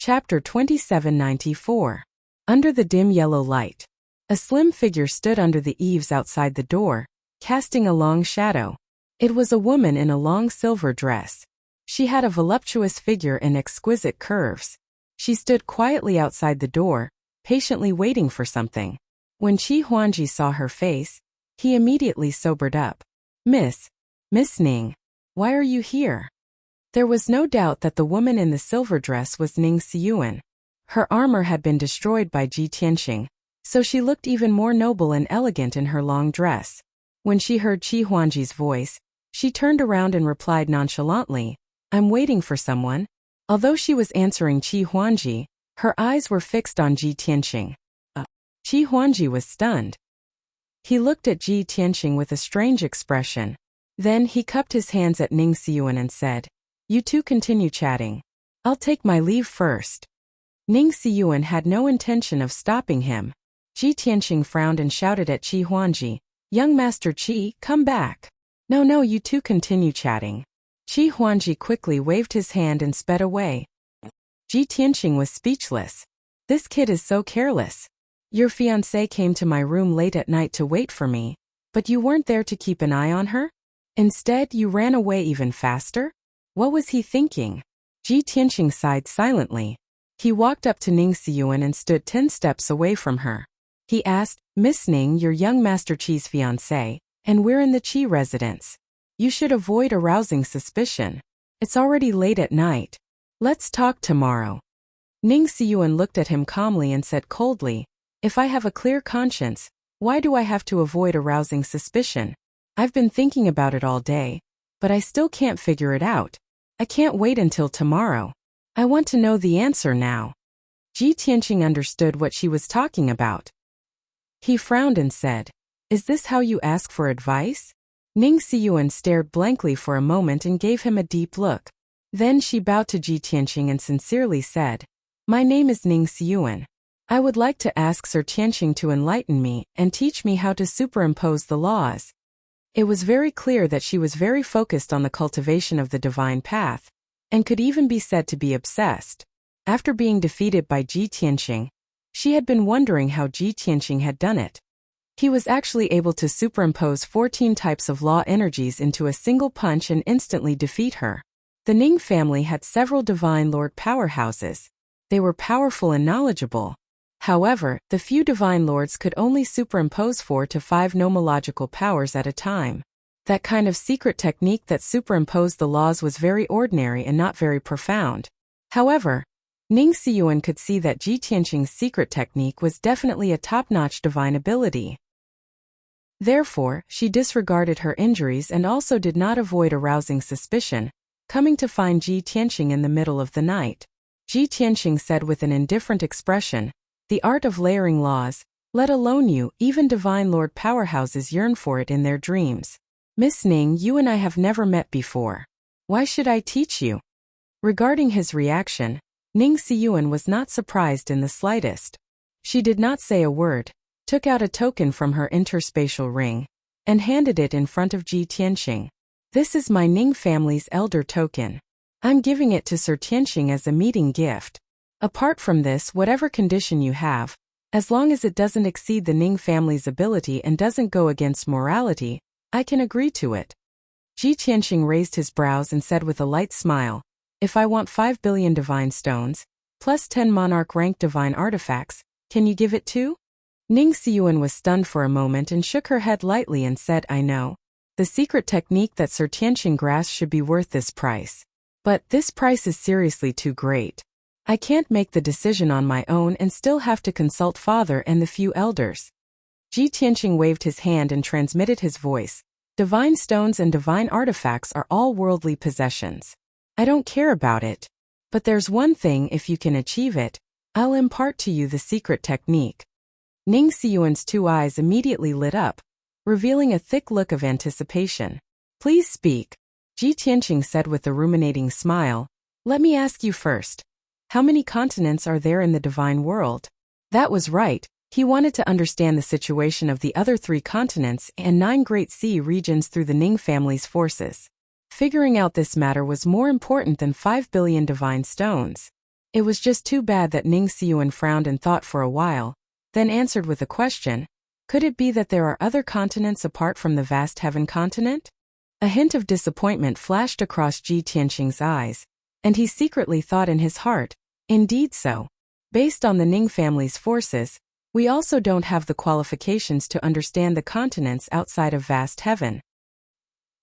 Chapter 2794. Under the dim yellow light. A slim figure stood under the eaves outside the door, casting a long shadow. It was a woman in a long silver dress. She had a voluptuous figure and exquisite curves. She stood quietly outside the door, patiently waiting for something. When Chi Huanji saw her face, he immediately sobered up. Miss Ning, why are you here?" There was no doubt that the woman in the silver dress was Ning Siyuan. Her armor had been destroyed by Ji Tianxing, so she looked even more noble and elegant in her long dress. When she heard Chi Huanji's voice, she turned around and replied nonchalantly, "I'm waiting for someone." Although she was answering Chi Huanji, her eyes were fixed on Ji Tianxing. Chi Huanji was stunned. He looked at Ji Tianxing with a strange expression. Then he cupped his hands at Ning Siyuan and said, "You two continue chatting. I'll take my leave first." Ning Siyuan had no intention of stopping him. Ji Tianxing frowned and shouted at Chi Huanji, "Young Master Chi, come back." No, you two continue chatting." Chi Huanji quickly waved his hand and sped away. Ji Tianxing was speechless. "This kid is so careless. Your fiancée came to my room late at night to wait for me, but you weren't there to keep an eye on her? Instead, you ran away even faster? What was he thinking?" Ji Tianxing sighed silently. He walked up to Ning Siyuan and stood 10 steps away from her. He asked, "Miss Ning, you're young Master Chi's fiancée, and we're in the Chi residence. You should avoid arousing suspicion. It's already late at night. Let's talk tomorrow." Ning Siyuan looked at him calmly and said coldly, "If I have a clear conscience, why do I have to avoid arousing suspicion? I've been thinking about it all day, but I still can't figure it out. I can't wait until tomorrow. I want to know the answer now." Ji Tianxing understood what she was talking about. He frowned and said, "Is this how you ask for advice?" Ning Siyuan stared blankly for a moment and gave him a deep look. Then she bowed to Ji Tianxing and sincerely said, "My name is Ning Siyuan. I would like to ask Sir Tianxing to enlighten me and teach me how to superimpose the laws." It was very clear that she was very focused on the cultivation of the divine path, and could even be said to be obsessed. After being defeated by Ji Tianxing, she had been wondering how Ji Tianxing had done it. He was actually able to superimpose 14 types of law energies into a single punch and instantly defeat her. The Ning family had several divine lord powerhouses. They were powerful and knowledgeable. However, the few divine lords could only superimpose 4 to 5 nomological powers at a time. That kind of secret technique that superimposed the laws was very ordinary and not very profound. However, Ning Siyuan could see that Ji Tianxing's secret technique was definitely a top-notch divine ability. Therefore, she disregarded her injuries and also did not avoid arousing suspicion, coming to find Ji Tianxing in the middle of the night. Ji Tianxing said with an indifferent expression, "The art of layering laws, let alone you, even divine lord powerhouses yearn for it in their dreams. Miss Ning, you and I have never met before. Why should I teach you?" Regarding his reaction, Ning Siyuan was not surprised in the slightest. She did not say a word, took out a token from her interspatial ring, and handed it in front of Ji Tianxing. "This is my Ning family's elder token. I'm giving it to Sir Tianxing as a meeting gift. Apart from this, whatever condition you have, as long as it doesn't exceed the Ning family's ability and doesn't go against morality, I can agree to it." Ji Tianxing raised his brows and said with a light smile, "If I want 5 billion divine stones, plus 10 monarch-ranked divine artifacts, can you give it too?" Ning Siyuan was stunned for a moment and shook her head lightly and said, "I know. The secret technique that Sir Tianxing grasps should be worth this price. But this price is seriously too great. I can't make the decision on my own and still have to consult father and the few elders." Ji Tianxing waved his hand and transmitted his voice, "Divine stones and divine artifacts are all worldly possessions. I don't care about it. But there's one thing, if you can achieve it, I'll impart to you the secret technique." Ning Siyuan's 2 eyes immediately lit up, revealing a thick look of anticipation. "Please speak." Ji Tianxing said with a ruminating smile, "Let me ask you first. How many continents are there in the divine world?" That was right. He wanted to understand the situation of the other 3 continents and 9 great sea regions through the Ning family's forces. Figuring out this matter was more important than 5 billion divine stones. It was just too bad that Ning Xiuan frowned and thought for a while, then answered with a question. Could it be that there are other continents apart from the vast heaven continent? A hint of disappointment flashed across Ji Tianqing's eyes, and he secretly thought in his heart, indeed so. Based on the Ning family's forces, we also don't have the qualifications to understand the continents outside of vast heaven.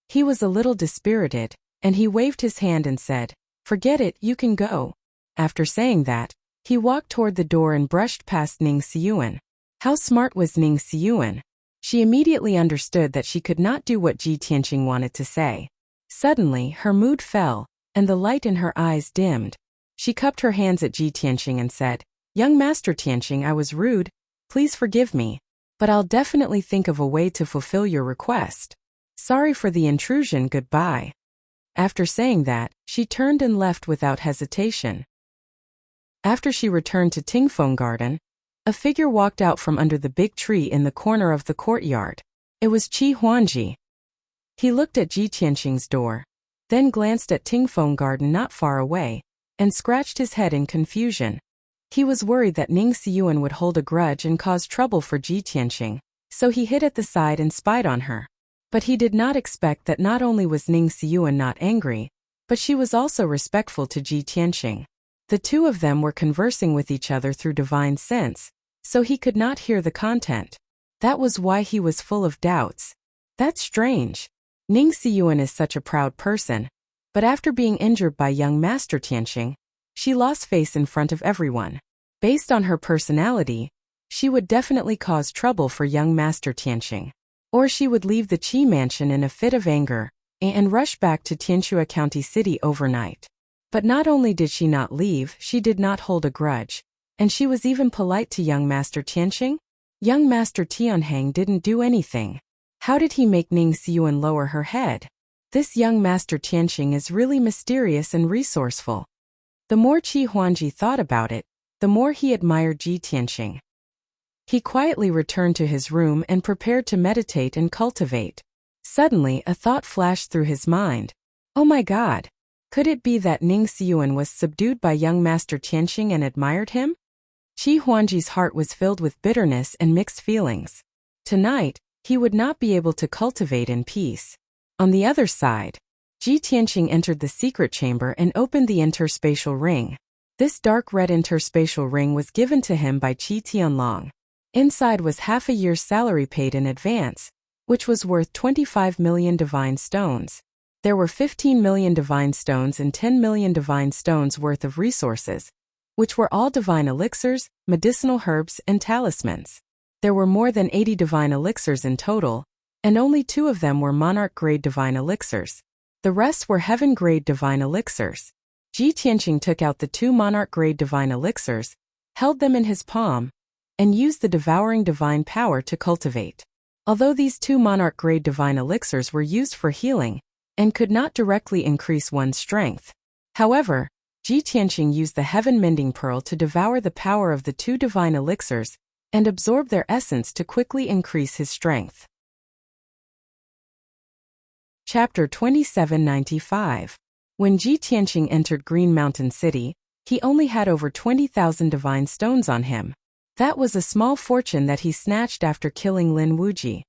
He was a little dispirited, and he waved his hand and said, "Forget it, you can go." After saying that, he walked toward the door and brushed past Ning Xiuan. How smart was Ning Xiuan? She immediately understood that she could not do what Ji Tianqing wanted to say. Suddenly, her mood fell, and the light in her eyes dimmed. She cupped her hands at Ji Tianqing and said, "Young Master Tianqing, I was rude. Please forgive me. But I'll definitely think of a way to fulfill your request. Sorry for the intrusion, goodbye." After saying that, she turned and left without hesitation. After she returned to Tingfeng Garden, a figure walked out from under the big tree in the corner of the courtyard. It was Qi Huangji. He looked at Ji Tianqing's door, then glanced at Tingfeng Garden not far away, and scratched his head in confusion. He was worried that Ning Xiuan would hold a grudge and cause trouble for Ji Tianqing, so he hid at the side and spied on her. But he did not expect that not only was Ning Xiuan not angry, but she was also respectful to Ji Tianqing. The two of them were conversing with each other through divine sense, so he could not hear the content. That was why he was full of doubts. That's strange. Ning Xiuan is such a proud person, but after being injured by young Master Tianqing, she lost face in front of everyone. Based on her personality, she would definitely cause trouble for young Master Tianqing. Or she would leave the Qi mansion in a fit of anger and rush back to Tianxue County City overnight. But not only did she not leave, she did not hold a grudge, and she was even polite to young Master Tianqing. Young Master Tianheng didn't do anything. How did he make Ning Xiuan lower her head? This young Master Tianqing is really mysterious and resourceful. The more Qi Huangji thought about it, the more he admired Ji Tianqing. He quietly returned to his room and prepared to meditate and cultivate. Suddenly, a thought flashed through his mind. Oh my God! Could it be that Ning Xiuan was subdued by young Master Tianqing and admired him? Qi Huangji's heart was filled with bitterness and mixed feelings. Tonight, he would not be able to cultivate in peace. On the other side, Ji Tianqing entered the secret chamber and opened the interspatial ring. This dark red interspatial ring was given to him by Qi Tianlong. Inside was half a year's salary paid in advance, which was worth 25 million divine stones. There were 15 million divine stones and 10 million divine stones worth of resources, which were all divine elixirs, medicinal herbs, and talismans. There were more than 80 divine elixirs in total, and only 2 of them were monarch-grade divine elixirs. The rest were heaven-grade divine elixirs. Ji Tianqing took out the 2 monarch-grade divine elixirs, held them in his palm, and used the devouring divine power to cultivate. Although these 2 monarch-grade divine elixirs were used for healing, and could not directly increase one's strength. However, Ji Tianqing used the heaven-mending pearl to devour the power of the 2 divine elixirs and absorb their essence to quickly increase his strength. Chapter 2795. When Ji Tianqing entered Green Mountain City, he only had over 20,000 divine stones on him. That was a small fortune that he snatched after killing Lin Wuji.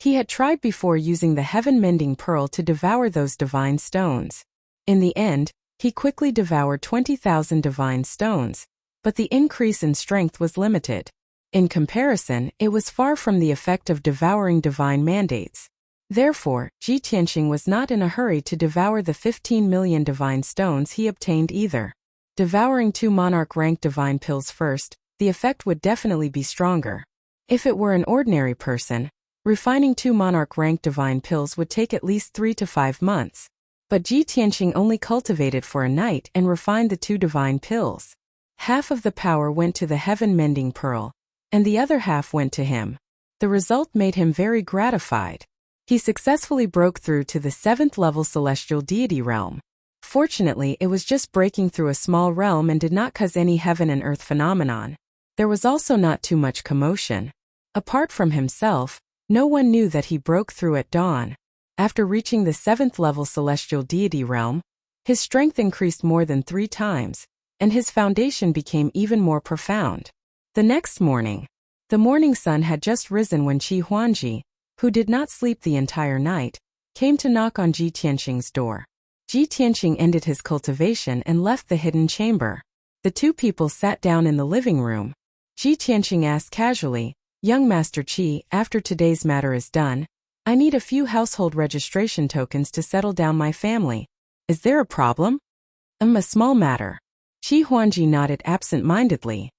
He had tried before using the heaven-mending pearl to devour those divine stones. In the end, he quickly devoured 20,000 divine stones, but the increase in strength was limited. In comparison, it was far from the effect of devouring divine mandates. Therefore, Ji Tianqing was not in a hurry to devour the 15 million divine stones he obtained either. Devouring 2 monarch-ranked divine pills first, the effect would definitely be stronger. If it were an ordinary person, refining 2 monarch-ranked divine pills would take at least 3 to 5 months. But Ji Tianqing only cultivated for a night and refined the 2 divine pills. Half of the power went to the heaven-mending pearl, and the other half went to him. The result made him very gratified. He successfully broke through to the 7th level celestial deity realm. Fortunately, it was just breaking through a small realm and did not cause any heaven and earth phenomenon. There was also not too much commotion. Apart from himself, no one knew that he broke through at dawn. After reaching the 7th level celestial deity realm, his strength increased more than 3 times, and his foundation became even more profound. The next morning, the morning sun had just risen when Qi Huangji, who did not sleep the entire night, came to knock on Ji Tianqing's door. Ji Tianqing ended his cultivation and left the hidden chamber. The two people sat down in the living room. Ji Tianqing asked casually, "Young Master Qi, after today's matter is done, I need a few household registration tokens to settle down my family. Is there a problem?" A small matter." Qi Huangji nodded absent-mindedly.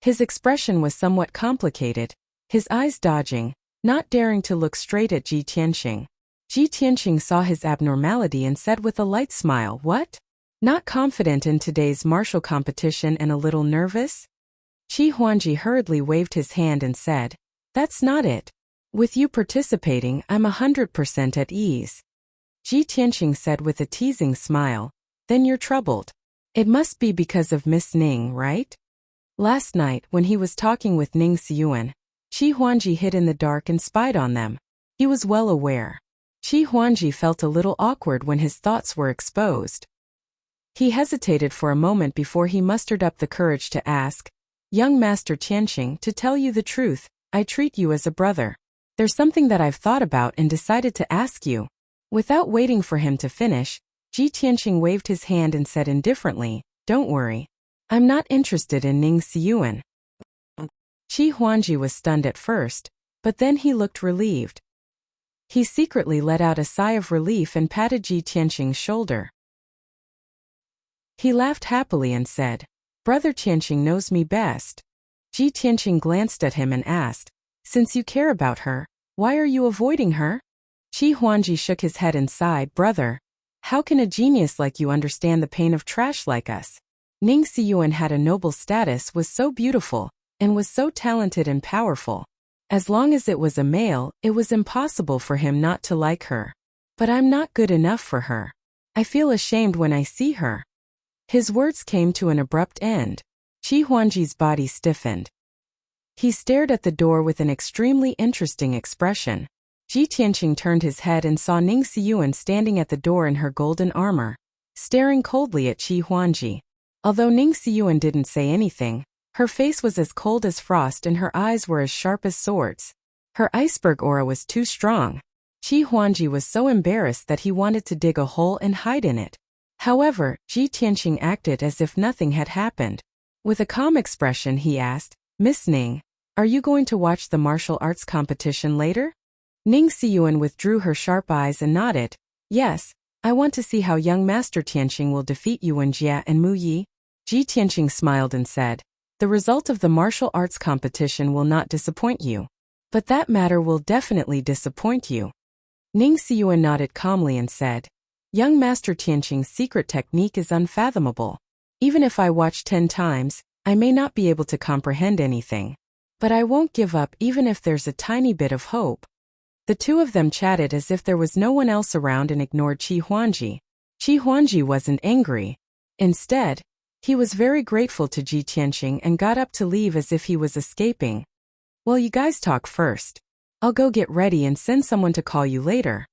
His expression was somewhat complicated, his eyes dodging, not daring to look straight at Ji Tianqing. Ji Tianqing saw his abnormality and said with a light smile, "What? Not confident in today's martial competition and a little nervous?" Qi Huangji hurriedly waved his hand and said, "That's not it. With you participating, I'm 100% at ease." Ji Tianqing said with a teasing smile, "Then you're troubled. It must be because of Miss Ning, right?" Last night, when he was talking with Ning Xiyuan, Qi Huangji hid in the dark and spied on them. He was well aware. Qi Huangji felt a little awkward when his thoughts were exposed. He hesitated for a moment before he mustered up the courage to ask, "Young Master Tianqing, to tell you the truth, I treat you as a brother. There's something that I've thought about and decided to ask you." Without waiting for him to finish, Ji Tianqing waved his hand and said indifferently, "Don't worry. I'm not interested in Ning Xiyuan." Qi Huangji was stunned at first, but then he looked relieved. He secretly let out a sigh of relief and patted Ji Tianqing's shoulder. He laughed happily and said, "Brother Tianqing knows me best." Ji Tianqing glanced at him and asked, "Since you care about her, why are you avoiding her?" Qi Huangji shook his head and sighed, "Brother, how can a genius like you understand the pain of trash like us? Ning Xiyuan had a noble status, was so beautiful, and was so talented and powerful. As long as it was a male, it was impossible for him not to like her. But I'm not good enough for her. I feel ashamed when I see her." His words came to an abrupt end. Qi Huangji's body stiffened. He stared at the door with an extremely interesting expression. Ji Tianqing turned his head and saw Ning Xiyuan standing at the door in her golden armor, staring coldly at Qi Huangji. Although Ning Xiyuan didn't say anything, her face was as cold as frost and her eyes were as sharp as swords. Her iceberg aura was too strong. Qi Huangji was so embarrassed that he wanted to dig a hole and hide in it. However, Ji Tianqing acted as if nothing had happened. With a calm expression he asked, "Miss Ning, are you going to watch the martial arts competition later?" Ning Xiyuan withdrew her sharp eyes and nodded, "Yes, I want to see how young Master Tianqing will defeat Yuan Jia and Mu Yi." Ji Tianqing smiled and said, "The result of the martial arts competition will not disappoint you. But that matter will definitely disappoint you." Ning Xiyuan nodded calmly and said, "Young Master Tianqing's secret technique is unfathomable. Even if I watch 10 times, I may not be able to comprehend anything. But I won't give up even if there's a tiny bit of hope." The two of them chatted as if there was no one else around and ignored Qi Huangji. Qi Huangji wasn't angry. Instead, he was very grateful to Ji Tianqing and got up to leave as if he was escaping. "Well, you guys talk first. I'll go get ready and send someone to call you later."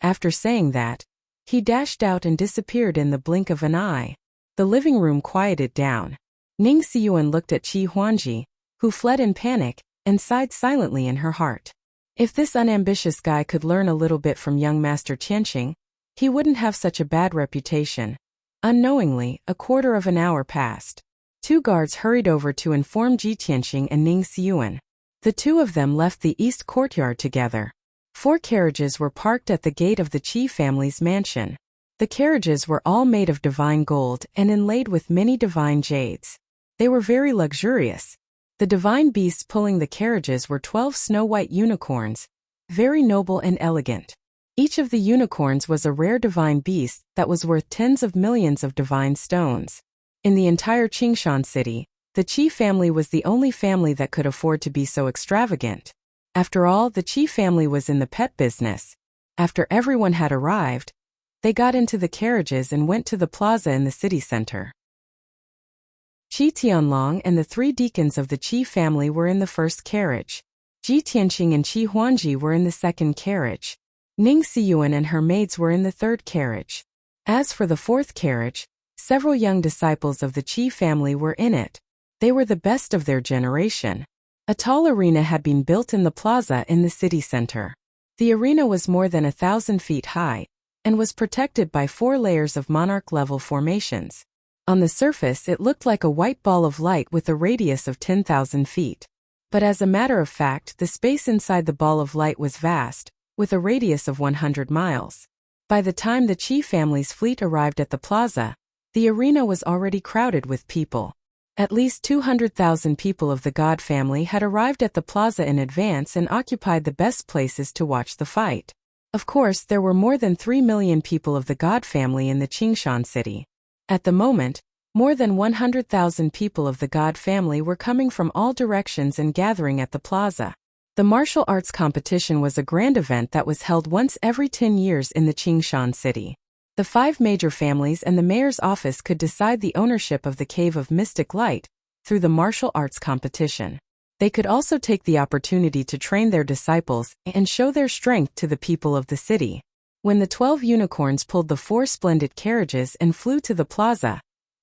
After saying that, he dashed out and disappeared in the blink of an eye. The living room quieted down. Ning Xiyuan looked at Qi Huangji, who fled in panic, and sighed silently in her heart. If this unambitious guy could learn a little bit from young Master Tianqing, he wouldn't have such a bad reputation. Unknowingly, a quarter of an hour passed. 2 guards hurried over to inform Ji Tianqing and Ning Xiyuan. The two of them left the east courtyard together. 4 carriages were parked at the gate of the Qi family's mansion. The carriages were all made of divine gold and inlaid with many divine jades. They were very luxurious. The divine beasts pulling the carriages were 12 snow-white unicorns, very noble and elegant. Each of the unicorns was a rare divine beast that was worth tens of millions of divine stones. In the entire Qingshan city, the Qi family was the only family that could afford to be so extravagant. After all, the Qi family was in the pet business. After everyone had arrived, they got into the carriages and went to the plaza in the city center. Qi Tianlong and the 3 deacons of the Qi family were in the first carriage. Ji Tianqing and Qi Huangji were in the second carriage. Ning Xiyuan and her maids were in the third carriage. As for the fourth carriage, Several young disciples of the Qi family were in it. They were the best of their generation. A tall arena had been built in the plaza in the city center. The arena was more than 1,000 feet high and was protected by 4 layers of monarch-level formations. On the surface it looked like a white ball of light with a radius of 10,000 feet. But as a matter of fact, the space inside the ball of light was vast, with a radius of 100 miles. By the time the Qi family's fleet arrived at the plaza, the arena was already crowded with people. At least 200,000 people of the God family had arrived at the plaza in advance and occupied the best places to watch the fight. Of course, there were more than 3 million people of the God family in the Qingshan city. At the moment, more than 100,000 people of the God family were coming from all directions and gathering at the plaza. The martial arts competition was a grand event that was held once every 10 years in the Qingshan city. The 5 major families and the mayor's office could decide the ownership of the Cave of Mystic Light through the martial arts competition. They could also take the opportunity to train their disciples and show their strength to the people of the city. When the 12 unicorns pulled the 4 splendid carriages and flew to the plaza,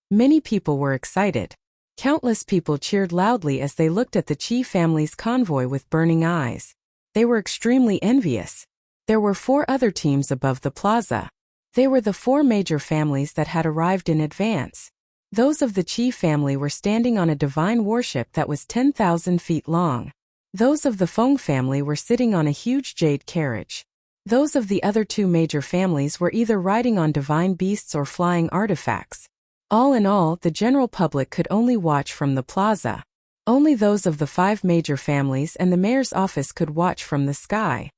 many people were excited. Countless people cheered loudly as they looked at the Qi family's convoy with burning eyes. They were extremely envious. There were 4 other teams above the plaza. They were the 4 major families that had arrived in advance. Those of the Qi family were standing on a divine warship that was 10,000 feet long. Those of the Feng family were sitting on a huge jade carriage. Those of the other 2 major families were either riding on divine beasts or flying artifacts. All in all, the general public could only watch from the plaza. Only those of the 5 major families and the mayor's office could watch from the sky.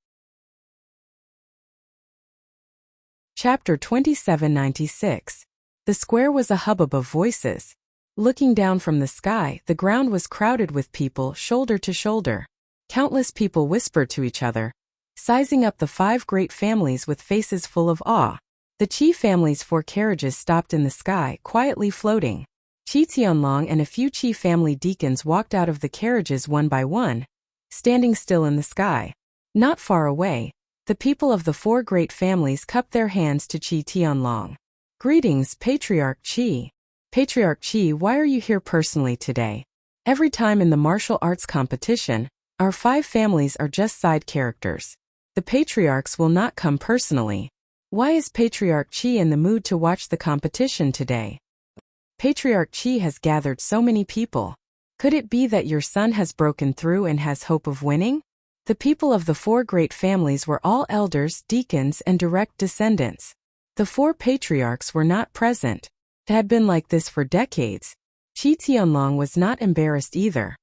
Chapter 2796. The square was a hubbub of voices. Looking down from the sky, the ground was crowded with people shoulder to shoulder. Countless people whispered to each other, sizing up the 5 great families with faces full of awe. The Qi family's 4 carriages stopped in the sky, quietly floating. Qi Tianlong and a few Qi family deacons walked out of the carriages one by one, standing still in the sky. Not far away, the people of the 4 great families cupped their hands to Qi Tianlong. Greetings, Patriarch Qi. Patriarch Qi, why are you here personally today? Every time in the martial arts competition, our 5 families are just side characters. The patriarchs will not come personally. Why is Patriarch Qi in the mood to watch the competition today? Patriarch Qi has gathered so many people. Could it be that your son has broken through and has hope of winning? The people of the 4 great families were all elders, deacons, and direct descendants. The 4 patriarchs were not present. It had been like this for decades. Qi Tianlong was not embarrassed either.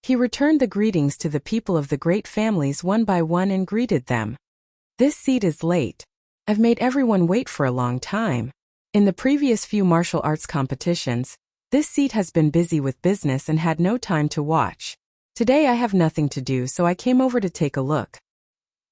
He returned the greetings to the people of the great families one by one and greeted them. This seat is late. I've made everyone wait for a long time. In the previous few martial arts competitions, this seat has been busy with business and had no time to watch. Today I have nothing to do, so I came over to take a look.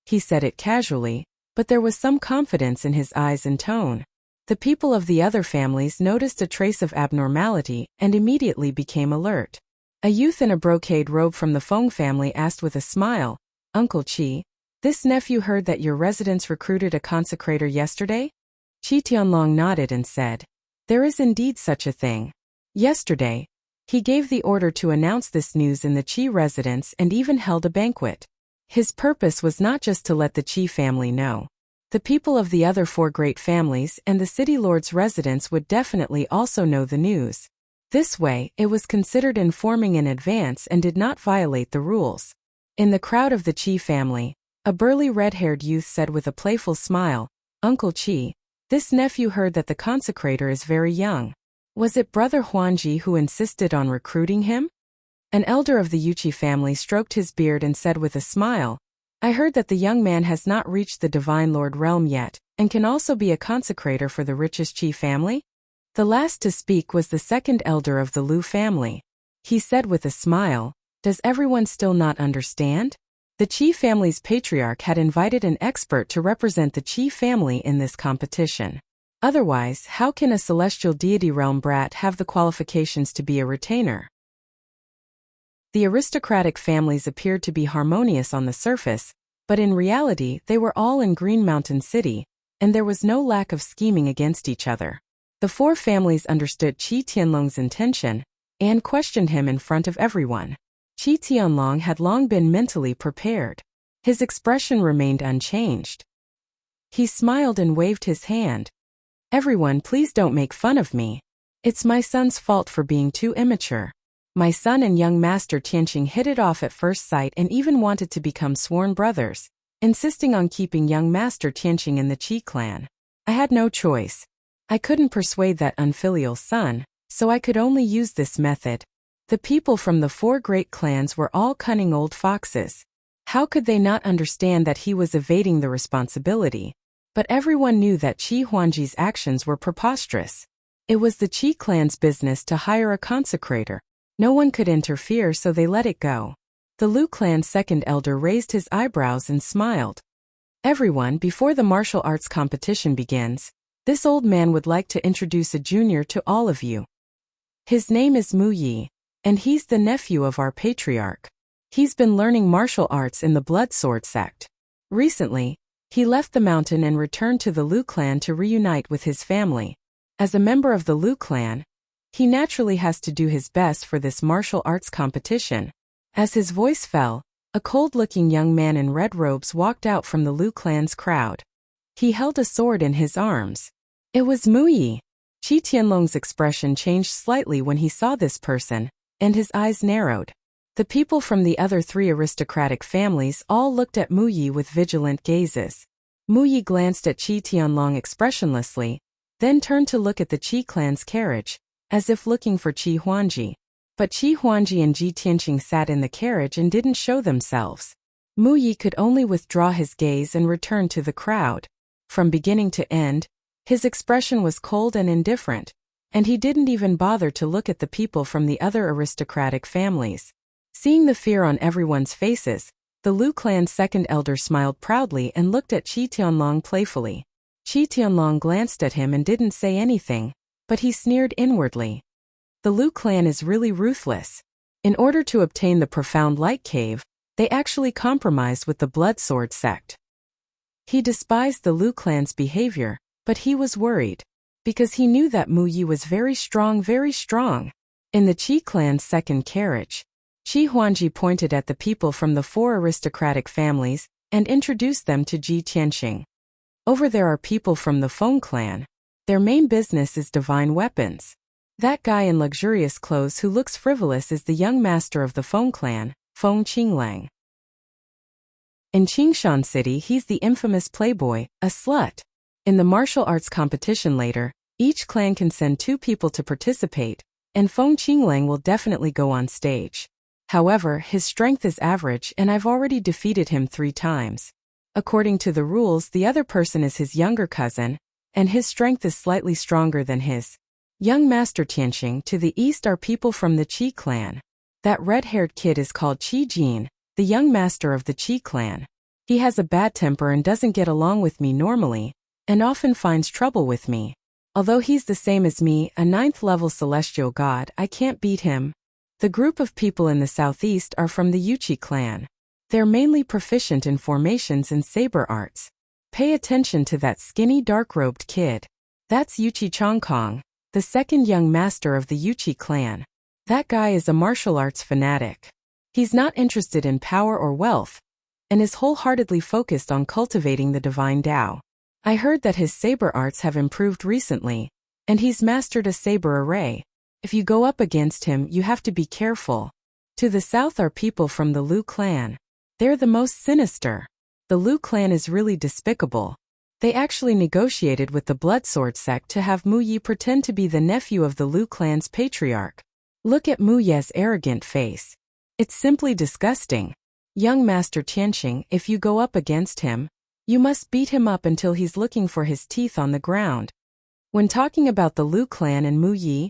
He said it casually, but there was some confidence in his eyes and tone. The people of the other families noticed a trace of abnormality and immediately became alert. A youth in a brocade robe from the Feng family asked with a smile, "Uncle Qi, this nephew heard that your residence recruited a consecrator yesterday?" Qi Tianlong nodded and said, "There is indeed such a thing. Yesterday, he gave the order to announce this news in the Qi residence and even held a banquet. His purpose was not just to let the Qi family know. The people of the other 4 great families and the city lord's residence would definitely also know the news. This way, it was considered informing in advance and did not violate the rules." In the crowd of the Qi family, a burly red-haired youth said with a playful smile, "Uncle Qi, this nephew heard that the consecrator is very young. Was it Brother Huanji who insisted on recruiting him?" An elder of the Yuqi family stroked his beard and said with a smile, "I heard that the young man has not reached the Divine Lord realm yet, and can also be a consecrator for the richest Qi family?" The last to speak was the 2nd elder of the Lu family. He said with a smile, "Does everyone still not understand? The Qi family's patriarch had invited an expert to represent the Qi family in this competition. Otherwise, how can a celestial deity realm brat have the qualifications to be a retainer?" The aristocratic families appeared to be harmonious on the surface, but in reality they were all in Green Mountain City, and there was no lack of scheming against each other. The four families understood Qi Tianlong's intention and questioned him in front of everyone. Qi Tianlong had long been mentally prepared. His expression remained unchanged. He smiled and waved his hand. "Everyone, please don't make fun of me. It's my son's fault for being too immature. My son and young Master Tianqing hit it off at first sight and even wanted to become sworn brothers, insisting on keeping young Master Tianqing in the Qi clan. I had no choice. I couldn't persuade that unfilial son, so I could only use this method. The people from the four great clans were all cunning old foxes. How could they not understand that he was evading the responsibility? But everyone knew that Qi Huangji's actions were preposterous. It was the Qi clan's business to hire a consecrator. No one could interfere, so they let it go." The Lu clan's second elder raised his eyebrows and smiled. "Everyone, before the martial arts competition begins, this old man would like to introduce a junior to all of you. His name is Mu Yi, and he's the nephew of our patriarch. He's been learning martial arts in the Blood Sword sect. Recently, he left the mountain and returned to the Lu clan to reunite with his family. As a member of the Lu clan, he naturally has to do his best for this martial arts competition." As his voice fell, a cold-looking young man in red robes walked out from the Lu clan's crowd. He held a sword in his arms. It was Mu Yi. Qi Tianlong's expression changed slightly when he saw this person, and his eyes narrowed. The people from the other three aristocratic families all looked at Mu Yi with vigilant gazes. Mu Yi glanced at Qi Tianlong expressionlessly, then turned to look at the Qi clan's carriage, as if looking for Qi Huangji. But Qi Huangji and Ji Tianqing sat in the carriage and didn't show themselves. Mu Yi could only withdraw his gaze and return to the crowd. From beginning to end, his expression was cold and indifferent, and he didn't even bother to look at the people from the other aristocratic families. Seeing the fear on everyone's faces, the Lu clan's second elder smiled proudly and looked at Qi Tianlong playfully. Qi Tianlong glanced at him and didn't say anything, but he sneered inwardly. The Lu clan is really ruthless. In order to obtain the profound light cave, they actually compromised with the Blood Sword sect. He despised the Lu clan's behavior, but he was worried, because he knew that Mu Yi was very strong, very strong. In the Qi clan's second carriage, Qi Huangji pointed at the people from the four aristocratic families and introduced them to Ji Tianqing. Over there are people from the Feng clan. Their main business is divine weapons. That guy in luxurious clothes who looks frivolous is the young master of the Feng clan, Feng Qinglang. In Qingshan City, he's the infamous playboy, a slut. In the martial arts competition later, each clan can send 2 people to participate, and Feng Qinglang will definitely go on stage. However, his strength is average and I've already defeated him 3 times. According to the rules, the other person is his younger cousin, and his strength is slightly stronger than his. Young Master Tianqing. To the east are people from the Qi clan. That red-haired kid is called Qi Jin, the young master of the Qi clan. He has a bad temper and doesn't get along with me normally, and often finds trouble with me. Although he's the same as me, a 9th-level celestial god, I can't beat him. The group of people in the southeast are from the Yuqi clan. They're mainly proficient in formations and saber arts. Pay attention to that skinny dark-robed kid. That's Yuqi Chongkong, the second young master of the Yuqi clan. That guy is a martial arts fanatic. He's not interested in power or wealth, and is wholeheartedly focused on cultivating the divine Tao. I heard that his saber arts have improved recently, and he's mastered a saber array. If you go up against him, you have to be careful. To the south are people from the Lu clan. They're the most sinister. The Lu clan is really despicable. They actually negotiated with the Blood Sword sect to have Mu Yi pretend to be the nephew of the Lu clan's patriarch. Look at Mu Ye's arrogant face. It's simply disgusting. Young Master Tianqing, if you go up against him, you must beat him up until he's looking for his teeth on the ground. When talking about the Lu clan and Mu Yi,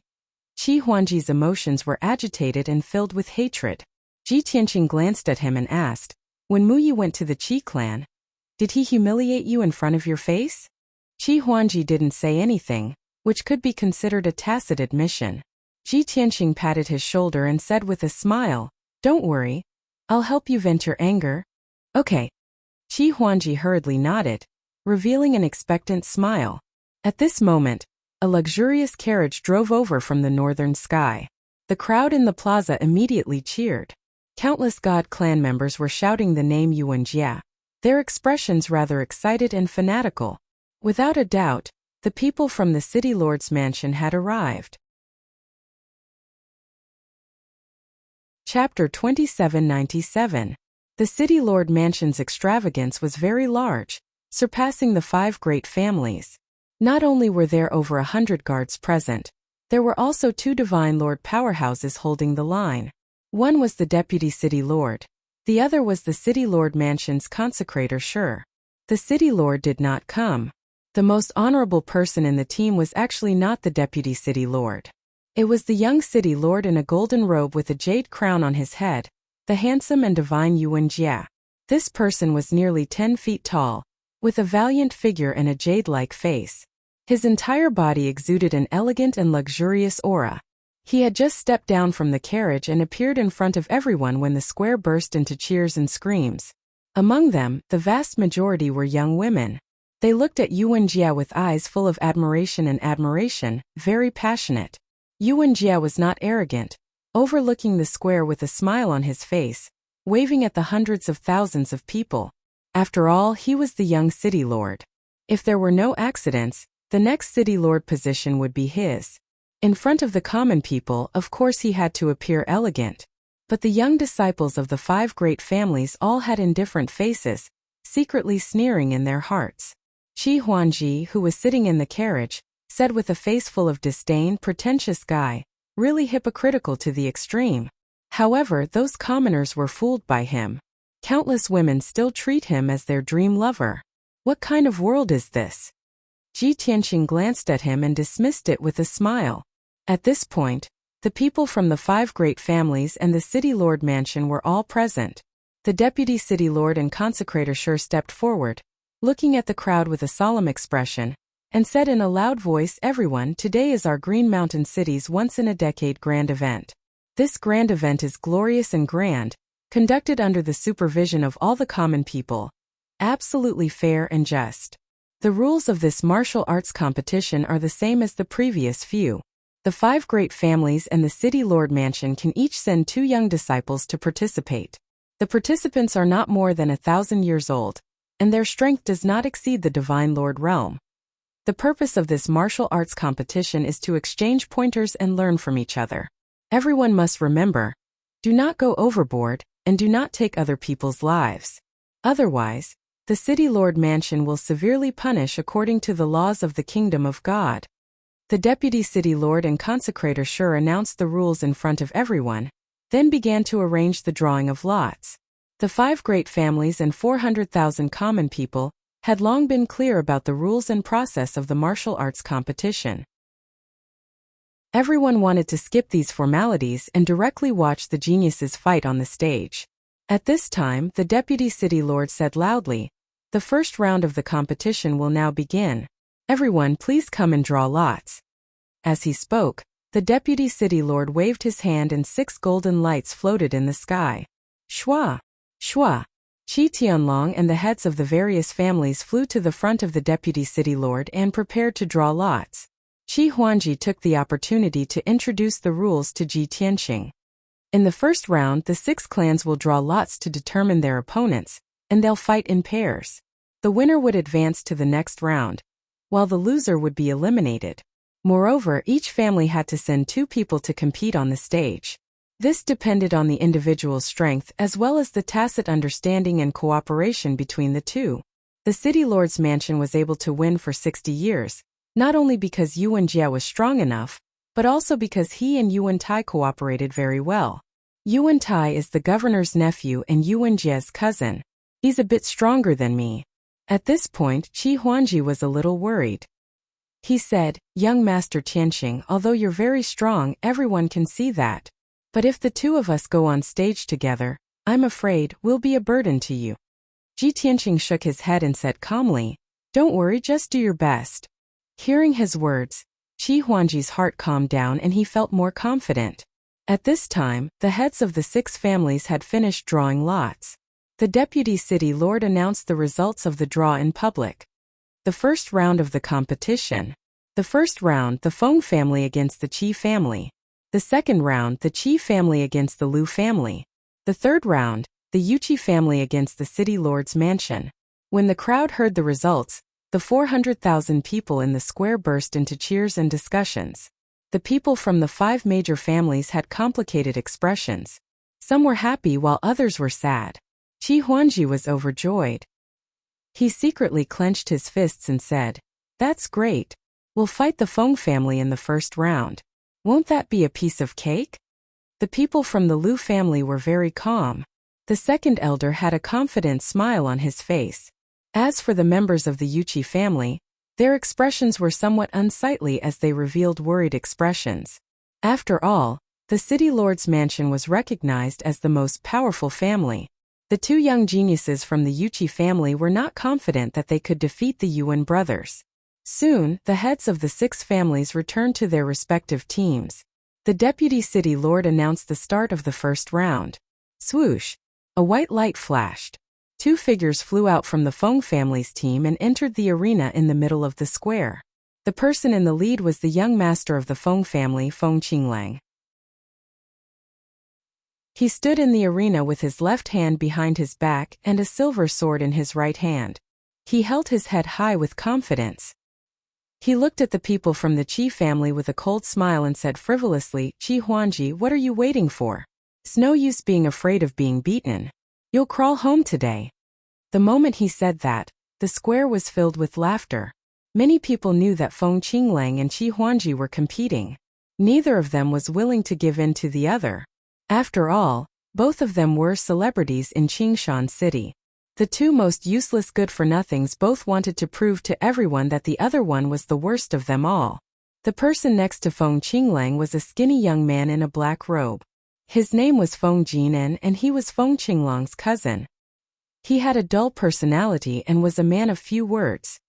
Qi Huangji's emotions were agitated and filled with hatred. Ji Tianqing glanced at him and asked, "When Mu Yi went to the Qi clan, did he humiliate you in front of your face?" Qi Huangji didn't say anything, which could be considered a tacit admission. Ji Tianqing patted his shoulder and said with a smile, "Don't worry. I'll help you vent your anger." "Okay." Qi Huangji hurriedly nodded, revealing an expectant smile. At this moment, a luxurious carriage drove over from the northern sky. The crowd in the plaza immediately cheered. Countless God clan members were shouting the name Yuan Jia, their expressions rather excited and fanatical. Without a doubt, the people from the city lord's mansion had arrived. Chapter 2797. The city lord mansion's extravagance was very large, surpassing the 5 great families. Not only were there over 100 guards present, there were also 2 divine lord powerhouses holding the line. One was the deputy city lord. The other was the city lord mansion's consecrator Shur. The city lord did not come. The most honorable person in the team was actually not the deputy city lord. It was the young city lord in a golden robe with a jade crown on his head, the handsome and divine Yuan Jia. This person was nearly 10 feet tall, with a valiant figure and a jade-like face. His entire body exuded an elegant and luxurious aura. He had just stepped down from the carriage and appeared in front of everyone when the square burst into cheers and screams. Among them, the vast majority were young women. They looked at Yuan Jia with eyes full of admiration, very passionate. Yuan Jia was not arrogant, overlooking the square with a smile on his face, waving at the hundreds of thousands of people. After all, he was the young city lord. If there were no accidents, the next city lord position would be his. In front of the common people, of course he had to appear elegant. But the young disciples of the 5 great families all had indifferent faces, secretly sneering in their hearts. Qi Huangji, who was sitting in the carriage, said with a face full of disdain, "Pretentious guy, really hypocritical to the extreme." However, those commoners were fooled by him. Countless women still treat him as their dream lover. What kind of world is this? Ji Tianqing glanced at him and dismissed it with a smile. At this point, the people from the 5 great families and the city lord mansion were all present. The deputy city lord and consecrator Shur stepped forward, looking at the crowd with a solemn expression, and said in a loud voice, "Everyone, today is our Green Mountain City's once-in-a-decade grand event. This grand event is glorious and grand, conducted under the supervision of all the common people, absolutely fair and just. The rules of this martial arts competition are the same as the previous few. The 5 great families and the city lord mansion can each send 2 young disciples to participate. The participants are not more than 1,000 years old, and their strength does not exceed the divine lord realm. The purpose of this martial arts competition is to exchange pointers and learn from each other. Everyone must remember, do not go overboard, and do not take other people's lives. Otherwise, the city lord mansion will severely punish according to the laws of the kingdom of God." The deputy city lord and consecrator Shur announced the rules in front of everyone, then began to arrange the drawing of lots. The 5 great families and 400,000 common people had long been clear about the rules and process of the martial arts competition. Everyone wanted to skip these formalities and directly watch the geniuses fight on the stage. At this time, the deputy city lord said loudly, "The first round of the competition will now begin. Everyone, please come and draw lots." As he spoke, the deputy city lord waved his hand and 6 golden lights floated in the sky. Shua! Shua! Qi Tianlong and the heads of the various families flew to the front of the deputy city lord and prepared to draw lots. Qi Huangji took the opportunity to introduce the rules to Ji Tianqing. In the first round, the 6 clans will draw lots to determine their opponents, and they'll fight in pairs. The winner would advance to the next round, while the loser would be eliminated. Moreover, each family had to send 2 people to compete on the stage. This depended on the individual's strength as well as the tacit understanding and cooperation between the 2. The city lord's mansion was able to win for 60 years, not only because Yuan Jia was strong enough, but also because he and Yuan Tai cooperated very well. Yuan Tai is the governor's nephew and Yuan Jia's cousin. He's a bit stronger than me. At this point, Qi Huangji was a little worried. He said, "Young Master Tianqing, although you're very strong, everyone can see that. But if the 2 of us go on stage together, I'm afraid we'll be a burden to you." Ji Tianqing shook his head and said calmly, "Don't worry, just do your best." Hearing his words, Qi Huangji's heart calmed down and he felt more confident. At this time, the heads of the 6 families had finished drawing lots. The deputy city lord announced the results of the draw in public. The first round of the competition. The first round, the Feng family against the Qi family. The second round, the Qi family against the Liu family. The third round, the Yuqi family against the city lord's mansion. When the crowd heard the results, the 400,000 people in the square burst into cheers and discussions. The people from the 5 major families had complicated expressions. Some were happy while others were sad. Qi Huangji was overjoyed. He secretly clenched his fists and said, "That's great. We'll fight the Feng family in the first round. Won't that be a piece of cake?" The people from the Liu family were very calm. The second elder had a confident smile on his face. As for the members of the Yuqi family, their expressions were somewhat unsightly as they revealed worried expressions. After all, the city lord's mansion was recognized as the most powerful family. The 2 young geniuses from the Yuqi family were not confident that they could defeat the Yuan brothers. Soon, the heads of the 6 families returned to their respective teams. The deputy city lord announced the start of the first round. Swoosh! A white light flashed. 2 figures flew out from the Feng family's team and entered the arena in the middle of the square. The person in the lead was the young master of the Feng family, Feng Qinglang. He stood in the arena with his left hand behind his back and a silver sword in his right hand. He held his head high with confidence. He looked at the people from the Qi family with a cold smile and said frivolously, "Qi Huangji, what are you waiting for? It's no use being afraid of being beaten. You'll crawl home today." The moment he said that, the square was filled with laughter. Many people knew that Feng Qinglang and Qi Huangji were competing. Neither of them was willing to give in to the other. After all, both of them were celebrities in Qingshan City. The 2 most useless good-for-nothings both wanted to prove to everyone that the other one was the worst of them all. The person next to Feng Qinglang was a skinny young man in a black robe. His name was Feng Jinan and he was Feng Qinglang's cousin. He had a dull personality and was a man of few words.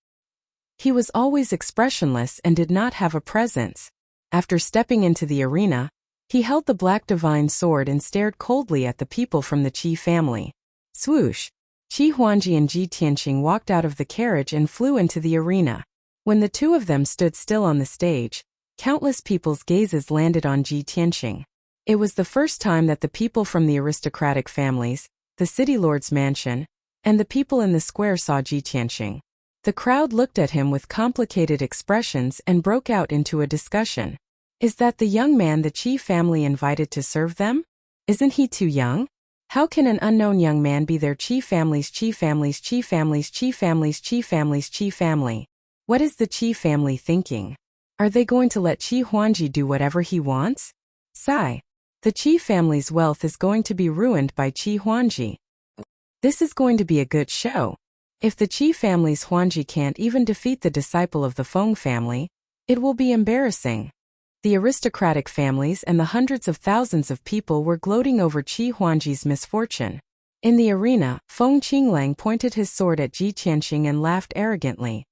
He was always expressionless and did not have a presence. After stepping into the arena, he held the black divine sword and stared coldly at the people from the Qi family. Swoosh! Qi Huangji and Ji Tianqing walked out of the carriage and flew into the arena. When the 2 of them stood still on the stage, countless people's gazes landed on Ji Tianqing. It was the first time that the people from the aristocratic families, the city lord's mansion, and the people in the square saw Ji Tianqing. The crowd looked at him with complicated expressions and broke out into a discussion. Is that the young man the Qi family invited to serve them? Isn't he too young? How can an unknown young man be their Qi family's Qi family's Qi family's Qi family's Qi family's Qi family? What is the Qi family thinking? Are they going to let Qi Huangji do whatever he wants? Sigh. The Qi family's wealth is going to be ruined by Qi Huangji. This is going to be a good show. If the Qi family's Huangji can't even defeat the disciple of the Feng family, it will be embarrassing. The aristocratic families and the hundreds of thousands of people were gloating over Qi Huangji's misfortune. In the arena, Feng Qinglang pointed his sword at Ji Tianqing and laughed arrogantly.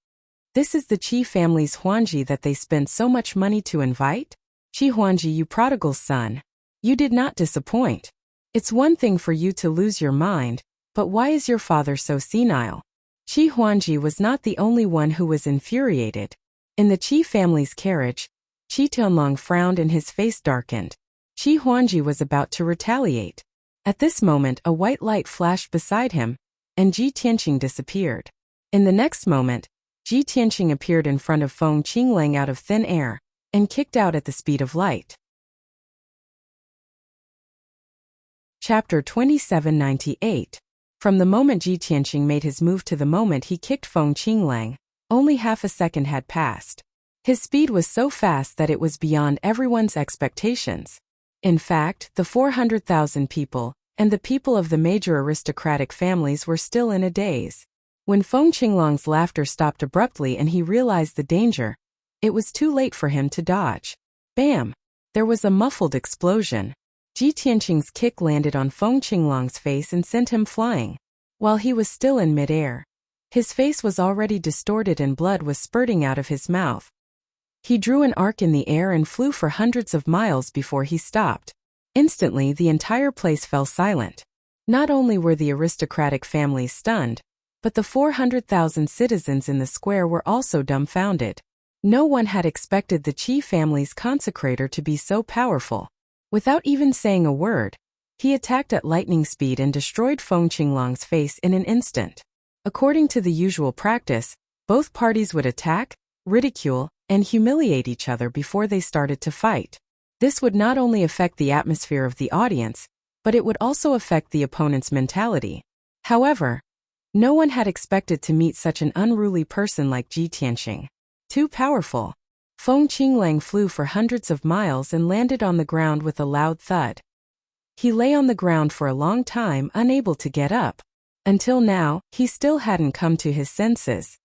This is the Qi family's Huangji that they spent so much money to invite? Qi Huangji, you prodigal son. You did not disappoint. It's one thing for you to lose your mind, but why is your father so senile? Qi Huangji was not the only one who was infuriated. In the Qi family's carriage, Qi Tianlong frowned and his face darkened. Qi Huangji was about to retaliate. At this moment a white light flashed beside him, and Ji Tianqing disappeared. In the next moment, Ji Tianqing appeared in front of Feng Qinglang out of thin air, and kicked out at the speed of light. Chapter 2798. From the moment Ji Tianqing made his move to the moment he kicked Feng Qinglang, only half a second had passed. His speed was so fast that it was beyond everyone's expectations. In fact, the 400,000 people, and the people of the major aristocratic families were still in a daze. When Feng Qinglang's laughter stopped abruptly and he realized the danger, it was too late for him to dodge. Bam! There was a muffled explosion. Ji Tianqing's kick landed on Feng Qinglang's face and sent him flying. While he was still in midair, his face was already distorted and blood was spurting out of his mouth. He drew an arc in the air and flew for hundreds of miles before he stopped. Instantly, the entire place fell silent. Not only were the aristocratic families stunned, but the 400,000 citizens in the square were also dumbfounded. No one had expected the Qi family's consecrator to be so powerful. Without even saying a word, he attacked at lightning speed and destroyed Feng Qinglang's face in an instant. According to the usual practice, both parties would attack, ridicule, and humiliate each other before they started to fight. This would not only affect the atmosphere of the audience, but it would also affect the opponent's mentality. However, no one had expected to meet such an unruly person like Ji Tianqing. Too powerful. Feng Qinglang flew for hundreds of miles and landed on the ground with a loud thud. He lay on the ground for a long time, unable to get up. Until now, he still hadn't come to his senses.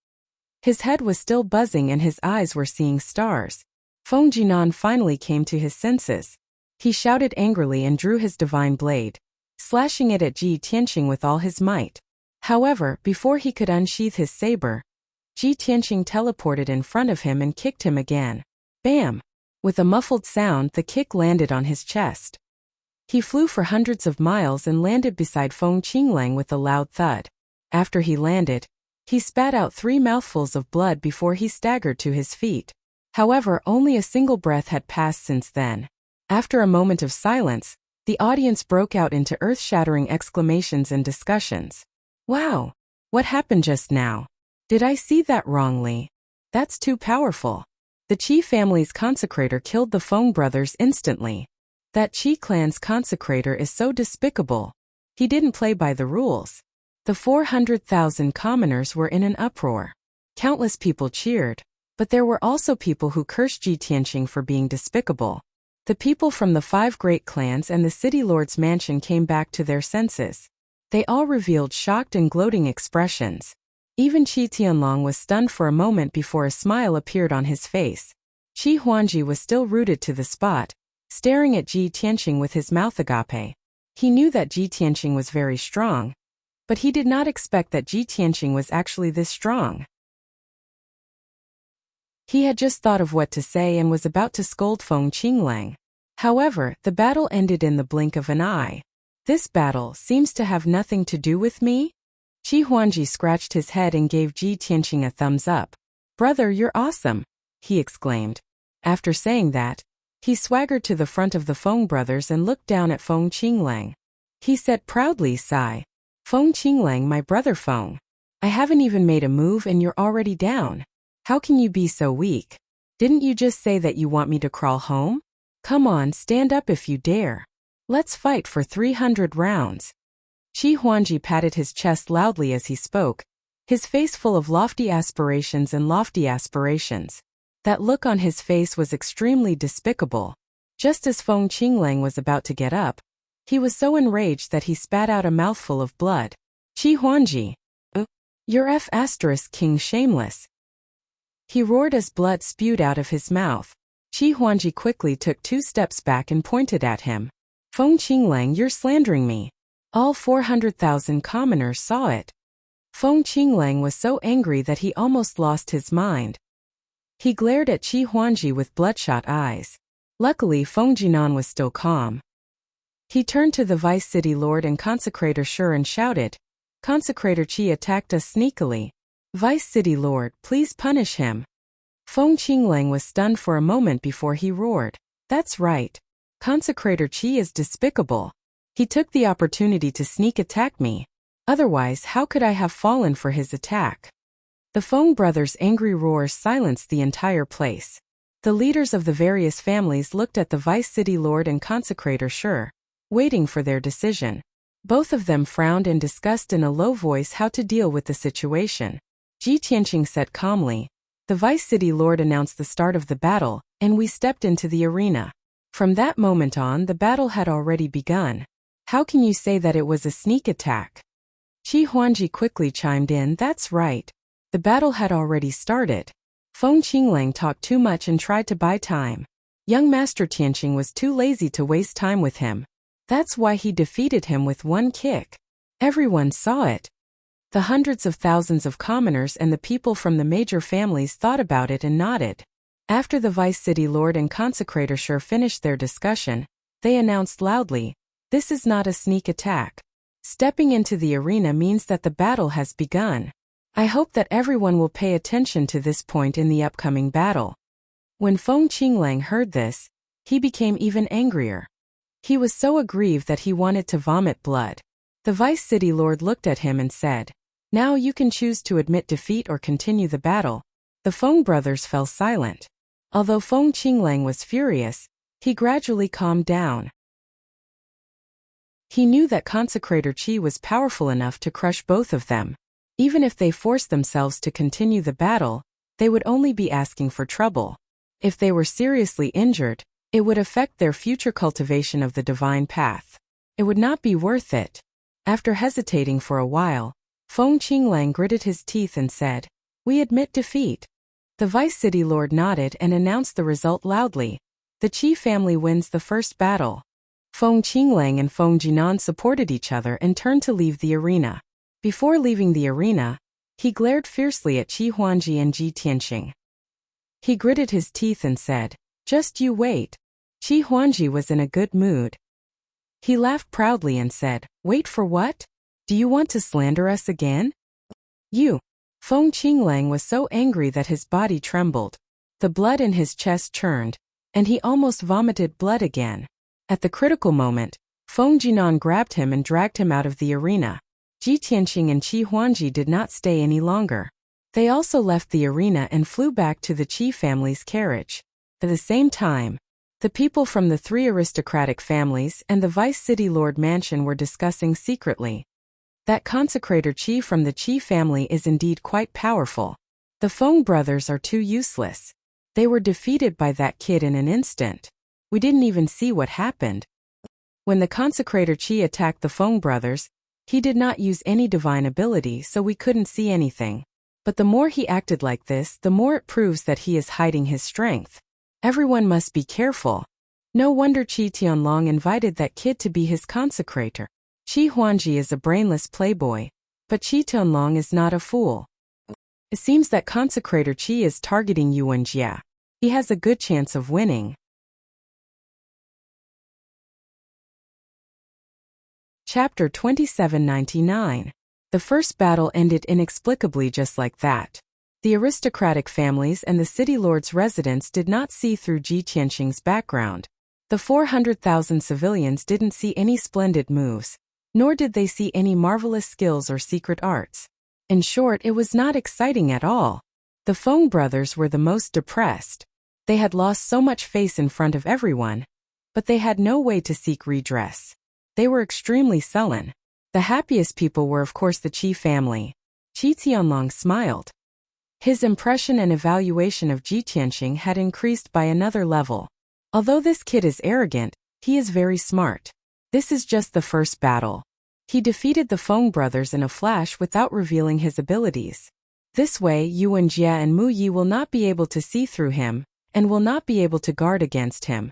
His head was still buzzing and his eyes were seeing stars. Feng Jinan finally came to his senses. He shouted angrily and drew his divine blade, slashing it at Ji Tianqing with all his might. However, before he could unsheath his saber, Ji Tianqing teleported in front of him and kicked him again. Bam! With a muffled sound, the kick landed on his chest. He flew for hundreds of miles and landed beside Feng Qinglang with a loud thud. After he landed, he spat out 3 mouthfuls of blood before he staggered to his feet. However, only a single breath had passed since then. After a moment of silence, the audience broke out into earth-shattering exclamations and discussions. Wow! What happened just now? Did I see that wrongly? That's too powerful. The Qi family's consecrator killed the Feng brothers instantly. That Qi clan's consecrator is so despicable. He didn't play by the rules. The 400,000 commoners were in an uproar. Countless people cheered, but there were also people who cursed Ji Tianqing for being despicable. The people from the 5 great clans and the city lord's mansion came back to their senses. They all revealed shocked and gloating expressions. Even Qi Tianlong was stunned for a moment before a smile appeared on his face. Qi Huangji was still rooted to the spot, staring at Ji Tianqing with his mouth agape. He knew that Ji Tianqing was very strong, but he did not expect that Ji Tianqing was actually this strong. He had just thought of what to say and was about to scold Feng Qinglang. However, the battle ended in the blink of an eye. This battle seems to have nothing to do with me? Qi Huangji scratched his head and gave Ji Tianqing a thumbs up. "Brother, you're awesome," he exclaimed. After saying that, he swaggered to the front of the Feng brothers and looked down at Feng Qinglang. He said proudly, "Sigh. Feng Qinglang, my brother Feng. I haven't even made a move and you're already down. How can you be so weak? Didn't you just say that you want me to crawl home? Come on, stand up if you dare. Let's fight for 300 rounds." Qi Huangji patted his chest loudly as he spoke, his face full of lofty aspirations. That look on his face was extremely despicable. Just as Feng Qinglang was about to get up, he was so enraged that he spat out a mouthful of blood. "Qi Huangji! You're King shameless!" He roared as blood spewed out of his mouth. Qi Huangji quickly took 2 steps back and pointed at him. "Feng Qinglang, you're slandering me." All 400,000 commoners saw it. Feng Qinglang was so angry that he almost lost his mind. He glared at Qi Huangji with bloodshot eyes. Luckily, Feng Jinan was still calm. He turned to the vice city lord and consecrator Shi and shouted, "Consecrator Qi attacked us sneakily. Vice city lord, please punish him." Feng Qinglang was stunned for a moment before he roared, "That's right. Consecrator Qi is despicable. He took the opportunity to sneak attack me. Otherwise, how could I have fallen for his attack?" The Feng brothers' angry roars silenced the entire place. The leaders of the various families looked at the vice city lord and consecrator Shi, waiting for their decision. Both of them frowned and discussed in a low voice how to deal with the situation. Ji Tianqing said calmly, "The vice city lord announced the start of the battle, and we stepped into the arena. From that moment on, the battle had already begun. How can you say that it was a sneak attack?" Qi Huangji quickly chimed in, "That's right. The battle had already started. Feng Qinglang talked too much and tried to buy time. Young Master Tianqing was too lazy to waste time with him. That's why he defeated him with 1 kick. Everyone saw it." The hundreds of thousands of commoners and the people from the major families thought about it and nodded. After the vice city lord and consecrator Shi finished their discussion, they announced loudly, "This is not a sneak attack. Stepping into the arena means that the battle has begun." I hope that everyone will pay attention to this point in the upcoming battle. When Feng Qinglang heard this, he became even angrier. He was so aggrieved that he wanted to vomit blood. The Vice City Lord looked at him and said, "Now you can choose to admit defeat or continue the battle." The Feng brothers fell silent. Although Feng Qinglang was furious, he gradually calmed down. He knew that Consecrator Qi was powerful enough to crush both of them. Even if they forced themselves to continue the battle, they would only be asking for trouble. If they were seriously injured, it would affect their future cultivation of the divine path. It would not be worth it. After hesitating for a while, Feng Qinglang gritted his teeth and said, "We admit defeat." The Vice City Lord nodded and announced the result loudly. The Qi family wins the first battle. Feng Qinglang and Feng Jinan supported each other and turned to leave the arena. Before leaving the arena, he glared fiercely at Qi Huangji and Ji Tianqing. He gritted his teeth and said, "Just you wait." Qi Huangji was in a good mood. He laughed proudly and said, "Wait for what? Do you want to slander us again?" "You." Feng Qinglang was so angry that his body trembled. The blood in his chest churned, and he almost vomited blood again. At the critical moment, Feng Jinan grabbed him and dragged him out of the arena. Ji Tianqing and Qi Huangji did not stay any longer. They also left the arena and flew back to the Qi family's carriage. At the same time, the people from the three aristocratic families and the Vice City Lord mansion were discussing secretly. That Consecrator Qi from the Qi family is indeed quite powerful. The Feng brothers are too useless. They were defeated by that kid in an instant. We didn't even see what happened. When the Consecrator Qi attacked the Feng brothers, he did not use any divine ability, so we couldn't see anything. But the more he acted like this, the more it proves that he is hiding his strength. Everyone must be careful. No wonder Qi Tianlong invited that kid to be his consecrator. Qi Huangji is a brainless playboy, but Qi Tianlong is not a fool. It seems that Consecrator Qi is targeting Yuan Jia. He has a good chance of winning. Chapter 2799. The first battle ended inexplicably just like that. The aristocratic families and the city lord's residents did not see through Ji Tianqing's background. The 400,000 civilians didn't see any splendid moves, nor did they see any marvelous skills or secret arts. In short, it was not exciting at all. The Feng brothers were the most depressed. They had lost so much face in front of everyone, but they had no way to seek redress. They were extremely sullen. The happiest people were of course the Qi family. Qi Tianlong smiled. His impression and evaluation of Ji Tianqing had increased by another level. Although this kid is arrogant, he is very smart. This is just the first battle. He defeated the Feng brothers in a flash without revealing his abilities. This way Yuan Jia and Mu Yi will not be able to see through him, and will not be able to guard against him.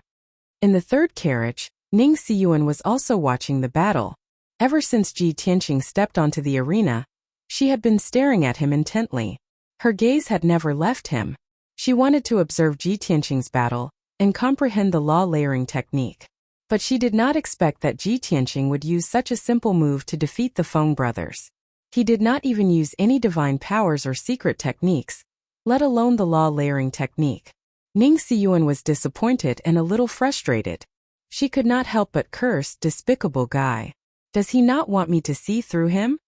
In the third carriage, Ning Xiyuan was also watching the battle. Ever since Ji Tianqing stepped onto the arena, she had been staring at him intently. Her gaze had never left him. She wanted to observe Ji Tianqing's battle and comprehend the law layering technique. But she did not expect that Ji Tianqing would use such a simple move to defeat the Feng brothers. He did not even use any divine powers or secret techniques, let alone the law layering technique. Ning Xiyuan was disappointed and a little frustrated. She could not help but curse, "Despicable guy. Does he not want me to see through him?"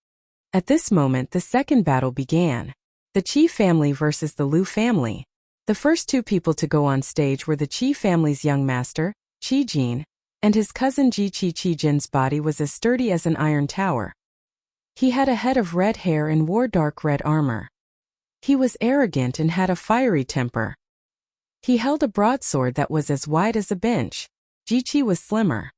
At this moment the second battle began. The Qi family versus the Lu family. The first two people to go on stage were the Qi family's young master, Qi Jin, and his cousin Ji Qi. Qi Jin's body was as sturdy as an iron tower. He had a head of red hair and wore dark red armor. He was arrogant and had a fiery temper. He held a broadsword that was as wide as a bench. Ji Qi was slimmer.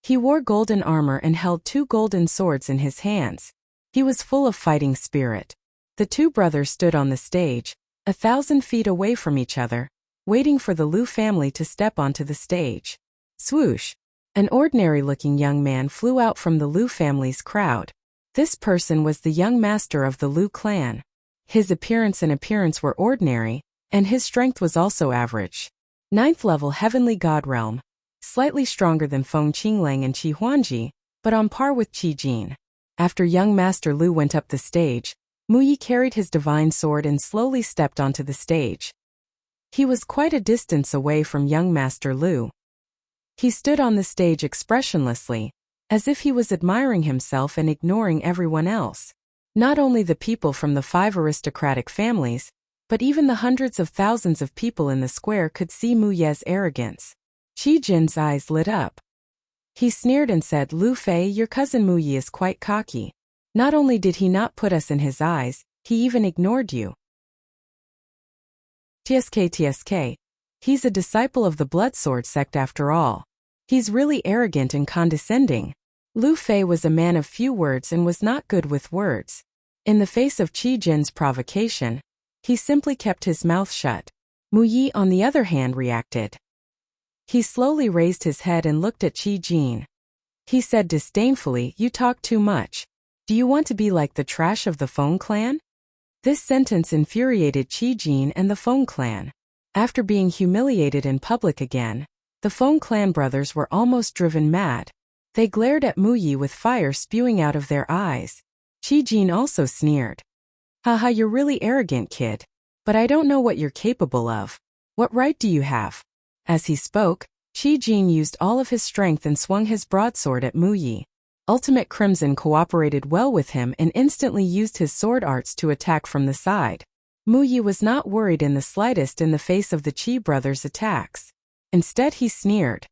He wore golden armor and held two golden swords in his hands. He was full of fighting spirit. The two brothers stood on the stage, 1,000 feet away from each other, waiting for the Lu family to step onto the stage. Swoosh! An ordinary-looking young man flew out from the Lu family's crowd. This person was the young master of the Lu clan. His appearance and appearance were ordinary, and his strength was also average. 9th level Heavenly God Realm. Slightly stronger than Feng Qinglang and Qi Huangji, but on par with Qi Jin. After young Master Lu went up the stage, Muyi carried his divine sword and slowly stepped onto the stage. He was quite a distance away from young Master Lu. He stood on the stage expressionlessly, as if he was admiring himself and ignoring everyone else. Not only the people from the 5 aristocratic families, but even the hundreds of thousands of people in the square could see Muyi's arrogance. Qi Jin's eyes lit up. He sneered and said, "Lu Fei, your cousin Muyi is quite cocky. Not only did he not put us in his eyes, he even ignored you. TSK. He's a disciple of the Bloodsword sect after all. He's really arrogant and condescending." Lu Fei was a man of few words and was not good with words. In the face of Qi Jin's provocation, he simply kept his mouth shut. Muyi, on the other hand, reacted. He slowly raised his head and looked at Qi Jin. He said disdainfully, "You talk too much. Do you want to be like the trash of the Feng clan?" This sentence infuriated Qi Jin and the Feng clan. After being humiliated in public again, the Feng clan brothers were almost driven mad. They glared at Muyi with fire spewing out of their eyes. Qi Jin also sneered. "Haha, you're really arrogant, kid. But I don't know what you're capable of. What right do you have?" As he spoke, Qi Jin used all of his strength and swung his broadsword at Muyi. Ultimate Crimson cooperated well with him and instantly used his sword arts to attack from the side. Muyi was not worried in the slightest in the face of the Qi brothers' attacks. Instead, he sneered.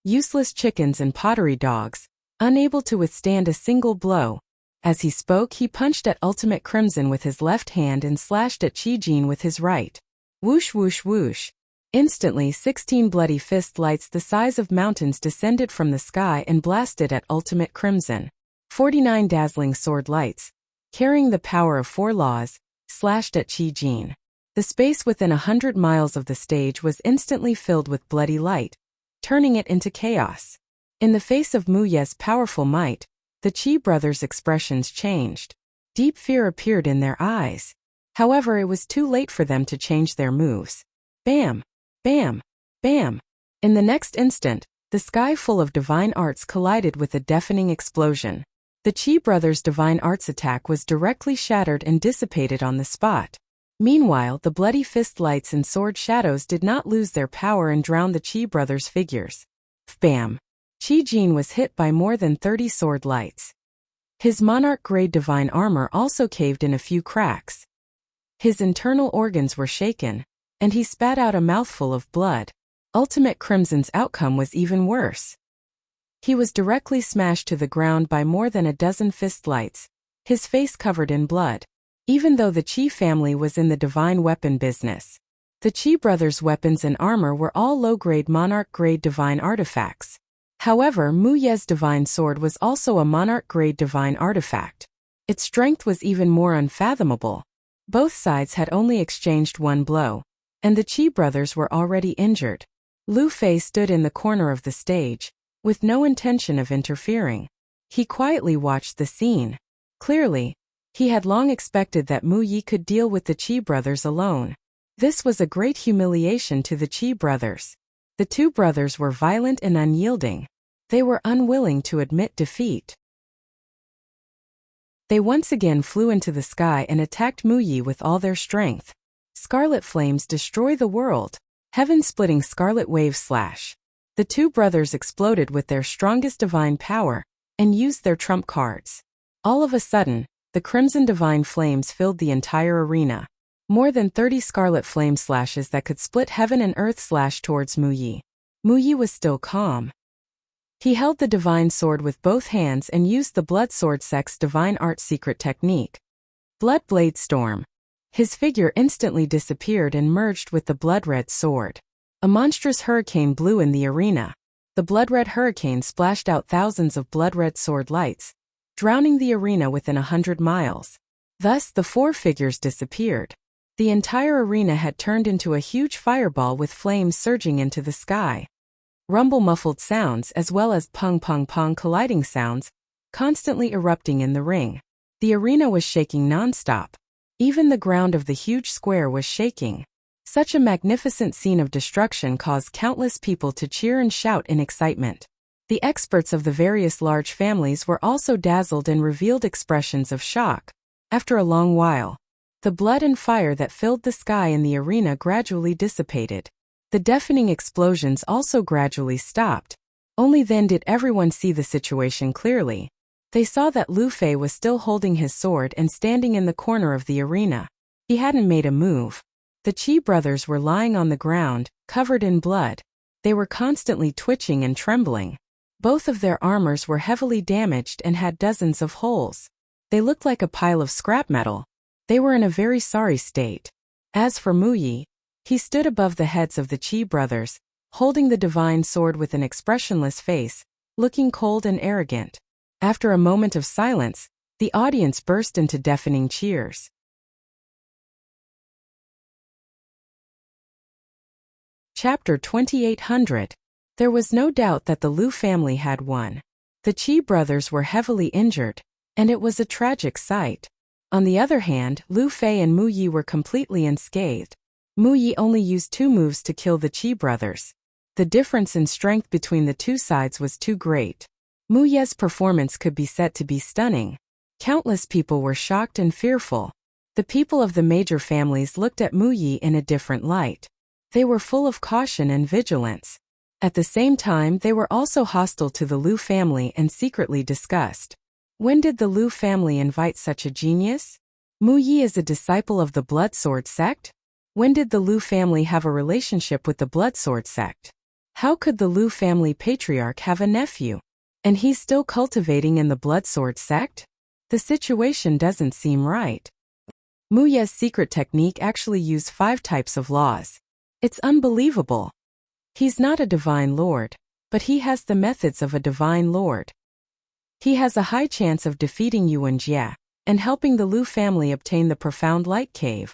"Useless chickens and pottery dogs, unable to withstand a single blow." As he spoke, he punched at Ultimate Crimson with his left hand and slashed at Qi Jin with his right. Whoosh whoosh whoosh. Instantly, 16 bloody fist lights the size of mountains descended from the sky and blasted at Ultimate Crimson. 49 dazzling sword lights, carrying the power of 4 laws, slashed at Qi Jin. The space within 100 miles of the stage was instantly filled with bloody light, turning it into chaos. In the face of Muyi's powerful might, the Qi brothers' expressions changed. Deep fear appeared in their eyes. However, it was too late for them to change their moves. Bam! Bam! Bam! In the next instant, the sky full of divine arts collided with a deafening explosion. The Qi brothers' divine arts attack was directly shattered and dissipated on the spot. Meanwhile, the bloody fist lights and sword shadows did not lose their power and drowned the Qi brothers' figures. Bam! Qi Jin was hit by more than 30 sword lights. His monarch-grade divine armor also caved in a few cracks. His internal organs were shaken, and he spat out a mouthful of blood. Ultimate Crimson's outcome was even worse. He was directly smashed to the ground by more than a dozen fist lights, his face covered in blood. Even though the Qi family was in the divine weapon business, the Qi brothers' weapons and armor were all low-grade monarch-grade divine artifacts. However, Muyi's divine sword was also a monarch-grade divine artifact. Its strength was even more unfathomable. Both sides had only exchanged one blow, and the Qi brothers were already injured. Lu Fei stood in the corner of the stage, with no intention of interfering. He quietly watched the scene. Clearly, he had long expected that Muyi could deal with the Qi brothers alone. This was a great humiliation to the Qi brothers. The 2 brothers were violent and unyielding. They were unwilling to admit defeat. They once again flew into the sky and attacked Muyi with all their strength. Scarlet flames destroy the world. Heaven-splitting scarlet waves slash. The 2 brothers exploded with their strongest divine power and used their trump cards. All of a sudden, the crimson divine flames filled the entire arena. More than 30 scarlet flame slashes that could split heaven and earth slashed towards Muyi. Muyi was still calm. He held the divine sword with both hands and used the blood sword sect's divine art secret technique. Blood Blade Storm. His figure instantly disappeared and merged with the blood-red sword. A monstrous hurricane blew in the arena. The blood-red hurricane splashed out thousands of blood-red sword lights, drowning the arena within 100 miles. Thus, the 4 figures disappeared. The entire arena had turned into a huge fireball with flames surging into the sky. Rumble muffled sounds as well as pong colliding sounds, constantly erupting in the ring. The arena was shaking non-stop. Even the ground of the huge square was shaking. Such a magnificent scene of destruction caused countless people to cheer and shout in excitement. The experts of the various large families were also dazzled and revealed expressions of shock. After a long while, the blood and fire that filled the sky in the arena gradually dissipated. The deafening explosions also gradually stopped. Only then did everyone see the situation clearly. They saw that Lu Fei was still holding his sword and standing in the corner of the arena. He hadn't made a move. The Qi brothers were lying on the ground, covered in blood. They were constantly twitching and trembling. Both of their armors were heavily damaged and had dozens of holes. They looked like a pile of scrap metal. They were in a very sorry state. As for Mu Yi, he stood above the heads of the Qi brothers, holding the divine sword with an expressionless face, looking cold and arrogant. After a moment of silence, the audience burst into deafening cheers. Chapter 2800. There was no doubt that the Lu family had won. The Qi brothers were heavily injured, and it was a tragic sight. On the other hand, Lu Fei and Mu Yi were completely unscathed. Mu Yi only used 2 moves to kill the Qi brothers. The difference in strength between the two sides was too great. Mu Ye's performance could be said to be stunning. Countless people were shocked and fearful. The people of the major families looked at Mu Yi in a different light. They were full of caution and vigilance. At the same time, they were also hostile to the Lu family and secretly discussed. When did the Lu family invite such a genius? Mu Yi is a disciple of the Blood Sword sect? When did the Lu family have a relationship with the Blood Sword sect? How could the Lu family patriarch have a nephew? And he's still cultivating in the Blood Sword sect? The situation doesn't seem right. Mu Ye's secret technique actually used 5 types of laws. It's unbelievable. He's not a divine lord, but he has the methods of a divine lord. He has a high chance of defeating Yuan Jie and helping the Lu family obtain the profound light cave.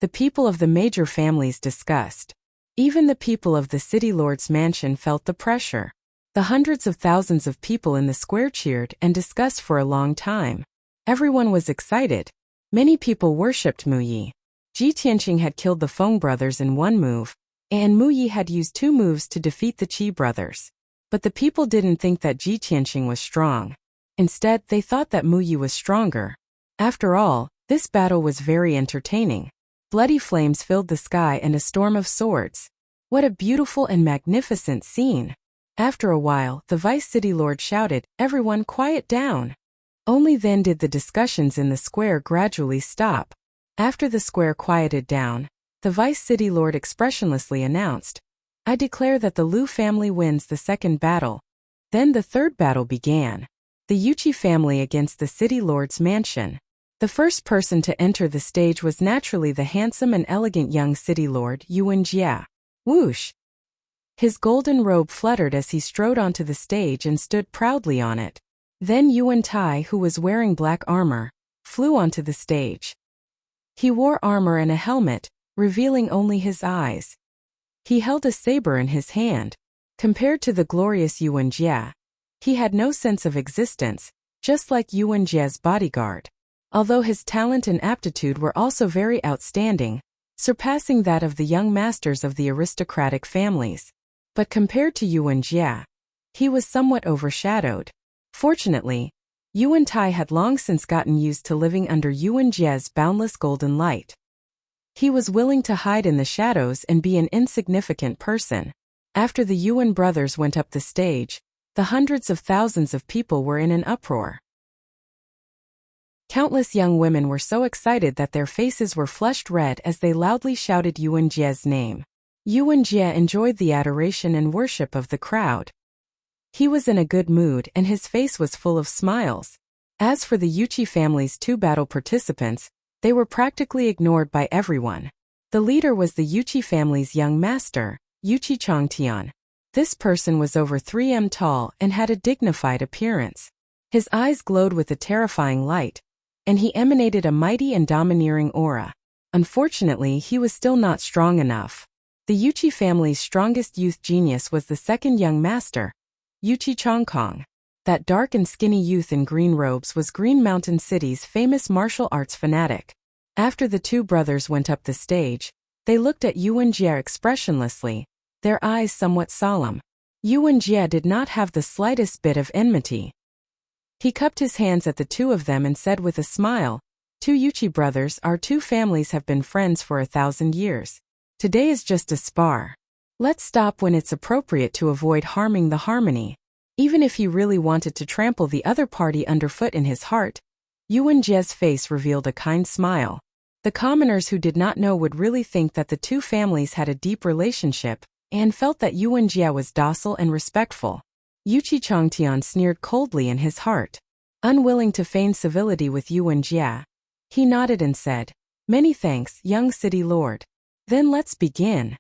The people of the major families discussed. Even the people of the city lord's mansion felt the pressure. The hundreds of thousands of people in the square cheered and discussed for a long time. Everyone was excited. Many people worshipped Mu Yi. Ji Tianqing had killed the Feng brothers in 1 move, and Mu Yi had used 2 moves to defeat the Qi brothers. But the people didn't think that Ji Tianqing was strong. Instead, they thought that Mu Yi was stronger. After all, this battle was very entertaining. Bloody flames filled the sky and a storm of swords. What a beautiful and magnificent scene! After a while, the Vice City Lord shouted, "Everyone quiet down." Only then did the discussions in the square gradually stop. After the square quieted down, the Vice City Lord expressionlessly announced, "I declare that the Lu family wins the 2nd battle." Then the 3rd battle began. The Yuqi family against the City Lord's mansion. The first person to enter the stage was naturally the handsome and elegant young City Lord Yuan Jie. Whoosh! His golden robe fluttered as he strode onto the stage and stood proudly on it. Then Yuan Tai, who was wearing black armor, flew onto the stage. He wore armor and a helmet, revealing only his eyes. He held a saber in his hand. Compared to the glorious Yuan Jie, he had no sense of existence, just like Yuan Jie's bodyguard. Although his talent and aptitude were also very outstanding, surpassing that of the young masters of the aristocratic families. But compared to Yuan Jie, he was somewhat overshadowed. Fortunately, Yuan Tai had long since gotten used to living under Yuan Jie's boundless golden light. He was willing to hide in the shadows and be an insignificant person. After the Yuan brothers went up the stage, the hundreds of thousands of people were in an uproar. Countless young women were so excited that their faces were flushed red as they loudly shouted Yuan Jie's name. Yuan Jie enjoyed the adoration and worship of the crowd. He was in a good mood and his face was full of smiles. As for the Yuqi family's 2 battle participants, they were practically ignored by everyone. The leader was the Yuqi family's young master, Yuqi Changtian. This person was over 3 m tall and had a dignified appearance. His eyes glowed with a terrifying light, and he emanated a mighty and domineering aura. Unfortunately, he was still not strong enough. The Yuqi family's strongest youth genius was the 2nd young master, Yuqi Changkong. That dark and skinny youth in green robes was Green Mountain City's famous martial arts fanatic. After the 2 brothers went up the stage, they looked at Yuan Jie expressionlessly, their eyes somewhat solemn. Yuan Jie did not have the slightest bit of enmity. He cupped his hands at the 2 of them and said with a smile, Two Yuchi brothers, our two families have been friends for 1,000 years. Today is just a spar. Let's stop when it's appropriate to avoid harming the harmony. Even if he really wanted to trample the other party underfoot in his heart, Yuan Jie's face revealed a kind smile. The commoners who did not know would really think that the two families had a deep relationship, and felt that Yuan Jie was docile and respectful. Yuchi Changtian sneered coldly in his heart. Unwilling to feign civility with Yuan Jie, he nodded and said, "Many thanks, young city lord. Then let's begin."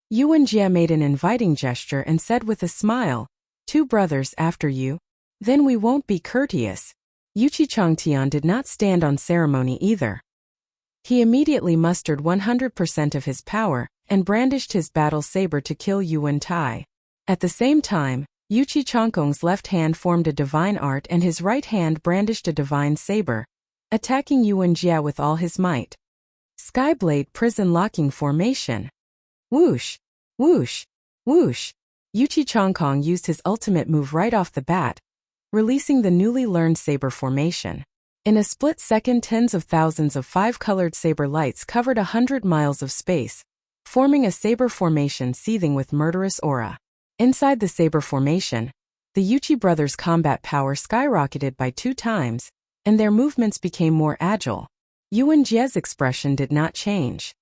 Yuan Jie made an inviting gesture and said with a smile, "Two brothers after you? Then we won't be courteous." Yuchi Changtian did not stand on ceremony either. He immediately mustered 100% of his power and brandished his battle saber to kill Yuan Tai. At the same time, Yuchi Changkong's left hand formed a divine art and his right hand brandished a divine saber, attacking Yuan Jie with all his might. Skyblade prison locking formation. Whoosh! Whoosh! Whoosh! Yuchi Changkong used his ultimate move right off the bat, releasing the newly learned saber formation. In a split second, tens of thousands of five-colored saber lights covered 100 miles of space, forming a saber formation seething with murderous aura. Inside the saber formation, the Yuchi brothers' combat power skyrocketed by 2 times, and their movements became more agile. Yuan Jie's expression did not change.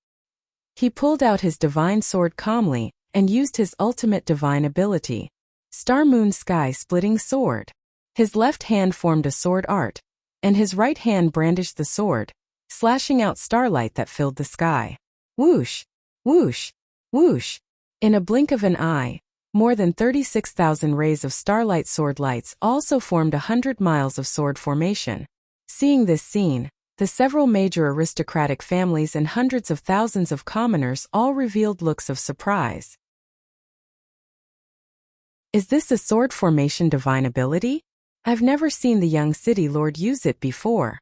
He pulled out his divine sword calmly and used his ultimate divine ability, Star Moon Sky Splitting Sword. His left hand formed a sword art, and his right hand brandished the sword, slashing out starlight that filled the sky. Whoosh! Whoosh! Whoosh! In a blink of an eye, more than 36,000 rays of starlight sword lights also formed 100 miles of sword formation. Seeing this scene, the several major aristocratic families and hundreds of thousands of commoners all revealed looks of surprise. Is this a sword formation divine ability? I've never seen the young city lord use it before.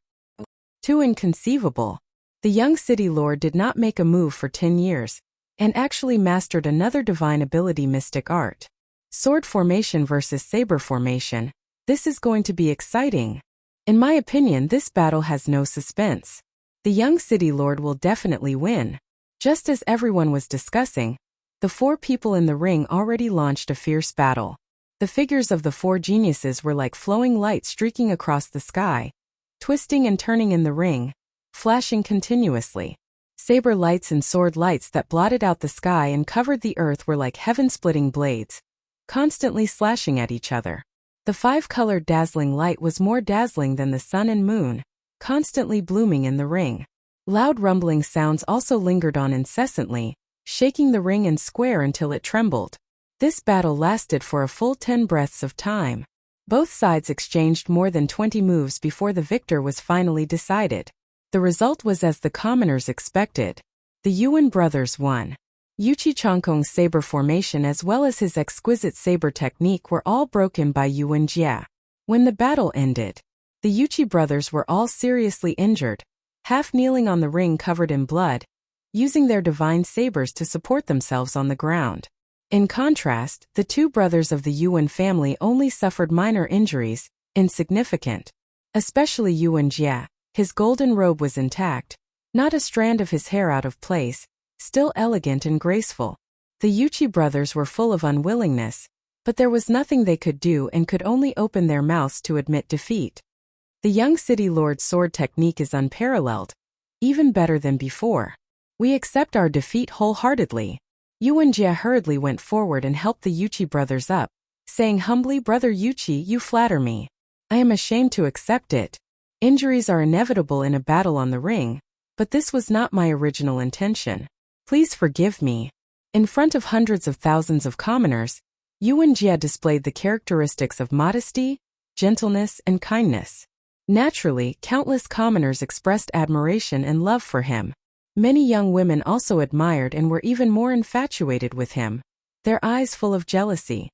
Too inconceivable. The young city lord did not make a move for 10 years, and actually mastered another divine ability, mystic art. Sword formation versus saber formation. This is going to be exciting. In my opinion, this battle has no suspense. The young city lord will definitely win. Just as everyone was discussing, the 4 people in the ring already launched a fierce battle. The figures of the 4 geniuses were like flowing light streaking across the sky, twisting and turning in the ring, flashing continuously. Saber lights and sword lights that blotted out the sky and covered the earth were like heaven-splitting blades, constantly slashing at each other. The 5-colored dazzling light was more dazzling than the sun and moon, constantly blooming in the ring. Loud rumbling sounds also lingered on incessantly, shaking the ring and square until it trembled. This battle lasted for a full 10 breaths of time. Both sides exchanged more than 20 moves before the victor was finally decided. The result was as the commoners expected. The Yuan brothers won. Yuchi Changkong's saber formation as well as his exquisite saber technique were all broken by Yuan Jie. When the battle ended, the Yuchi brothers were all seriously injured, half kneeling on the ring covered in blood, using their divine sabers to support themselves on the ground. In contrast, the 2 brothers of the Yuan family only suffered minor injuries, insignificant. Especially Yuan Jie. His golden robe was intact, not a strand of his hair out of place, still elegant and graceful. The Yuchi brothers were full of unwillingness, but there was nothing they could do and could only open their mouths to admit defeat. The young city lord's sword technique is unparalleled, even better than before. We accept our defeat wholeheartedly. Yuan Jie hurriedly went forward and helped the Yuchi brothers up, saying humbly, "Brother Yuchi, you flatter me. I am ashamed to accept it. Injuries are inevitable in a battle on the ring, but this was not my original intention. Please forgive me." In front of hundreds of thousands of commoners, Yuan Jie displayed the characteristics of modesty, gentleness, and kindness. Naturally, countless commoners expressed admiration and love for him. Many young women also admired and were even more infatuated with him, their eyes full of jealousy.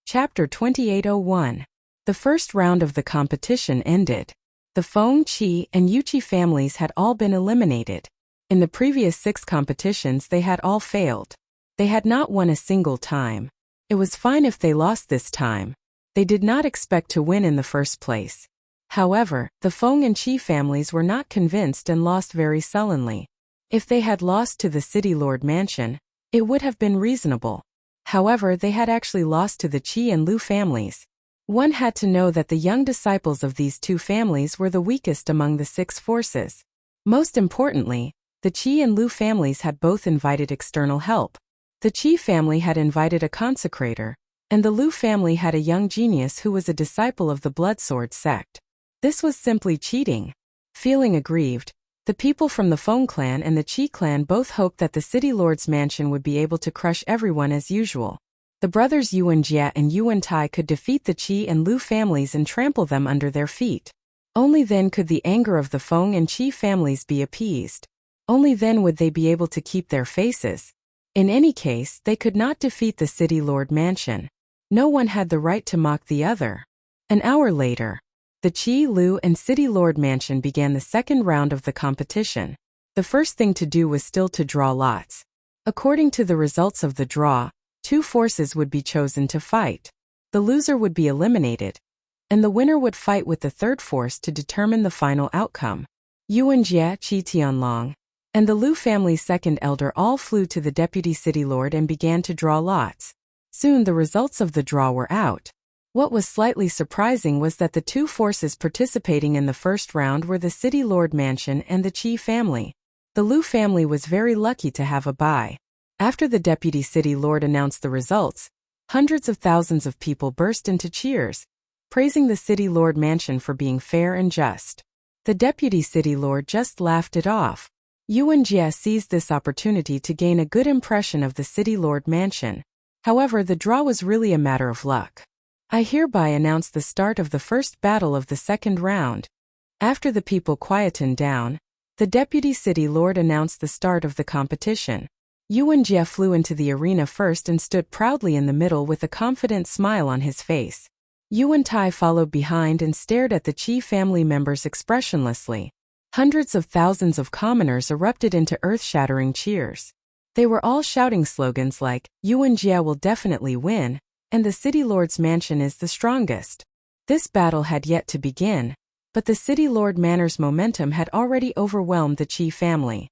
Chapter 2801. The first round of the competition ended. The Feng, Qi, and Yuchi families had all been eliminated. In the previous 6 competitions they had all failed. They had not won a single time. It was fine if they lost this time. They did not expect to win in the first place. However, the Feng and Qi families were not convinced and lost very sullenly. If they had lost to the City Lord Mansion, it would have been reasonable. However, they had actually lost to the Qi and Lu families. One had to know that the young disciples of these two families were the weakest among the 6 forces. Most importantly, the Qi and Lu families had both invited external help. The Qi family had invited a consecrator, and the Lu family had a young genius who was a disciple of the Bloodsword sect. This was simply cheating. Feeling aggrieved, the people from the Feng clan and the Qi clan both hoped that the City Lord's mansion would be able to crush everyone as usual. The brothers Yuan Jia and Yuan Tai could defeat the Qi and Lu families and trample them under their feet. Only then could the anger of the Feng and Qi families be appeased. Only then would they be able to keep their faces. In any case, they could not defeat the City Lord Mansion. No one had the right to mock the other. An hour later, the Qi, Lu, and City Lord Mansion began the second round of the competition. The first thing to do was still to draw lots. According to the results of the draw, 2 forces would be chosen to fight. The loser would be eliminated, and the winner would fight with the third force to determine the final outcome. Yuan Jia, Qi Tianlong, and the Lu family's second elder all flew to the deputy city lord and began to draw lots. Soon the results of the draw were out. What was slightly surprising was that the 2 forces participating in the first round were the City Lord Mansion and the Qi family. The Lu family was very lucky to have a bye. After the deputy city lord announced the results, hundreds of thousands of people burst into cheers, praising the City Lord Mansion for being fair and just. The deputy city lord just laughed it off. Yuan Jia seized this opportunity to gain a good impression of the City Lord Mansion. However, the draw was really a matter of luck. I hereby announce the start of the first battle of the second round. After the people quietened down, the deputy city lord announced the start of the competition. Yuan Jia flew into the arena first and stood proudly in the middle with a confident smile on his face. Yuan Tai followed behind and stared at the Qi family members expressionlessly. Hundreds of thousands of commoners erupted into earth-shattering cheers. They were all shouting slogans like, "Yuan Jia will definitely win," and "The City Lord's Mansion is the strongest." This battle had yet to begin, but the City Lord Manor's momentum had already overwhelmed the Qi family.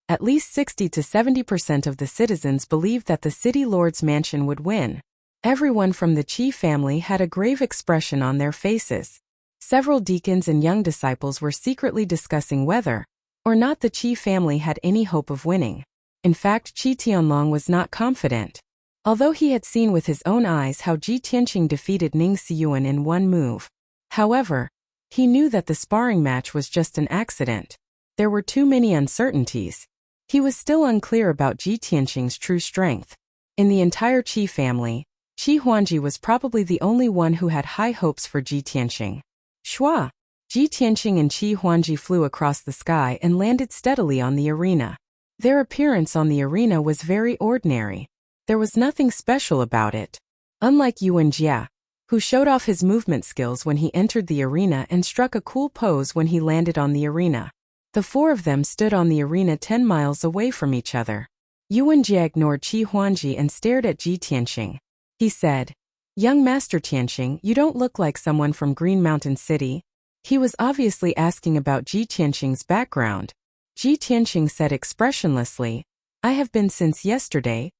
At least 60 to 70% of the citizens believed that the City Lord's Mansion would win. Everyone from the Qi family had a grave expression on their faces. Several deacons and young disciples were secretly discussing whether or not the Qi family had any hope of winning. In fact, Qi Tianlong was not confident. Although he had seen with his own eyes how Ji Tianqing defeated Ning Xiyuan in one move. However, he knew that the sparring match was just an accident. There were too many uncertainties. He was still unclear about Ji Tianqing's true strength. In the entire Qi family, Qi Huangji was probably the only one who had high hopes for Ji Tianqing. Shua! Ji Tianqing and Qi Huangji flew across the sky and landed steadily on the arena. Their appearance on the arena was very ordinary. There was nothing special about it. Unlike Yuan Jia, who showed off his movement skills when he entered the arena and struck a cool pose when he landed on the arena. The 4 of them stood on the arena 10 miles away from each other. Yuan Jia ignored Qi Huangji and stared at Ji Tianqing. He said, "Young Master Tianqing, you don't look like someone from Green Mountain City." He was obviously asking about Ji Tianqing's background. Ji Tianqing said expressionlessly, "I have been since yesterday."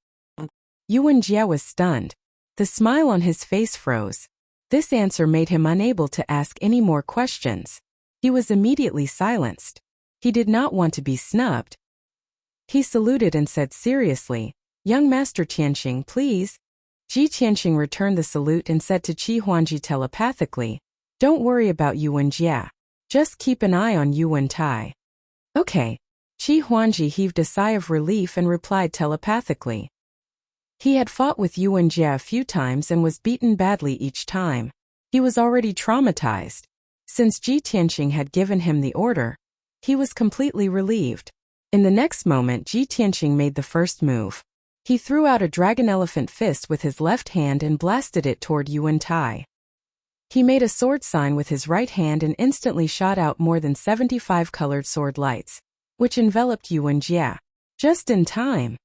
Yuan Jia was stunned. The smile on his face froze. This answer made him unable to ask any more questions. He was immediately silenced. He did not want to be snubbed. He saluted and said seriously, "Young Master Tianqing, please." Ji Tianqing returned the salute and said to Qi Huangji telepathically, "Don't worry about Yuan Jia. Just keep an eye on Yuan Tai." "Okay." Qi Huangji heaved a sigh of relief and replied telepathically. He had fought with Yuan Jia a few times and was beaten badly each time. He was already traumatized. Since Ji Tianqing had given him the order, he was completely relieved. In the next moment, Ji Tianqing made the first move. He threw out a dragon elephant fist with his left hand and blasted it toward Yuan Tai. He made a sword sign with his right hand and instantly shot out more than 75 colored sword lights, which enveloped Yuan Jia. Just in time.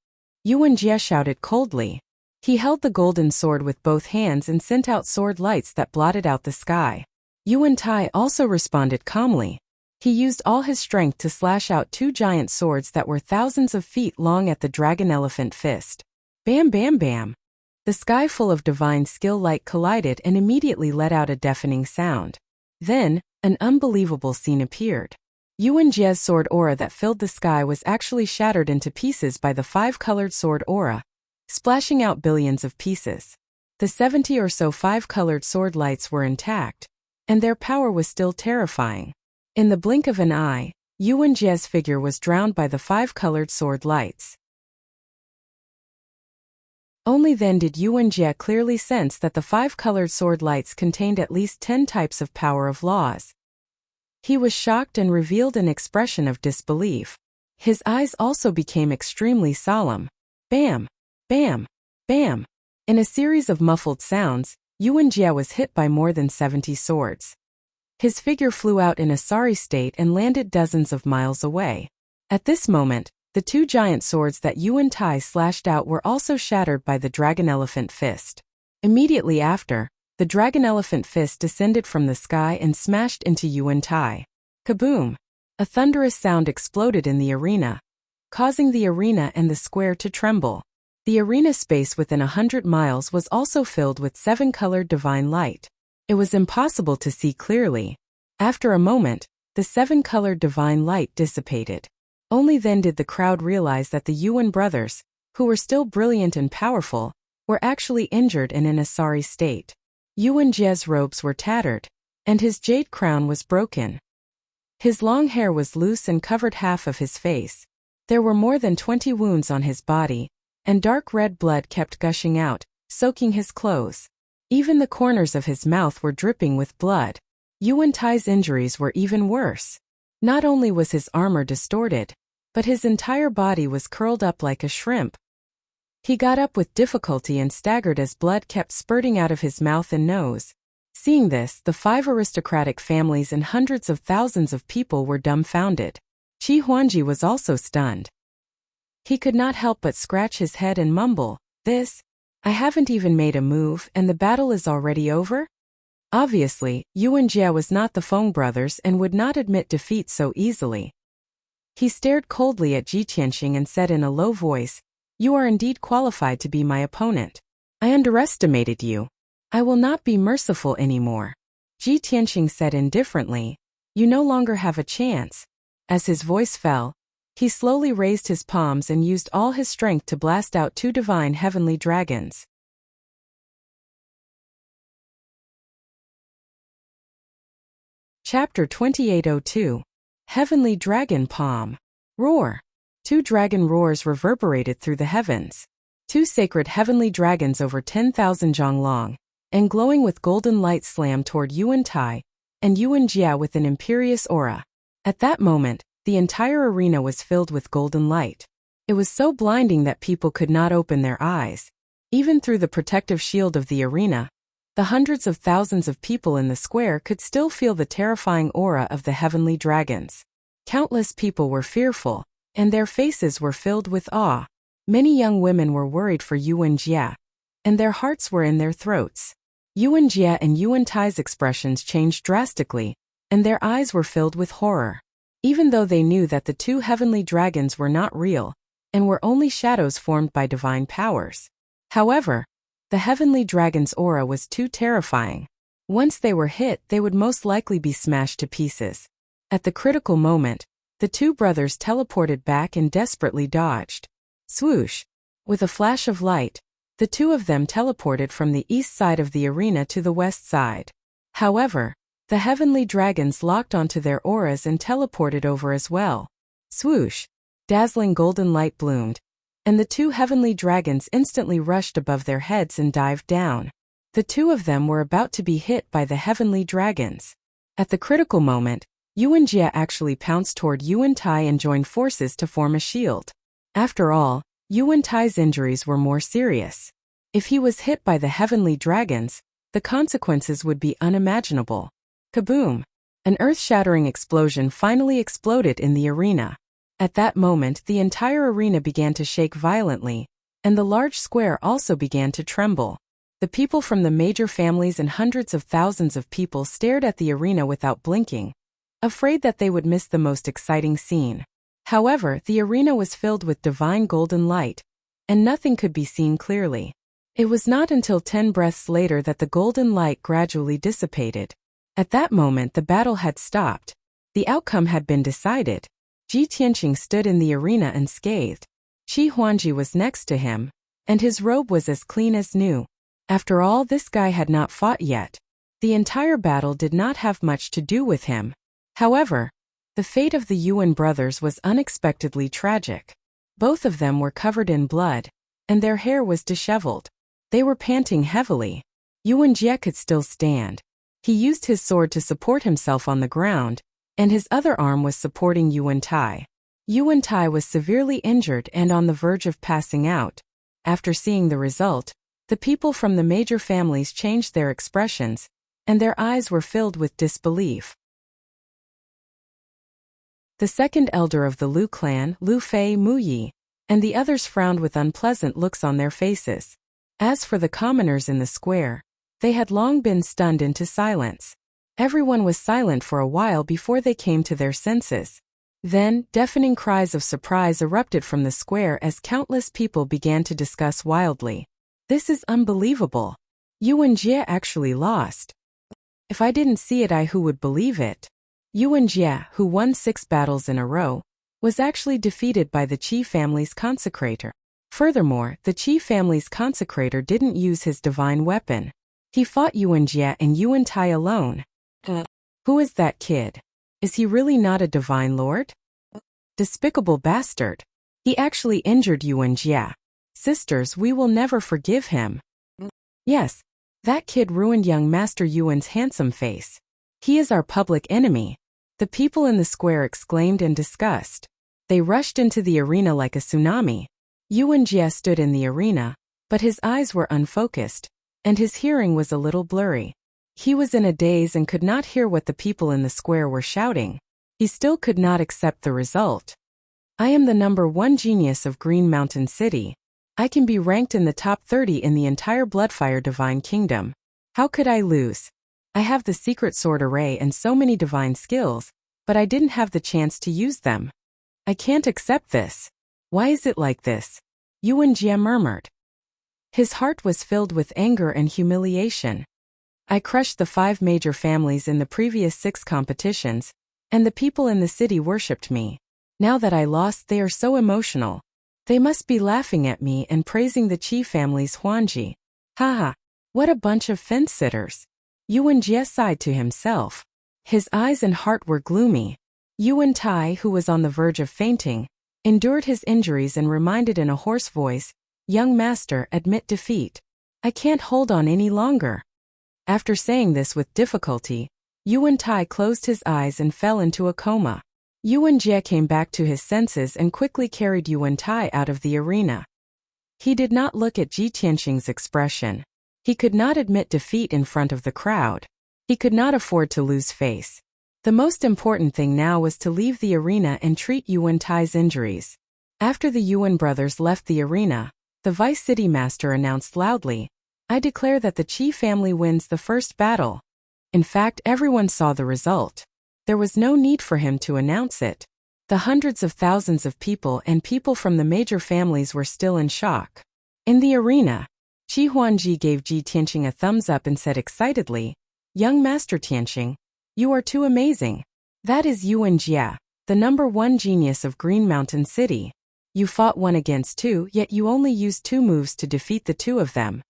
Yuan Jia shouted coldly. He held the golden sword with both hands and sent out sword lights that blotted out the sky. Yuan Tai also responded calmly. He used all his strength to slash out two giant swords that were thousands of feet long at the dragon elephant fist. Bam bam bam. The sky full of divine skill light collided and immediately let out a deafening sound. Then, an unbelievable scene appeared. Yuan Jie's sword aura that filled the sky was actually shattered into pieces by the five-colored sword aura, splashing out billions of pieces. The 70 or so five-colored sword lights were intact, and their power was still terrifying. In the blink of an eye, Yuan Jie's figure was drowned by the five-colored sword lights. Only then did Yuan Jie clearly sense that the five-colored sword lights contained at least 10 types of power of laws. He was shocked and revealed an expression of disbelief. His eyes also became extremely solemn. Bam! Bam! Bam! In a series of muffled sounds, Yuan Jie was hit by more than 70 swords. His figure flew out in a sorry state and landed dozens of miles away. At this moment, the two giant swords that Yuan Tai slashed out were also shattered by the dragon elephant fist. Immediately after, the dragon elephant fist descended from the sky and smashed into Yuan Tai. Kaboom! A thunderous sound exploded in the arena, causing the arena and the square to tremble. The arena space within 100 miles was also filled with 7-colored divine light. It was impossible to see clearly. After a moment, the 7-colored divine light dissipated. Only then did the crowd realize that the Yuan brothers, who were still brilliant and powerful, were actually injured and in a sorry state. Yuan Jie's robes were tattered, and his jade crown was broken. His long hair was loose and covered half of his face. There were more than 20 wounds on his body, and dark red blood kept gushing out, soaking his clothes. Even the corners of his mouth were dripping with blood. Yuan Tai's injuries were even worse. Not only was his armor distorted, but his entire body was curled up like a shrimp. He got up with difficulty and staggered as blood kept spurting out of his mouth and nose. Seeing this, the 5 aristocratic families and hundreds of thousands of people were dumbfounded. Qi Huangji was also stunned. He could not help but scratch his head and mumble, I haven't even made a move and the battle is already over?" Obviously, Yuan Jie was not the Feng brothers and would not admit defeat so easily. He stared coldly at Ji Tianxing and said in a low voice, "You are indeed qualified to be my opponent. I underestimated you. I will not be merciful anymore." Ji Tianxing said indifferently, "You no longer have a chance." As his voice fell, he slowly raised his palms and used all his strength to blast out 2 divine heavenly dragons. Chapter 2802. Heavenly Dragon Palm. Roar. 2 dragon roars reverberated through the heavens. 2 sacred heavenly dragons over 10,000 zhang long, and glowing with golden light slammed toward Yuan Tai and Yuan Jie with an imperious aura. At that moment, the entire arena was filled with golden light. It was so blinding that people could not open their eyes. Even through the protective shield of the arena, the hundreds of thousands of people in the square could still feel the terrifying aura of the heavenly dragons. Countless people were fearful, and their faces were filled with awe. Many young women were worried for Yuan Jie, and their hearts were in their throats. Yuan Jie and Yuan Tai's expressions changed drastically, and their eyes were filled with horror. Even though they knew that the 2 heavenly dragons were not real, and were only shadows formed by divine powers. However, the heavenly dragon's aura was too terrifying. Once they were hit, they would most likely be smashed to pieces. At the critical moment, the 2 brothers teleported back and desperately dodged. Swoosh! With a flash of light, the 2 of them teleported from the east side of the arena to the west side. However, the heavenly dragons locked onto their auras and teleported over as well. Swoosh! Dazzling golden light bloomed, and the 2 heavenly dragons instantly rushed above their heads and dived down. The 2 of them were about to be hit by the heavenly dragons. At the critical moment, Yuan Jie actually pounced toward Yuan Tai and joined forces to form a shield. After all, Yuan Tai's injuries were more serious. If he was hit by the heavenly dragons, the consequences would be unimaginable. Kaboom! An earth-shattering explosion finally exploded in the arena. At that moment, the entire arena began to shake violently, and the large square also began to tremble. The people from the major families and hundreds of thousands of people stared at the arena without blinking, afraid that they would miss the most exciting scene. However, the arena was filled with divine golden light, and nothing could be seen clearly. It was not until 10 breaths later that the golden light gradually dissipated. At that moment the battle had stopped. The outcome had been decided. Ji Tianqing stood in the arena unscathed. Qi Huangji was next to him, and his robe was as clean as new. After all, this guy had not fought yet. The entire battle did not have much to do with him. However, the fate of the Yuan brothers was unexpectedly tragic. Both of them were covered in blood, and their hair was disheveled. They were panting heavily. Yuan Jie could still stand. He used his sword to support himself on the ground, and his other arm was supporting Yuan Tai. Yuan Tai was severely injured and on the verge of passing out. After seeing the result, the people from the major families changed their expressions, and their eyes were filled with disbelief. The second elder of the Lu clan, Lu Fei Mu Yi, and the others frowned with unpleasant looks on their faces. As for the commoners in the square, they had long been stunned into silence. Everyone was silent for a while before they came to their senses. Then, deafening cries of surprise erupted from the square as countless people began to discuss wildly. "This is unbelievable. Yuan Jie actually lost. If I didn't see it, who would believe it?" Yuan Jie, who won 6 battles in a row, was actually defeated by the Qi family's consecrator. Furthermore, the Qi family's consecrator didn't use his divine weapon. He fought Yuan Jie and Yuan Tai alone. Who is that kid? Is he really not a divine lord? Despicable bastard. He actually injured Yuan Jie. Sisters, we will never forgive him. Yes, that kid ruined young Master Yuan's handsome face. He is our public enemy. The people in the square exclaimed in disgust. They rushed into the arena like a tsunami. Yuan Jie stood in the arena, but his eyes were unfocused, and his hearing was a little blurry. He was in a daze and could not hear what the people in the square were shouting. He still could not accept the result. "I am the #1 genius of Green Mountain City. I can be ranked in the top 30 in the entire Bloodfire Divine Kingdom. How could I lose? I have the secret sword array and so many divine skills, but I didn't have the chance to use them. I can't accept this. Why is it like this?" Yuan Jie murmured. His heart was filled with anger and humiliation. "I crushed the 5 major families in the previous 6 competitions, and the people in the city worshipped me. Now that I lost, they are so emotional. They must be laughing at me and praising the Qi family's Huangji. Haha, what a bunch of fence-sitters." Yuan Jie sighed to himself. His eyes and heart were gloomy. Yuan Tai, who was on the verge of fainting, endured his injuries and reminded in a hoarse voice, "Young master, admit defeat. I can't hold on any longer." After saying this with difficulty, Yuan Tai closed his eyes and fell into a coma. Yuan Jie came back to his senses and quickly carried Yuan Tai out of the arena. He did not look at Ji Tianqing's expression. He could not admit defeat in front of the crowd. He could not afford to lose face. The most important thing now was to leave the arena and treat Yuan Tai's injuries. After the Yuan brothers left the arena, the vice city master announced loudly, "I declare that the Qi family wins the first battle." In fact, everyone saw the result. There was no need for him to announce it. The hundreds of thousands of people and people from the major families were still in shock. In the arena, Qi Huangji gave Ji Tianqing a thumbs up and said excitedly, "Young Master Tianqing, you are too amazing. That is Yuan Jie, the #1 genius of Green Mountain City. You fought 1 against 2, yet you only used 2 moves to defeat the 2 of them.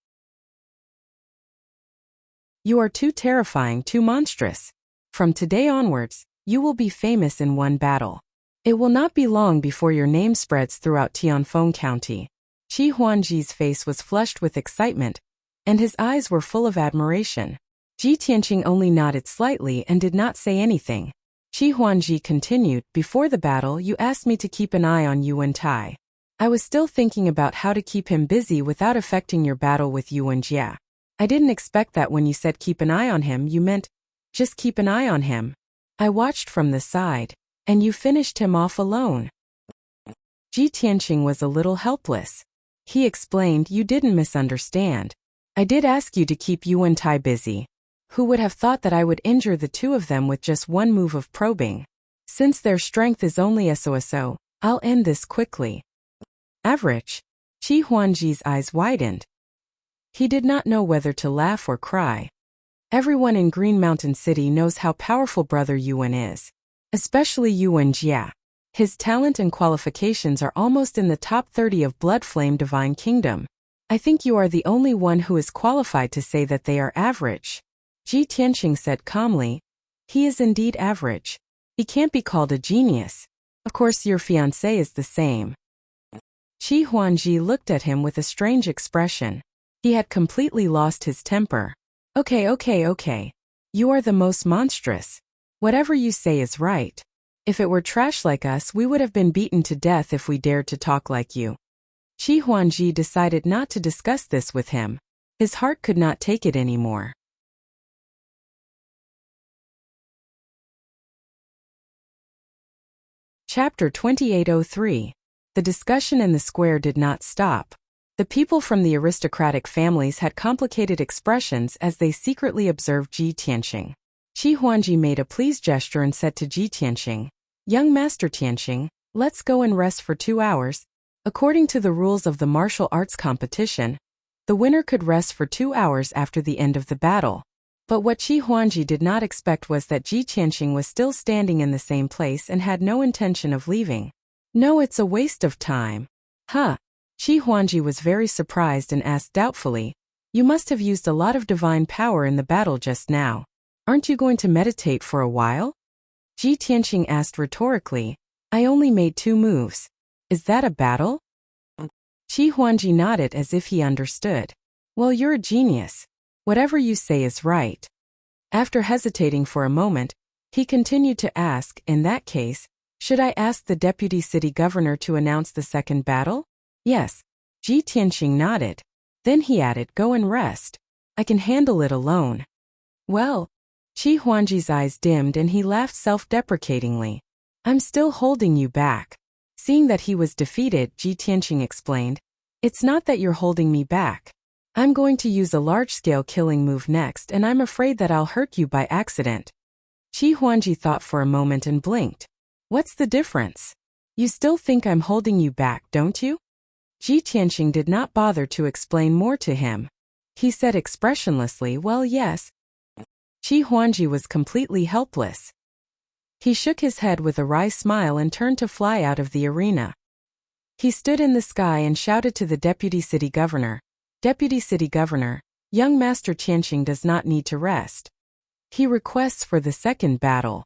You are too terrifying, too monstrous. From today onwards, you will be famous in 1 battle. It will not be long before your name spreads throughout Tianfeng County." Qi Huangji's face was flushed with excitement, and his eyes were full of admiration. Ji Tianqing only nodded slightly and did not say anything. Qi Huangji continued, "Before the battle, you asked me to keep an eye on Yuan Tai. I was still thinking about how to keep him busy without affecting your battle with Yuan Jie. I didn't expect that when you said keep an eye on him, you meant just keep an eye on him. I watched from the side, and you finished him off alone." Ji Tianqing was a little helpless. He explained, "You didn't misunderstand. I did ask you to keep Yuan Tai busy. Who would have thought that I would injure the two of them with just one move of probing? Since their strength is only so, I'll end this quickly." Average. Qi Huangji's eyes widened. He did not know whether to laugh or cry. Everyone in Green Mountain City knows how powerful Brother Yuan is. Especially Yuan Jia. His talent and qualifications are almost in the top 30 of Blood Flame Divine Kingdom. I think you are the only one who is qualified to say that they are average. Ji Tianqing said calmly. He is indeed average. He can't be called a genius. Of course your fiancé is the same. Qi Huangji looked at him with a strange expression. He had completely lost his temper. Okay. You are the most monstrous. Whatever you say is right. If it were trash like us, we would have been beaten to death if we dared to talk like you. Qi Huangji decided not to discuss this with him. His heart could not take it anymore. Chapter 2803. The discussion in the square did not stop. The people from the aristocratic families had complicated expressions as they secretly observed Ji Tianqing. Qi Huangji made a pleased gesture and said to Ji Tianqing, "Young Master Tianqing, let's go and rest for 2 hours. According to the rules of the martial arts competition, the winner could rest for 2 hours after the end of the battle." But what Qi Huangji did not expect was that Ji Tianqing was still standing in the same place and had no intention of leaving. "No, it's a waste of time." Huh. Qi Huangji was very surprised and asked doubtfully, "You must have used a lot of divine power in the battle just now. Aren't you going to meditate for a while?" Ji Tianqing asked rhetorically, "I only made 2 moves. Is that a battle?" Qi Huangji nodded as if he understood. "Well, you're a genius. Whatever you say is right." After hesitating for a moment, he continued to ask, "In that case, should I ask the deputy city governor to announce the second battle?" "Yes." Ji Tianqing nodded. Then he added, "Go and rest. I can handle it alone." "Well." Qi Huangji's eyes dimmed and he laughed self-deprecatingly. "I'm still holding you back." Seeing that he was defeated, Ji Tianqing explained, "It's not that you're holding me back. I'm going to use a large-scale killing move next and I'm afraid that I'll hurt you by accident." Qi Huangji thought for a moment and blinked. "What's the difference? You still think I'm holding you back, don't you?" Ji Tianqing did not bother to explain more to him. He said expressionlessly, "Well, yes." Qi Huangji was completely helpless. He shook his head with a wry smile and turned to fly out of the arena. He stood in the sky and shouted to the deputy city governor, "Deputy city governor, young Master Tianqing does not need to rest. He requests for the second battle."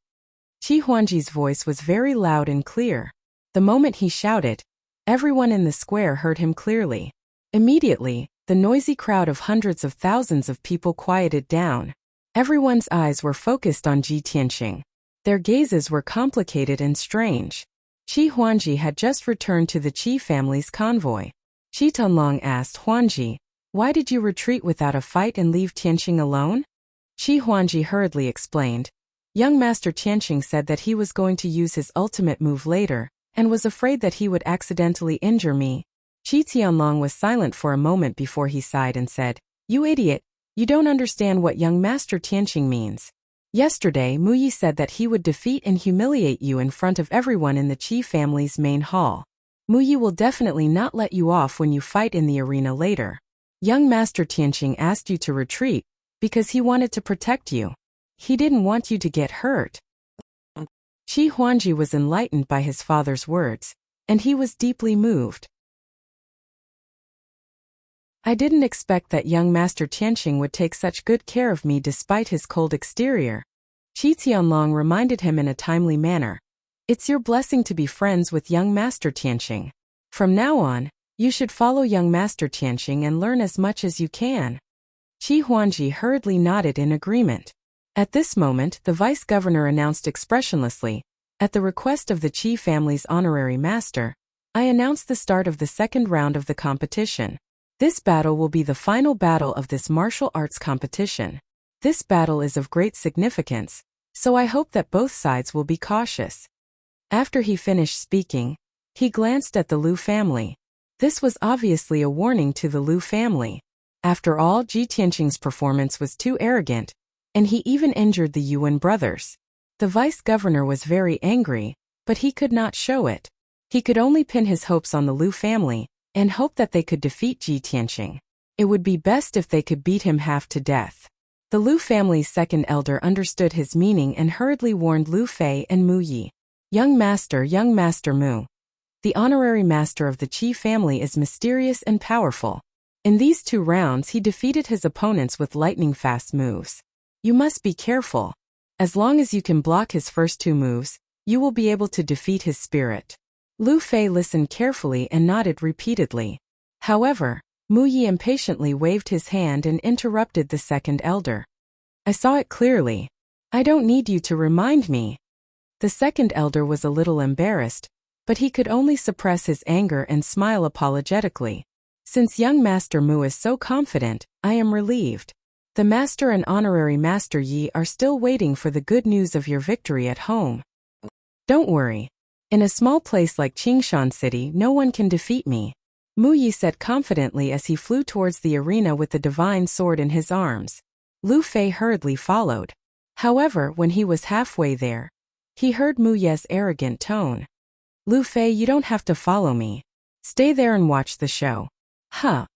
Qi Huangji's voice was very loud and clear. The moment he shouted, everyone in the square heard him clearly. Immediately, the noisy crowd of hundreds of thousands of people quieted down. Everyone's eyes were focused on Ji Tianqing. Their gazes were complicated and strange. Qi Huangji had just returned to the Qi family's convoy. Qi Tanlong asked Huangji, "Why did you retreat without a fight and leave Tianqing alone?" Qi Huangji hurriedly explained, "Young Master Tianqing said that he was going to use his ultimate move later, and was afraid that he would accidentally injure me." Qi Tianlong was silent for a moment before he sighed and said, "You idiot, you don't understand what young Master Tianqing means. Yesterday, Mu Yi said that he would defeat and humiliate you in front of everyone in the Qi family's main hall. Mu Yi will definitely not let you off when you fight in the arena later. Young Master Tianqing asked you to retreat because he wanted to protect you. He didn't want you to get hurt." Qi Huangji was enlightened by his father's words, and he was deeply moved. "I didn't expect that young Master Tianqing would take such good care of me despite his cold exterior." Qi Tianlong reminded him in a timely manner, "It's your blessing to be friends with young Master Tianqing. From now on, you should follow young Master Tianqing and learn as much as you can." Qi Huangji hurriedly nodded in agreement. At this moment, the vice-governor announced expressionlessly, "At the request of the Qi family's honorary master, I announce the start of the second round of the competition. This battle will be the final battle of this martial arts competition. This battle is of great significance, so I hope that both sides will be cautious." After he finished speaking, he glanced at the Liu family. This was obviously a warning to the Lu family. After all, Ji Tianqing's performance was too arrogant, and he even injured the Yuan brothers. The vice-governor was very angry, but he could not show it. He could only pin his hopes on the Lu family, and hope that they could defeat Ji Tianqing. It would be best if they could beat him half to death. The Lu family's second elder understood his meaning and hurriedly warned Lu Fei and Mu Yi. Young Master Mu. The honorary master of the Qi family is mysterious and powerful. In these 2 rounds he defeated his opponents with lightning-fast moves. You must be careful. As long as you can block his first 2 moves, you will be able to defeat his spirit. Lu Fei listened carefully and nodded repeatedly. However, Mu Yi impatiently waved his hand and interrupted the second elder. I saw it clearly. I don't need you to remind me. The second elder was a little embarrassed, but he could only suppress his anger and smile apologetically. Since young Master Mu is so confident, I am relieved. The master and honorary Master Yi are still waiting for the good news of your victory at home. Don't worry. In a small place like Qingshan City, no one can defeat me, Mu Yi said confidently as he flew towards the arena with the divine sword in his arms. Lu Fei hurriedly followed. However, when he was halfway there, he heard Mu Ye's arrogant tone. Lu Fei, you don't have to follow me. Stay there and watch the show. Huh.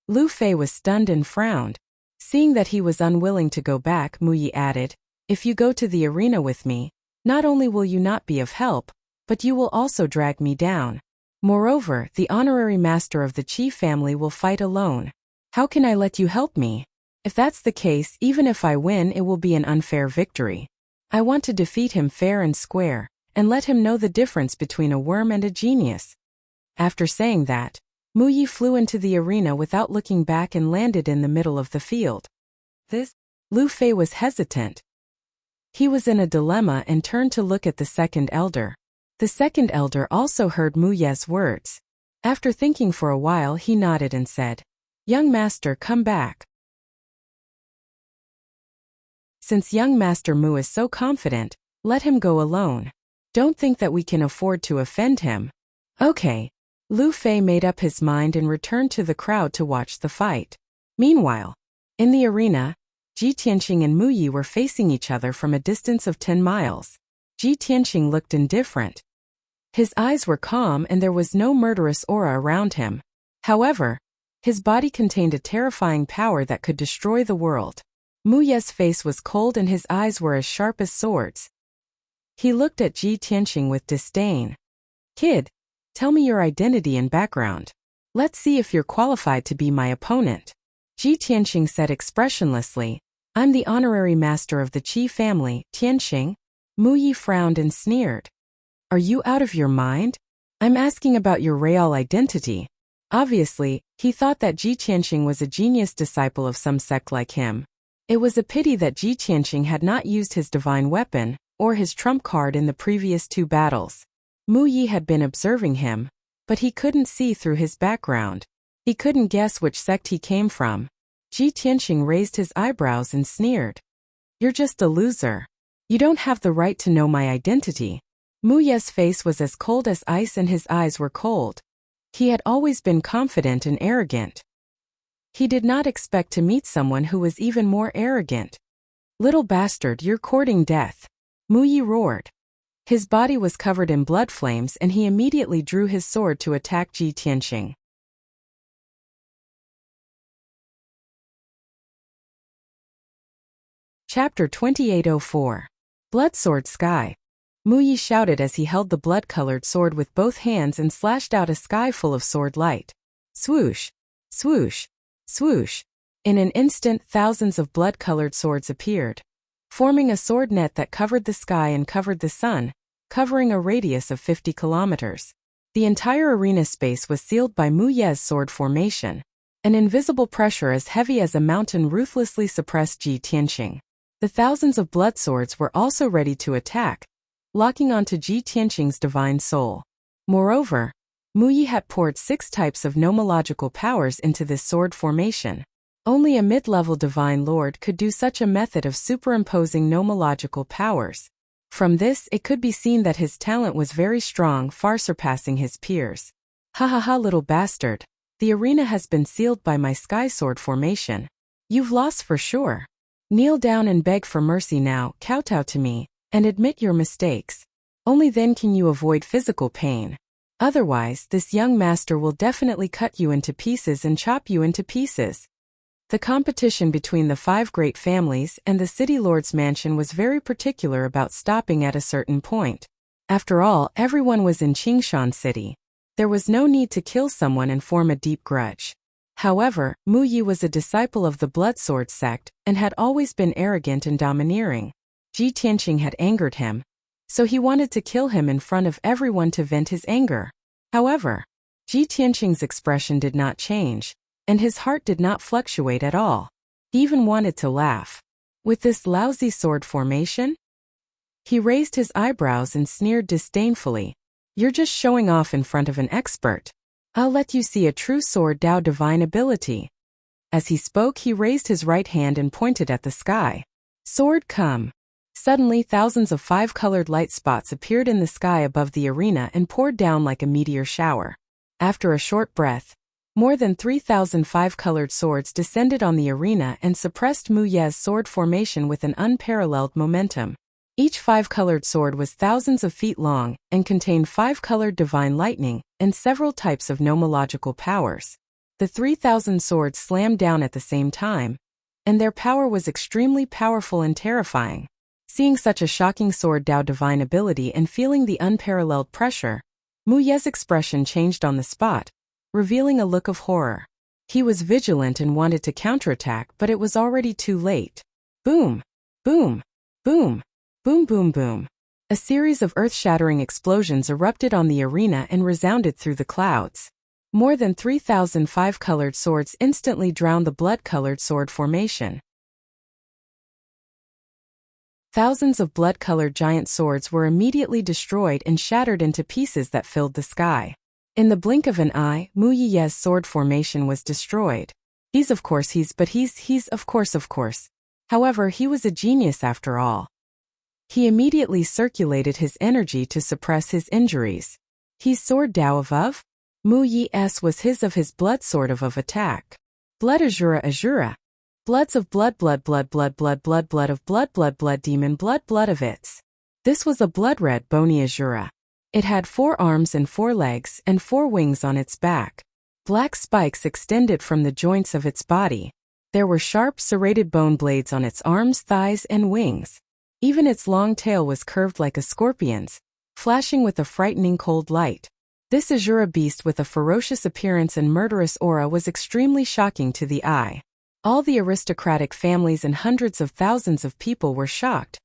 Lu Fei was stunned and frowned. Seeing that he was unwilling to go back, Mu Yi added, if you go to the arena with me, not only will you not be of help, but you will also drag me down. Moreover, the honorary master of the Qi family will fight alone. How can I let you help me? If that's the case, even if I win, it will be an unfair victory. I want to defeat him fair and square, and let him know the difference between a worm and a genius. After saying that, Mu Yi flew into the arena without looking back and landed in the middle of the field. Lu Fei was hesitant. He was in a dilemma and turned to look at the second elder. The second elder also heard Mu Ye's words. After thinking for a while, he nodded and said, Young master, come back. Since young Master Mu is so confident, let him go alone. Don't think that we can afford to offend him. Okay. Lu Fei made up his mind and returned to the crowd to watch the fight. Meanwhile, in the arena, Ji Tianqing and Mu Yi were facing each other from a distance of 10 miles. Ji Tianqing looked indifferent. His eyes were calm and there was no murderous aura around him. However, his body contained a terrifying power that could destroy the world. Mu Ye's face was cold and his eyes were as sharp as swords. He looked at Ji Tianqing with disdain. Kid, tell me your identity and background. Let's see if you're qualified to be my opponent. Ji Tianqing said expressionlessly, I'm the honorary master of the Qi family, Tianqing. Mu Yi frowned and sneered. Are you out of your mind? I'm asking about your real identity. Obviously, he thought that Ji Tianqing was a genius disciple of some sect like him. It was a pity that Ji Tianqing had not used his divine weapon, or his trump card in the previous 2 battles. Mu Yi had been observing him, but he couldn't see through his background. He couldn't guess which sect he came from. Ji Tianqing raised his eyebrows and sneered. You're just a loser. You don't have the right to know my identity. Mu Ye's face was as cold as ice and his eyes were cold. He had always been confident and arrogant. He did not expect to meet someone who was even more arrogant. Little bastard, you're courting death. Mu Yi roared. His body was covered in blood flames and he immediately drew his sword to attack Ji Tianqing. Chapter 2804. Blood Sword Sky. Mu Yi shouted as he held the blood-colored sword with both hands and slashed out a sky full of sword light. Swoosh! Swoosh! Swoosh! In an instant, thousands of blood-colored swords appeared, forming a sword net that covered the sky and covered the sun, covering a radius of 50 kilometers. The entire arena space was sealed by Mu Ye's sword formation. An invisible pressure as heavy as a mountain ruthlessly suppressed Ji Tianqing. The thousands of blood swords were also ready to attack, locking onto Ji Tianqing's divine soul. Moreover, Mu Yi had poured 6 types of nomological powers into this sword formation. Only a mid-level divine lord could do such a method of superimposing nomological powers. From this, it could be seen that his talent was very strong, far surpassing his peers. Ha ha ha, little bastard. The arena has been sealed by my sky sword formation. You've lost for sure. Kneel down and beg for mercy now, kowtow to me, and admit your mistakes. Only then can you avoid physical pain. Otherwise, this young master will definitely cut you into pieces and chop you into pieces. The competition between the 5 great families and the city lord's mansion was very particular about stopping at a certain point. After all, everyone was in Qingshan City. There was no need to kill someone and form a deep grudge. However, Mu Yi was a disciple of the Blood Sword sect and had always been arrogant and domineering. Ji Tianqing had angered him, so he wanted to kill him in front of everyone to vent his anger. However, Ji Tianqing's expression did not change, and his heart did not fluctuate at all. He even wanted to laugh. With this lousy sword formation? He raised his eyebrows and sneered disdainfully. You're just showing off in front of an expert. I'll let you see a true sword Dao divine ability. As he spoke, he raised his right hand and pointed at the sky. Sword come. Suddenly, thousands of 5-colored light spots appeared in the sky above the arena and poured down like a meteor shower. After a short breath, more than 3,000 5-colored swords descended on the arena and suppressed Mu Ye's sword formation with an unparalleled momentum. Each 5-colored sword was thousands of feet long and contained 5-colored divine lightning and several types of nomological powers. The 3,000 swords slammed down at the same time, and their power was extremely powerful and terrifying. Seeing such a shocking sword Dao divine ability and feeling the unparalleled pressure, Mu Ye's expression changed on the spot, revealing a look of horror. He was vigilant and wanted to counterattack, but it was already too late. Boom! Boom! Boom! Boom boom boom. A series of earth-shattering explosions erupted on the arena and resounded through the clouds. More than 3,000 5-colored swords instantly drowned the blood-colored sword formation. Thousands of blood-colored giant swords were immediately destroyed and shattered into pieces that filled the sky. In the blink of an eye, Mu Yi's sword formation was destroyed. He's of course. However, he was a genius after all. He immediately circulated his energy to suppress his injuries. He's sword Dao of? Mu Yi's was his blood sword of attack. Blood Azura. Bloods of blood of blood demon blood of its. This was a blood red bony Azura. It had 4 arms and 4 legs and 4 wings on its back. Black spikes extended from the joints of its body. There were sharp serrated bone blades on its arms, thighs, and wings. Even its long tail was curved like a scorpion's, flashing with a frightening cold light. This Azura beast with a ferocious appearance and murderous aura was extremely shocking to the eye. All the aristocratic families and hundreds of thousands of people were shocked,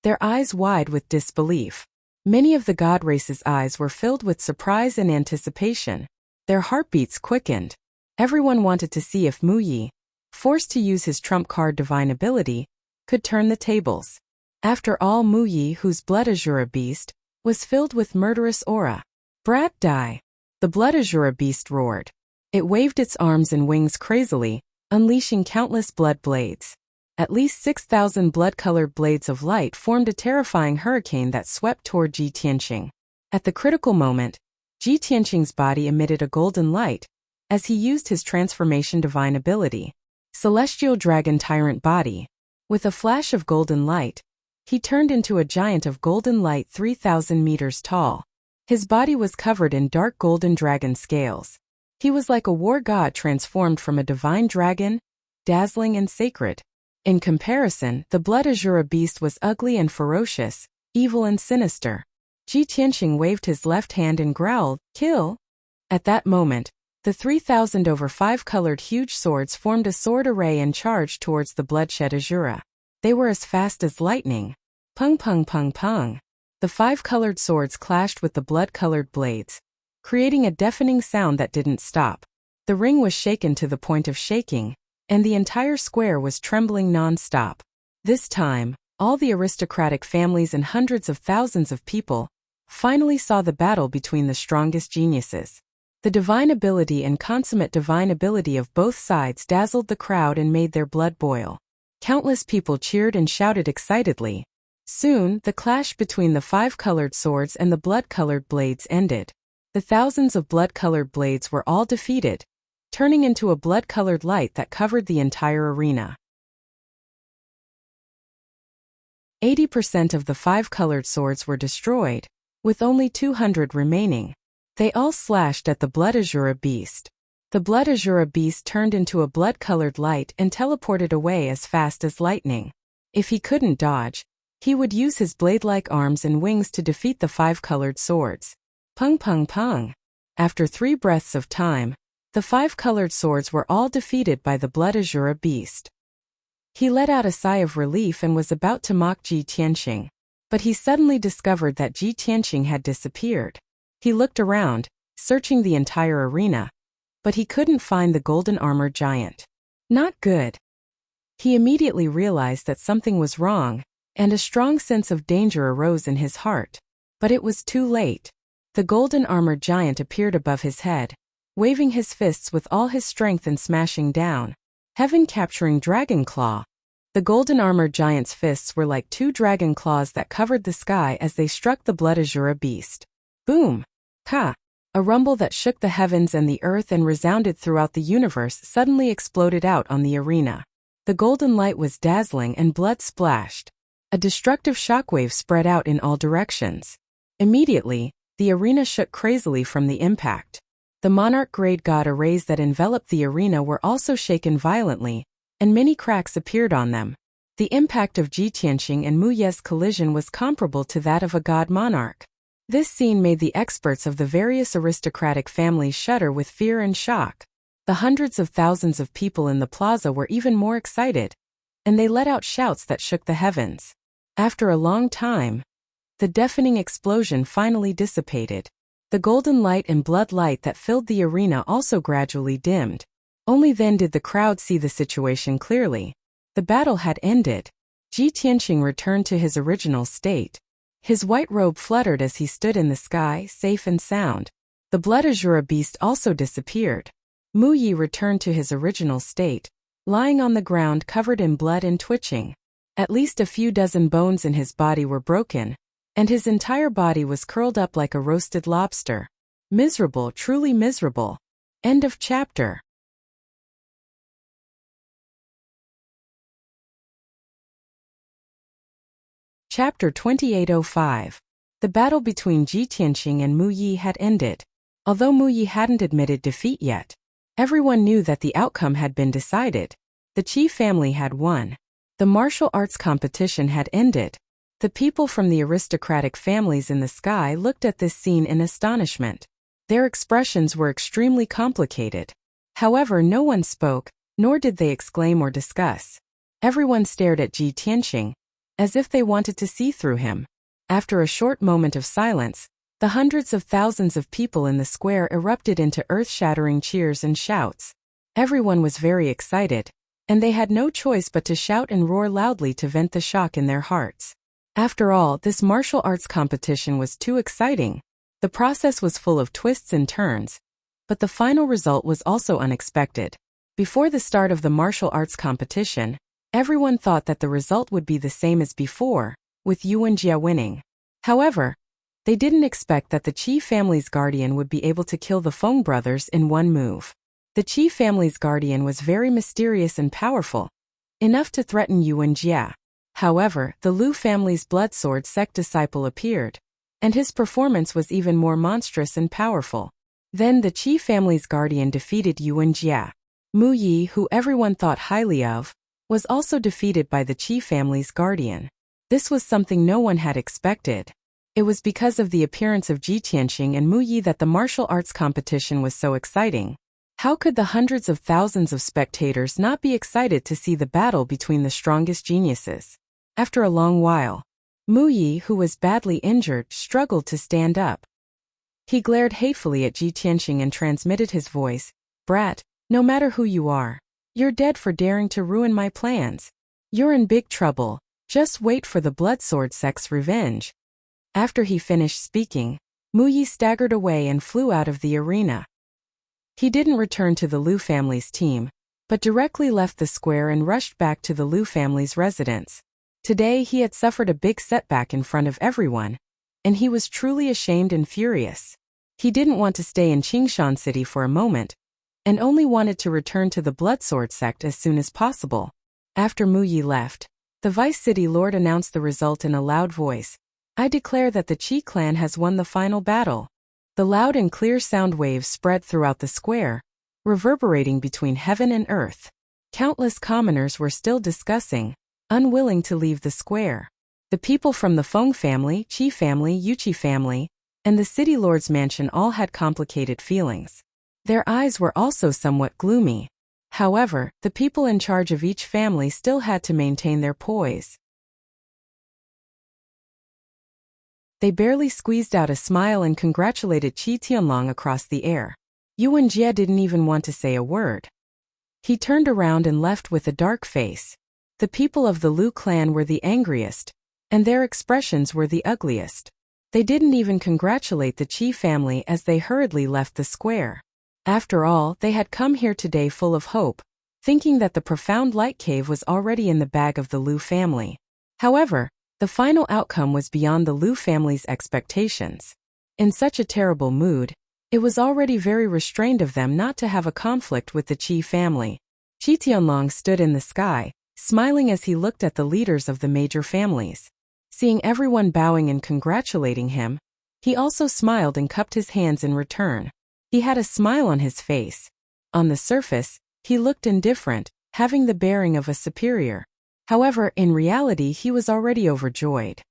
their eyes wide with disbelief. Many of the god race's eyes were filled with surprise and anticipation. Their heartbeats quickened. Everyone wanted to see if Mu Yi, forced to use his trump card divine ability, could turn the tables. After all, Mu Yi, whose blood Azura beast, was filled with murderous aura. Brat die! The blood Azura beast roared. It waved its arms and wings crazily, unleashing countless blood blades. At least 6,000 blood-colored blades of light formed a terrifying hurricane that swept toward Ji Tianqing. At the critical moment, Ji Tianqing's body emitted a golden light, as he used his transformation divine ability. Celestial Dragon Tyrant Body. With a flash of golden light, he turned into a giant of golden light 3,000 meters tall. His body was covered in dark golden dragon scales. He was like a war god transformed from a divine dragon, dazzling and sacred. In comparison, the blood Azura beast was ugly and ferocious, evil and sinister. Ji Tianqing waved his left hand and growled, "Kill!" At that moment, the 3,000 over 5-colored huge swords formed a sword array and charged towards the bloodshed Azura. They were as fast as lightning. Pung pung pung pung. The 5-colored swords clashed with the blood-colored blades, creating a deafening sound that didn't stop. The ring was shaken to the point of shaking, and the entire square was trembling non-stop. This time, all the aristocratic families and hundreds of thousands of people finally saw the battle between the strongest geniuses. The divine ability and consummate divine ability of both sides dazzled the crowd and made their blood boil. Countless people cheered and shouted excitedly. Soon, the clash between the 5-colored swords and the blood-colored blades ended. The thousands of blood-colored blades were all defeated, turning into a blood-colored light that covered the entire arena. 80% of the 5 colored swords were destroyed, with only 200 remaining. They all slashed at the Blood Azura beast. The Blood Azura beast turned into a blood-colored light and teleported away as fast as lightning. If he couldn't dodge, he would use his blade-like arms and wings to defeat the 5 colored swords. Pung pung pung. After 3 breaths of time, the 5 colored swords were all defeated by the Blood Azura beast. He let out a sigh of relief and was about to mock Ji Tianqing, but he suddenly discovered that Ji Tianqing had disappeared. He looked around, searching the entire arena, but he couldn't find the golden armored giant. Not good. He immediately realized that something was wrong, and a strong sense of danger arose in his heart. But it was too late. The golden armored giant appeared above his head, waving his fists with all his strength and smashing down. Heaven capturing Dragon Claw. The golden armored giant's fists were like 2 dragon claws that covered the sky as they struck the Blood Azura beast. Boom! Ka! A rumble that shook the heavens and the earth and resounded throughout the universe suddenly exploded out on the arena. The golden light was dazzling and blood splashed. A destructive shockwave spread out in all directions. Immediately, the arena shook crazily from the impact. The monarch-grade god arrays that enveloped the arena were also shaken violently, and many cracks appeared on them. The impact of Ji Tianqing and Mu Ye's collision was comparable to that of a god monarch. This scene made the experts of the various aristocratic families shudder with fear and shock. The hundreds of thousands of people in the plaza were even more excited, and they let out shouts that shook the heavens. After a long time, the deafening explosion finally dissipated. The golden light and blood light that filled the arena also gradually dimmed. Only then did the crowd see the situation clearly. The battle had ended. Ji Tianqing returned to his original state. His white robe fluttered as he stood in the sky, safe and sound. The Blood Azura beast also disappeared. Mu Yi returned to his original state, lying on the ground covered in blood and twitching. At least a few dozen bones in his body were broken, and his entire body was curled up like a roasted lobster. Miserable, truly miserable. End of chapter. Chapter 2805. The battle between Ji Tianqing and Mu Yi had ended. Although Mu Yi hadn't admitted defeat yet, everyone knew that the outcome had been decided. The Qi family had won. The martial arts competition had ended. The people from the aristocratic families in the sky looked at this scene in astonishment. Their expressions were extremely complicated. However, no one spoke, nor did they exclaim or discuss. Everyone stared at Ji Tianqing, as if they wanted to see through him. After a short moment of silence, the hundreds of thousands of people in the square erupted into earth-shattering cheers and shouts. Everyone was very excited, and they had no choice but to shout and roar loudly to vent the shock in their hearts. After all, this martial arts competition was too exciting. The process was full of twists and turns, but the final result was also unexpected. Before the start of the martial arts competition, everyone thought that the result would be the same as before, with Yuan Jia winning. However, they didn't expect that the Qi family's guardian would be able to kill the Feng brothers in one move. The Qi family's guardian was very mysterious and powerful, enough to threaten Yuan Jia. However, the Lu family's blood sword sect disciple appeared, and his performance was even more monstrous and powerful. Then the Qi family's guardian defeated Yuan Jia. Mu Yi, who everyone thought highly of, was also defeated by the Qi family's guardian. This was something no one had expected. It was because of the appearance of Ji Tianqing and Mu Yi that the martial arts competition was so exciting. How could the hundreds of thousands of spectators not be excited to see the battle between the strongest geniuses? After a long while, Mu Yi, who was badly injured, struggled to stand up. He glared hatefully at Ji Tianqing and transmitted his voice, "Brat, no matter who you are, you're dead for daring to ruin my plans. You're in big trouble, just wait for the Blood Sword sect's revenge." After he finished speaking, Mu Yi staggered away and flew out of the arena. He didn't return to the Lu family's team, but directly left the square and rushed back to the Lu family's residence. Today he had suffered a big setback in front of everyone, and he was truly ashamed and furious. He didn't want to stay in Qingshan City for a moment, and only wanted to return to the Bloodsword sect as soon as possible. After Mu Yi left, the Vice City Lord announced the result in a loud voice. I declare that the Qi clan has won the final battle. The loud and clear sound waves spread throughout the square, reverberating between heaven and earth. Countless commoners were still discussing, unwilling to leave the square. The people from the Feng family, Qi family, Yuqi family, and the city lord's mansion all had complicated feelings. Their eyes were also somewhat gloomy. However, the people in charge of each family still had to maintain their poise. They barely squeezed out a smile and congratulated Qi Tianlong across the air. Yuan Jie didn't even want to say a word. He turned around and left with a dark face. The people of the Lu clan were the angriest, and their expressions were the ugliest. They didn't even congratulate the Qi family as they hurriedly left the square. After all, they had come here today full of hope, thinking that the profound light cave was already in the bag of the Lu family. However, the final outcome was beyond the Lu family's expectations. In such a terrible mood, it was already very restrained of them not to have a conflict with the Qi family. Qi Tianlong stood in the sky, smiling as he looked at the leaders of the major families. Seeing everyone bowing and congratulating him, he also smiled and cupped his hands in return. He had a smile on his face. On the surface, he looked indifferent, having the bearing of a superior. However, in reality he was already overjoyed.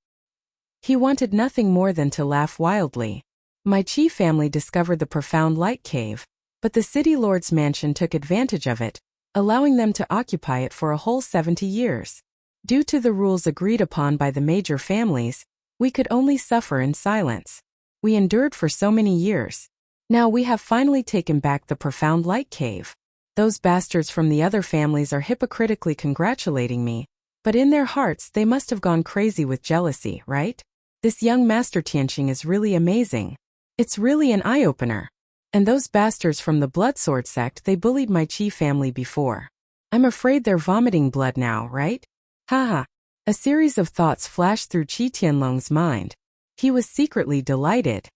He wanted nothing more than to laugh wildly. My Qi family discovered the profound light cave, but the city lord's mansion took advantage of it, allowing them to occupy it for a whole 70 years. Due to the rules agreed upon by the major families, we could only suffer in silence. We endured for so many years. Now we have finally taken back the profound light cave. Those bastards from the other families are hypocritically congratulating me, but in their hearts they must have gone crazy with jealousy, right? This young Master Tianqing is really amazing. It's really an eye-opener. And those bastards from the Bloodsword sect, they bullied my Qi family before. I'm afraid they're vomiting blood now, right? Haha. A series of thoughts flashed through Qi Tianlong's mind. He was secretly delighted.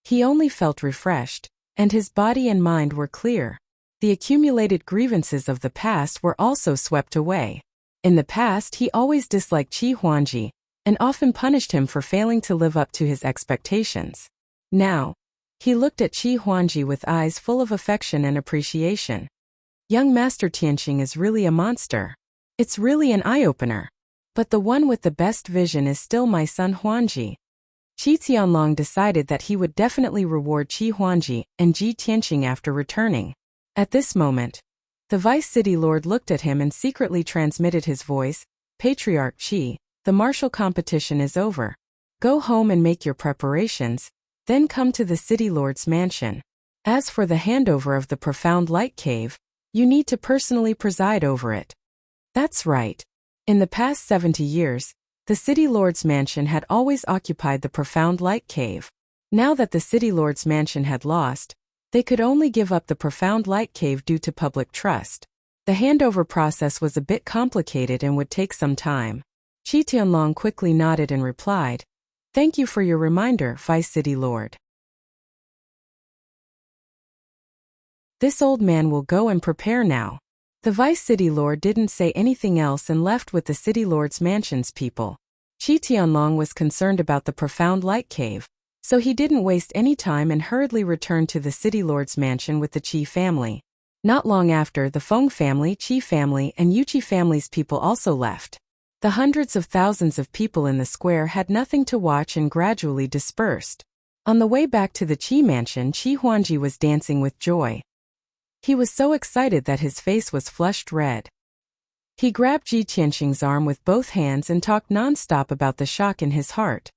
He only felt refreshed, and his body and mind were clear. The accumulated grievances of the past were also swept away. In the past he always disliked Qi Huangji, and often punished him for failing to live up to his expectations. Now, he looked at Qi Huangji with eyes full of affection and appreciation. Young Master Tianqing is really a monster. It's really an eye-opener. But the one with the best vision is still my son Huangji. Qi Tianlong decided that he would definitely reward Qi Huangji and Ji Tianqing after returning. At this moment, the Vice City Lord looked at him and secretly transmitted his voice, Patriarch Qi, the martial competition is over. Go home and make your preparations, then come to the City Lord's mansion. As for the handover of the profound light cave, you need to personally preside over it. That's right. In the past 70 years, the City Lord's mansion had always occupied the profound light cave. Now that the City Lord's mansion had lost, they could only give up the profound light cave due to public trust. The handover process was a bit complicated and would take some time. Qi Tianlong quickly nodded and replied, "Thank you for your reminder, Vice City Lord. This old man will go and prepare now." The Vice City Lord didn't say anything else and left with the City Lord's mansion's people. Qi Tianlong was concerned about the profound light cave, so he didn't waste any time and hurriedly returned to the City Lord's mansion with the Qi family. Not long after, the Feng family, Qi family, and Yuqi family's people also left. The hundreds of thousands of people in the square had nothing to watch and gradually dispersed. On the way back to the Qi mansion, Qi Huangji was dancing with joy. He was so excited that his face was flushed red. He grabbed Ji Tianqing's arm with both hands and talked non-stop about the shock in his heart.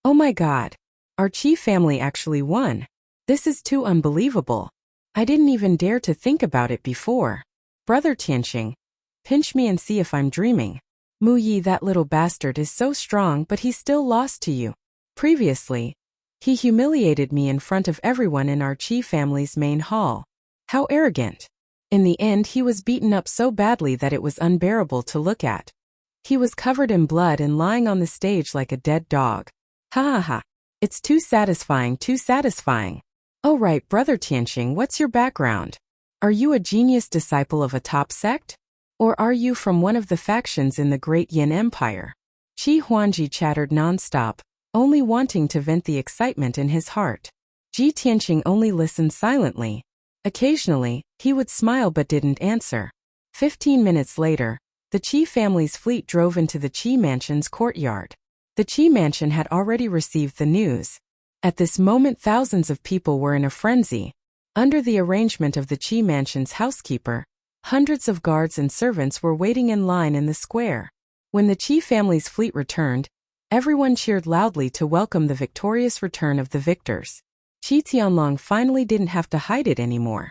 Oh my god! Our Qi family actually won. This is too unbelievable. I didn't even dare to think about it before. Brother Tianqing, pinch me and see if I'm dreaming. Mu Yi, that little bastard, is so strong, but he still lost to you. Previously, he humiliated me in front of everyone in our Qi family's main hall. How arrogant. In the end he was beaten up so badly that it was unbearable to look at. He was covered in blood and lying on the stage like a dead dog. Ha ha ha. It's too satisfying, too satisfying. Oh right, Brother Tianqing, what's your background? Are you a genius disciple of a top sect? Or are you from one of the factions in the Great Yin Empire? Qi Huangji chattered nonstop, only wanting to vent the excitement in his heart. Ji Tianqing only listened silently. Occasionally, he would smile but didn't answer. 15 minutes later, the Qi family's fleet drove into the Qi mansion's courtyard. The Qi mansion had already received the news. At this moment, thousands of people were in a frenzy. Under the arrangement of the Qi mansion's housekeeper, hundreds of guards and servants were waiting in line in the square. When the Qi family's fleet returned, everyone cheered loudly to welcome the victorious return of the victors. Qi Tianlong finally didn't have to hide it anymore.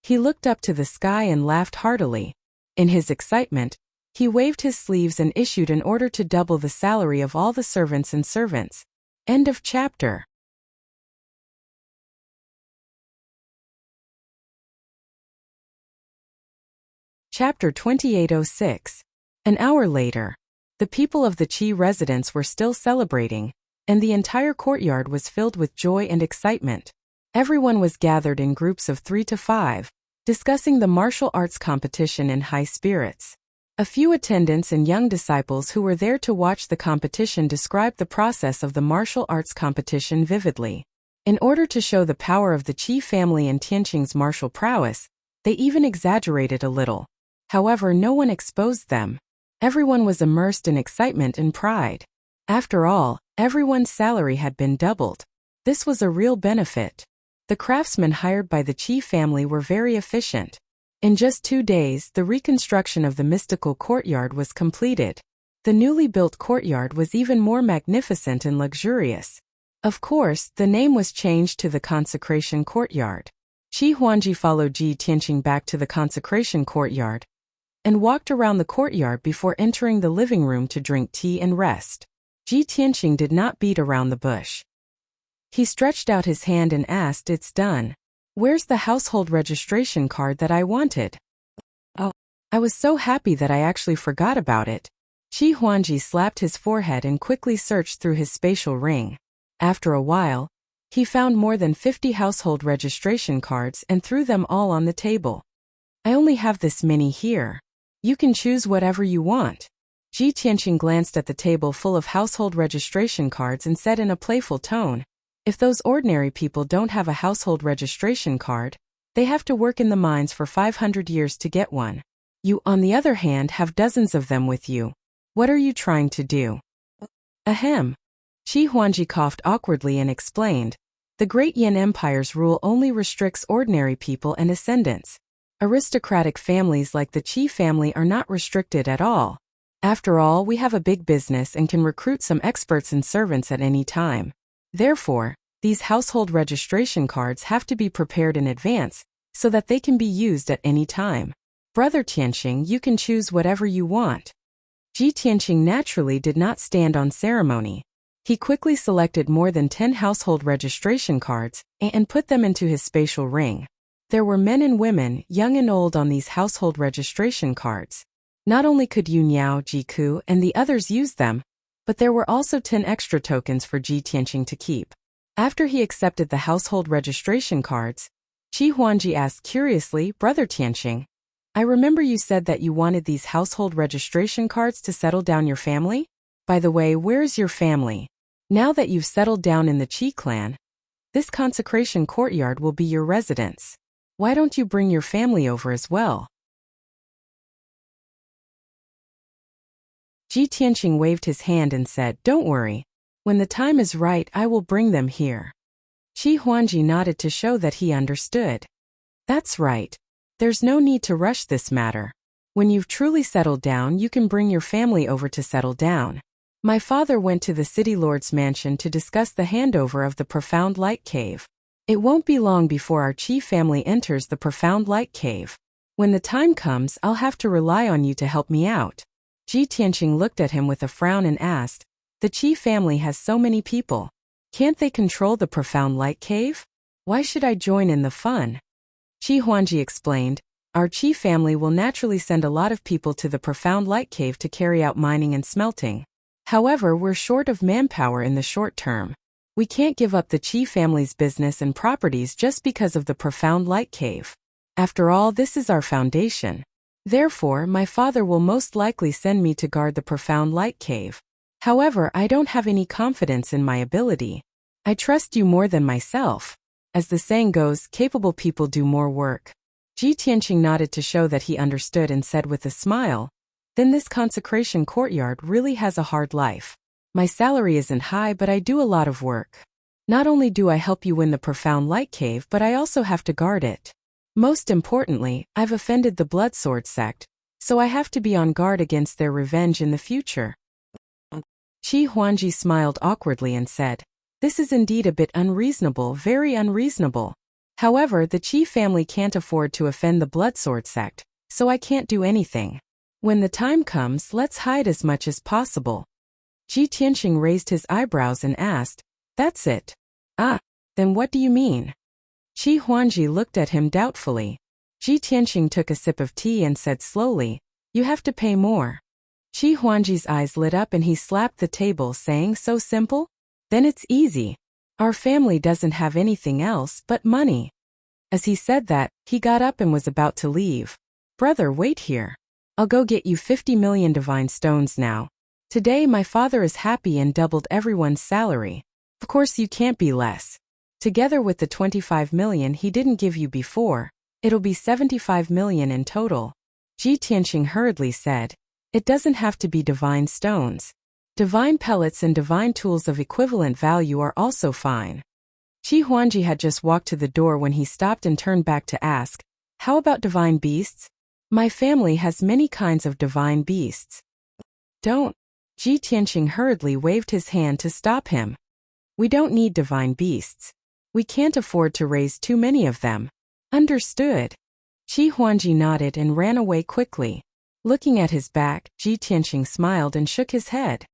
He looked up to the sky and laughed heartily. In his excitement, he waved his sleeves and issued an order to double the salary of all the servants and servants. End of chapter. Chapter 2806. An hour later, the people of the Qi residence were still celebrating, and the entire courtyard was filled with joy and excitement. Everyone was gathered in groups of 3 to 5, discussing the martial arts competition in high spirits. A few attendants and young disciples who were there to watch the competition described the process of the martial arts competition vividly. In order to show the power of the Qi family and Tianqing's martial prowess, they even exaggerated a little. However, no one exposed them. Everyone was immersed in excitement and pride. After all, everyone's salary had been doubled. This was a real benefit. The craftsmen hired by the Qi family were very efficient. In just 2 days, the reconstruction of the mystical courtyard was completed. The newly built courtyard was even more magnificent and luxurious. Of course, the name was changed to the consecration courtyard. Qi Huangji followed Ji Tianqing back to the consecration courtyard and walked around the courtyard before entering the living room to drink tea and rest. Ji Tianqing did not beat around the bush. He stretched out his hand and asked, "It's done. Where's the household registration card that I wanted?" "Oh, I was so happy that I actually forgot about it." Qi Huangji slapped his forehead and quickly searched through his spatial ring. After a while, he found more than 50 household registration cards and threw them all on the table. "I only have this many here. You can choose whatever you want." Ji Tianqing glanced at the table full of household registration cards and said in a playful tone, "If those ordinary people don't have a household registration card, they have to work in the mines for 500 years to get one. You, on the other hand, have dozens of them with you. What are you trying to do?" Ahem. Qi Huangji coughed awkwardly and explained, "The Great Yin Empire's rule only restricts ordinary people and ascendants. Aristocratic families like the Qi family are not restricted at all. After all, we have a big business and can recruit some experts and servants at any time. Therefore, these household registration cards have to be prepared in advance so that they can be used at any time. Brother Tianqing, you can choose whatever you want." Ji Tianqing naturally did not stand on ceremony. He quickly selected more than 10 household registration cards and put them into his spatial ring. There were men and women, young and old, on these household registration cards. Not only could Yu Niao, Ji Ku, and the others use them, but there were also 10 extra tokens for Ji Tianqing to keep. After he accepted the household registration cards, Qi Huangji asked curiously, "Brother Tianqing, I remember you said that you wanted these household registration cards to settle down your family? By the way, where's your family? Now that you've settled down in the Qi clan, this consecration courtyard will be your residence. Why don't you bring your family over as well?" Ji Tianqing waved his hand and said, "Don't worry. When the time is right, I will bring them here." Qi Huangji nodded to show that he understood. "That's right. There's no need to rush this matter. When you've truly settled down, you can bring your family over to settle down. My father went to the city lord's mansion to discuss the handover of the Profound Light Cave. It won't be long before our Qi family enters the Profound Light Cave. When the time comes, I'll have to rely on you to help me out." Ji Tianqing looked at him with a frown and asked, "The Qi family has so many people. Can't they control the Profound Light Cave? Why should I join in the fun?" Qi Huangji explained, "Our Qi family will naturally send a lot of people to the Profound Light Cave to carry out mining and smelting. However, we're short of manpower in the short term. We can't give up the Qi family's business and properties just because of the profound light cave. After all, this is our foundation. Therefore, my father will most likely send me to guard the profound light cave. However, I don't have any confidence in my ability. I trust you more than myself. As the saying goes, capable people do more work. Ji Tianqing nodded to show that he understood and said with a smile, "Then this consecration courtyard really has a hard life. My salary isn't high, but I do a lot of work. Not only do I help you win the profound light cave, but I also have to guard it. Most importantly, I've offended the Blood Sword sect, so I have to be on guard against their revenge in the future." Qi Huangji smiled awkwardly and said, "This is indeed a bit unreasonable, very unreasonable. However, the Qi family can't afford to offend the Blood Sword sect, so I can't do anything. When the time comes, let's hide as much as possible." Ji Tianqing raised his eyebrows and asked, "That's it? Ah, then what do you mean?" Qi Huangji looked at him doubtfully. Ji Tianqing took a sip of tea and said slowly, "You have to pay more." Qi Huangji's eyes lit up and he slapped the table, saying, "So simple? Then it's easy. Our family doesn't have anything else but money." As he said that, he got up and was about to leave. "Brother, wait here. I'll go get you 50 million divine stones now. Today my father is happy and doubled everyone's salary. Of course you can't be less. Together with the 25 million he didn't give you before, it'll be 75 million in total." Ji Tianqing hurriedly said, "It doesn't have to be divine stones. Divine pellets and divine tools of equivalent value are also fine." Qi Huangji had just walked to the door when he stopped and turned back to ask, "How about divine beasts? My family has many kinds of divine beasts." "Don't." Ji Tianqing hurriedly waved his hand to stop him. "We don't need divine beasts. We can't afford to raise too many of them." "Understood." Qi Huangji nodded and ran away quickly. Looking at his back, Ji Tianqing smiled and shook his head.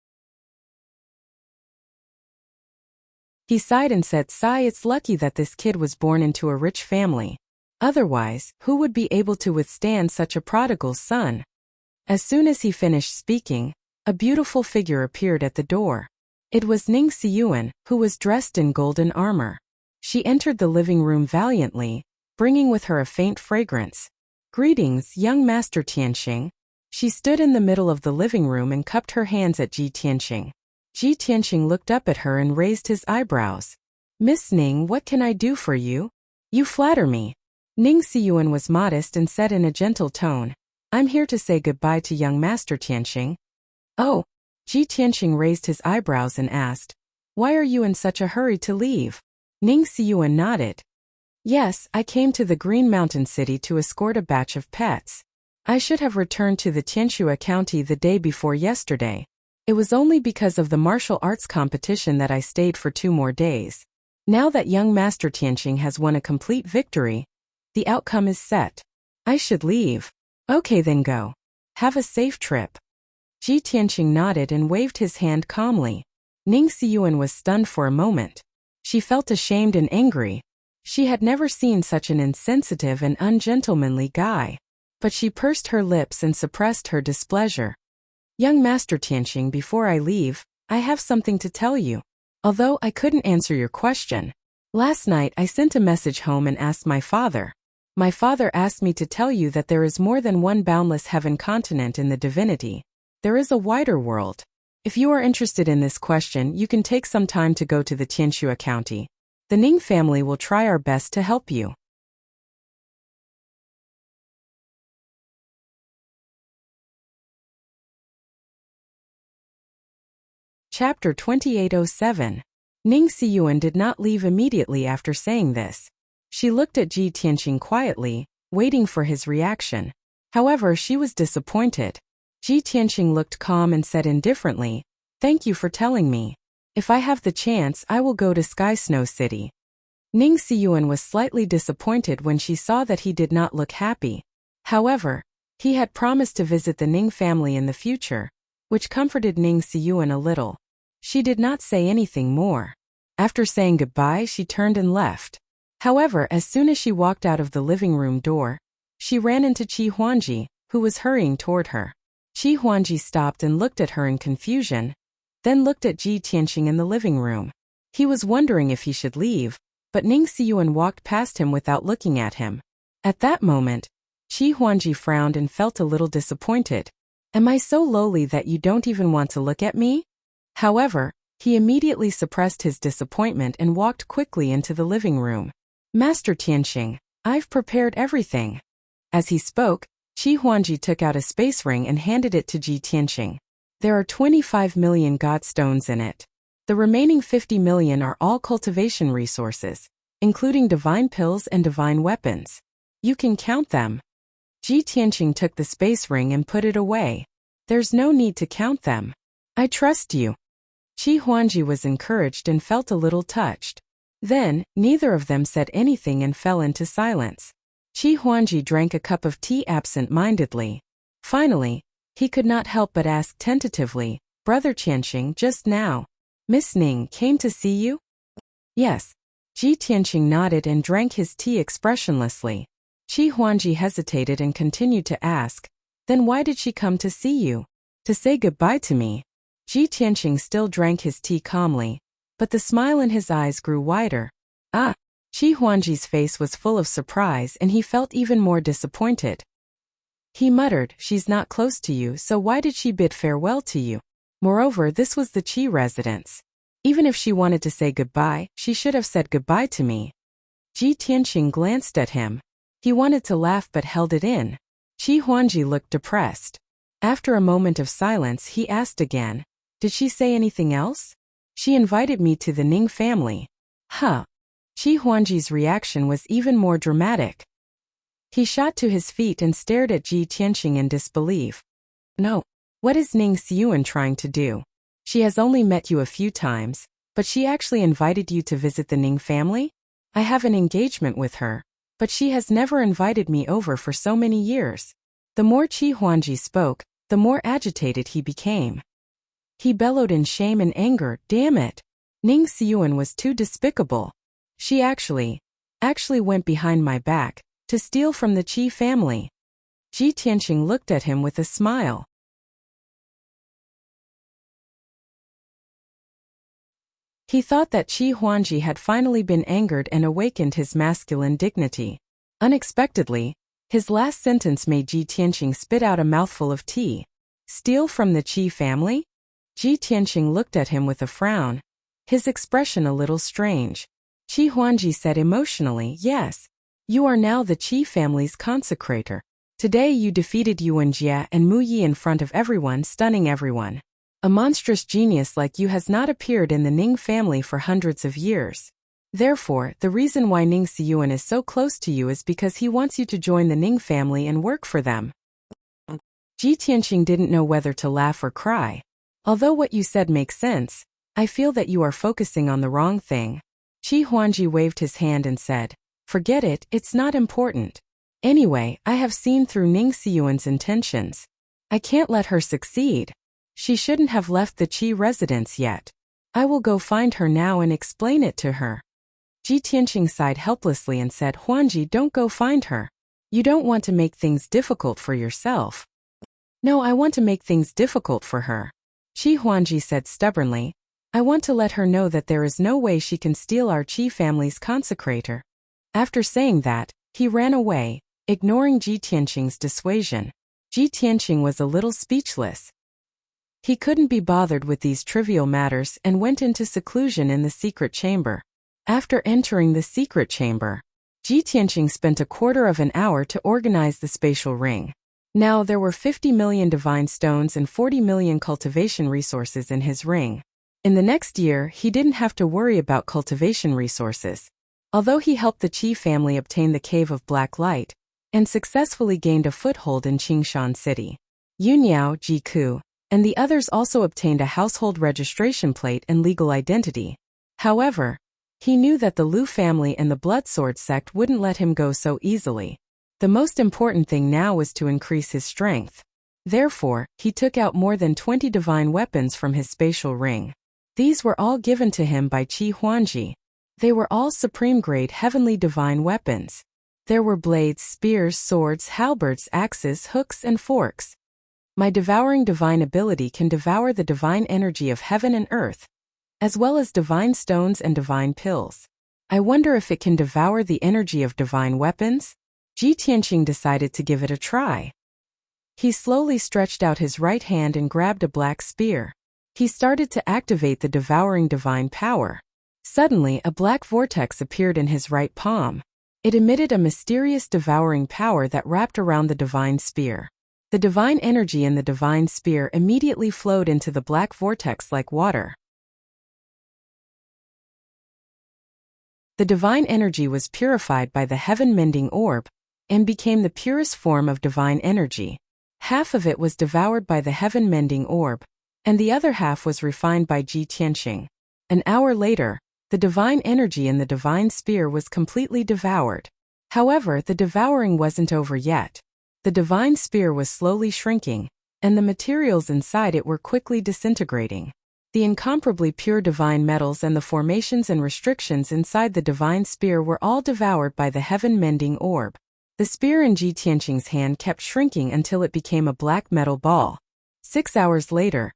He sighed and said, "It's lucky that this kid was born into a rich family. Otherwise, who would be able to withstand such a prodigal son?" As soon as he finished speaking, a beautiful figure appeared at the door. It was Ning Siyuan, who was dressed in golden armor. She entered the living room valiantly, bringing with her a faint fragrance. "Greetings, young Master Tianqing." She stood in the middle of the living room and cupped her hands at Ji Tianqing. Ji Tianqing looked up at her and raised his eyebrows. "Miss Ning, what can I do for you? You flatter me." Ning Siyuan was modest and said in a gentle tone, "I'm here to say goodbye to young Master Tianqing." "Oh." Ji Tianqing raised his eyebrows and asked, "Why are you in such a hurry to leave?" Ning Siyuan nodded. "Yes, I came to the Green Mountain City to escort a batch of pets. I should have returned to the Tianxua County the day before yesterday. It was only because of the martial arts competition that I stayed for 2 more days. Now that young Master Tianqing has won a complete victory, the outcome is set. I should leave." "Okay, then go. Have a safe trip." Ji Tianqing nodded and waved his hand calmly. Ning Siyuan was stunned for a moment. She felt ashamed and angry. She had never seen such an insensitive and ungentlemanly guy. But she pursed her lips and suppressed her displeasure. "Young Master Tianqing, before I leave, I have something to tell you. Although I couldn't answer your question, last night I sent a message home and asked my father. My father asked me to tell you that there is more than one boundless heaven continent in the divinity. There is a wider world. If you are interested in this question, you can take some time to go to the Tianxua County. The Ning family will try our best to help you." Chapter 2807. Ning Siyuan did not leave immediately after saying this. She looked at Ji Tianqing quietly, waiting for his reaction. However, she was disappointed. Ji Tianqing looked calm and said indifferently, "Thank you for telling me. If I have the chance, I will go to Sky Snow City." Ning Siyuan was slightly disappointed when she saw that he did not look happy. However, he had promised to visit the Ning family in the future, which comforted Ning Siyuan a little. She did not say anything more. After saying goodbye, she turned and left. However, as soon as she walked out of the living room door, she ran into Qi Huangji, who was hurrying toward her. Qi Huangji stopped and looked at her in confusion, then looked at Ji Tianqing in the living room. He was wondering if he should leave, but Ning Siyuan walked past him without looking at him. At that moment, Qi Huangji frowned and felt a little disappointed. Am I so lowly that you don't even want to look at me? However, he immediately suppressed his disappointment and walked quickly into the living room. Master Tianxing, I've prepared everything. As he spoke, Qi Huangji took out a space ring and handed it to Ji Tianxing. There are 25 million God stones in it. The remaining 50 million are all cultivation resources, including divine pills and divine weapons. You can count them. Ji Tianxing took the space ring and put it away. There's no need to count them. I trust you. Qi Huangji was encouraged and felt a little touched. Then, neither of them said anything and fell into silence. Qi Huangji drank a cup of tea absent-mindedly. Finally, he could not help but ask tentatively, Brother Tianxing, just now, Miss Ning came to see you? Yes. Ji Tianxing nodded and drank his tea expressionlessly. Qi Huangji hesitated and continued to ask, then why did she come to see you? To say goodbye to me. Ji Tianxing still drank his tea calmly, but the smile in his eyes grew wider. Ah! Qi Huangji's face was full of surprise and he felt even more disappointed. He muttered, she's not close to you, so why did she bid farewell to you? Moreover, this was the Qi residence. Even if she wanted to say goodbye, she should have said goodbye to me. Ji Tianxing glanced at him. He wanted to laugh but held it in. Qi Huangji looked depressed. After a moment of silence, he asked again, did she say anything else? She invited me to the Ning family. Huh. Qi Huangji's reaction was even more dramatic. He shot to his feet and stared at Ji Tianxing in disbelief. No. What is Ning Siyuan trying to do? She has only met you a few times, but she actually invited you to visit the Ning family? I have an engagement with her, but she has never invited me over for so many years. The more Qi Huangji spoke, the more agitated he became. He bellowed in shame and anger, damn it! Ning Siyuan was too despicable. She actually went behind my back, to steal from the Qi family. Ji Tianxing looked at him with a smile. He thought that Qi Huangji had finally been angered and awakened his masculine dignity. Unexpectedly, his last sentence made Ji Tianxing spit out a mouthful of tea. Steal from the Qi family? Ji Tianxing looked at him with a frown, his expression a little strange. Qi Huangji said emotionally, yes. You are now the Qi family's consecrator. Today you defeated Yuan Jia and Mu Yi in front of everyone, stunning everyone. A monstrous genius like you has not appeared in the Ning family for hundreds of years. Therefore, the reason why Ning Siyuan is so close to you is because he wants you to join the Ning family and work for them. Ji Tianxing didn't know whether to laugh or cry. Although what you said makes sense, I feel that you are focusing on the wrong thing. Qi Huangji waved his hand and said, forget it, it's not important. Anyway, I have seen through Ning Siyuan's intentions. I can't let her succeed. She shouldn't have left the Qi residence yet. I will go find her now and explain it to her. Ji Tianxing sighed helplessly and said, Huangji, don't go find her. You don't want to make things difficult for yourself. No, I want to make things difficult for her. Qi Huangji said stubbornly, I want to let her know that there is no way she can steal our Qi family's consecrator. After saying that, he ran away, ignoring Ji Tianxing's dissuasion. Ji Tianxing was a little speechless. He couldn't be bothered with these trivial matters and went into seclusion in the secret chamber. After entering the secret chamber, Ji Tianxing spent a quarter of an hour to organize the spatial ring. Now there were 50 million divine stones and 40 million cultivation resources in his ring. In the next year, he didn't have to worry about cultivation resources. Although he helped the Qi family obtain the Cave of Black Light, and successfully gained a foothold in Qingshan City, Yunyao, Jiku, and the others also obtained a household registration plate and legal identity. However, he knew that the Lu family and the Bloodsword sect wouldn't let him go so easily. The most important thing now was to increase his strength. Therefore, he took out more than 20 divine weapons from his spatial ring. These were all given to him by Qi Huangji. They were all supreme-grade heavenly divine weapons. There were blades, spears, swords, halberds, axes, hooks, and forks. My devouring divine ability can devour the divine energy of heaven and earth. as well as divine stones and divine pills. I wonder if it can devour the energy of divine weapons? Ji Tianqing decided to give it a try. He slowly stretched out his right hand and grabbed a black spear. He started to activate the devouring divine power. Suddenly, a black vortex appeared in his right palm. It emitted a mysterious devouring power that wrapped around the divine spear. The divine energy in the divine spear immediately flowed into the black vortex like water. The divine energy was purified by the heaven-mending orb and became the purest form of divine energy. Half of it was devoured by the heaven-mending orb, and the other half was refined by Ji Tianqing. An hour later, the divine energy in the divine spear was completely devoured. However, the devouring wasn't over yet. The divine spear was slowly shrinking, and the materials inside it were quickly disintegrating. The incomparably pure divine metals and the formations and restrictions inside the divine spear were all devoured by the heaven-mending orb. The spear in Ji Tianqing's hand kept shrinking until it became a black metal ball. 6 hours later,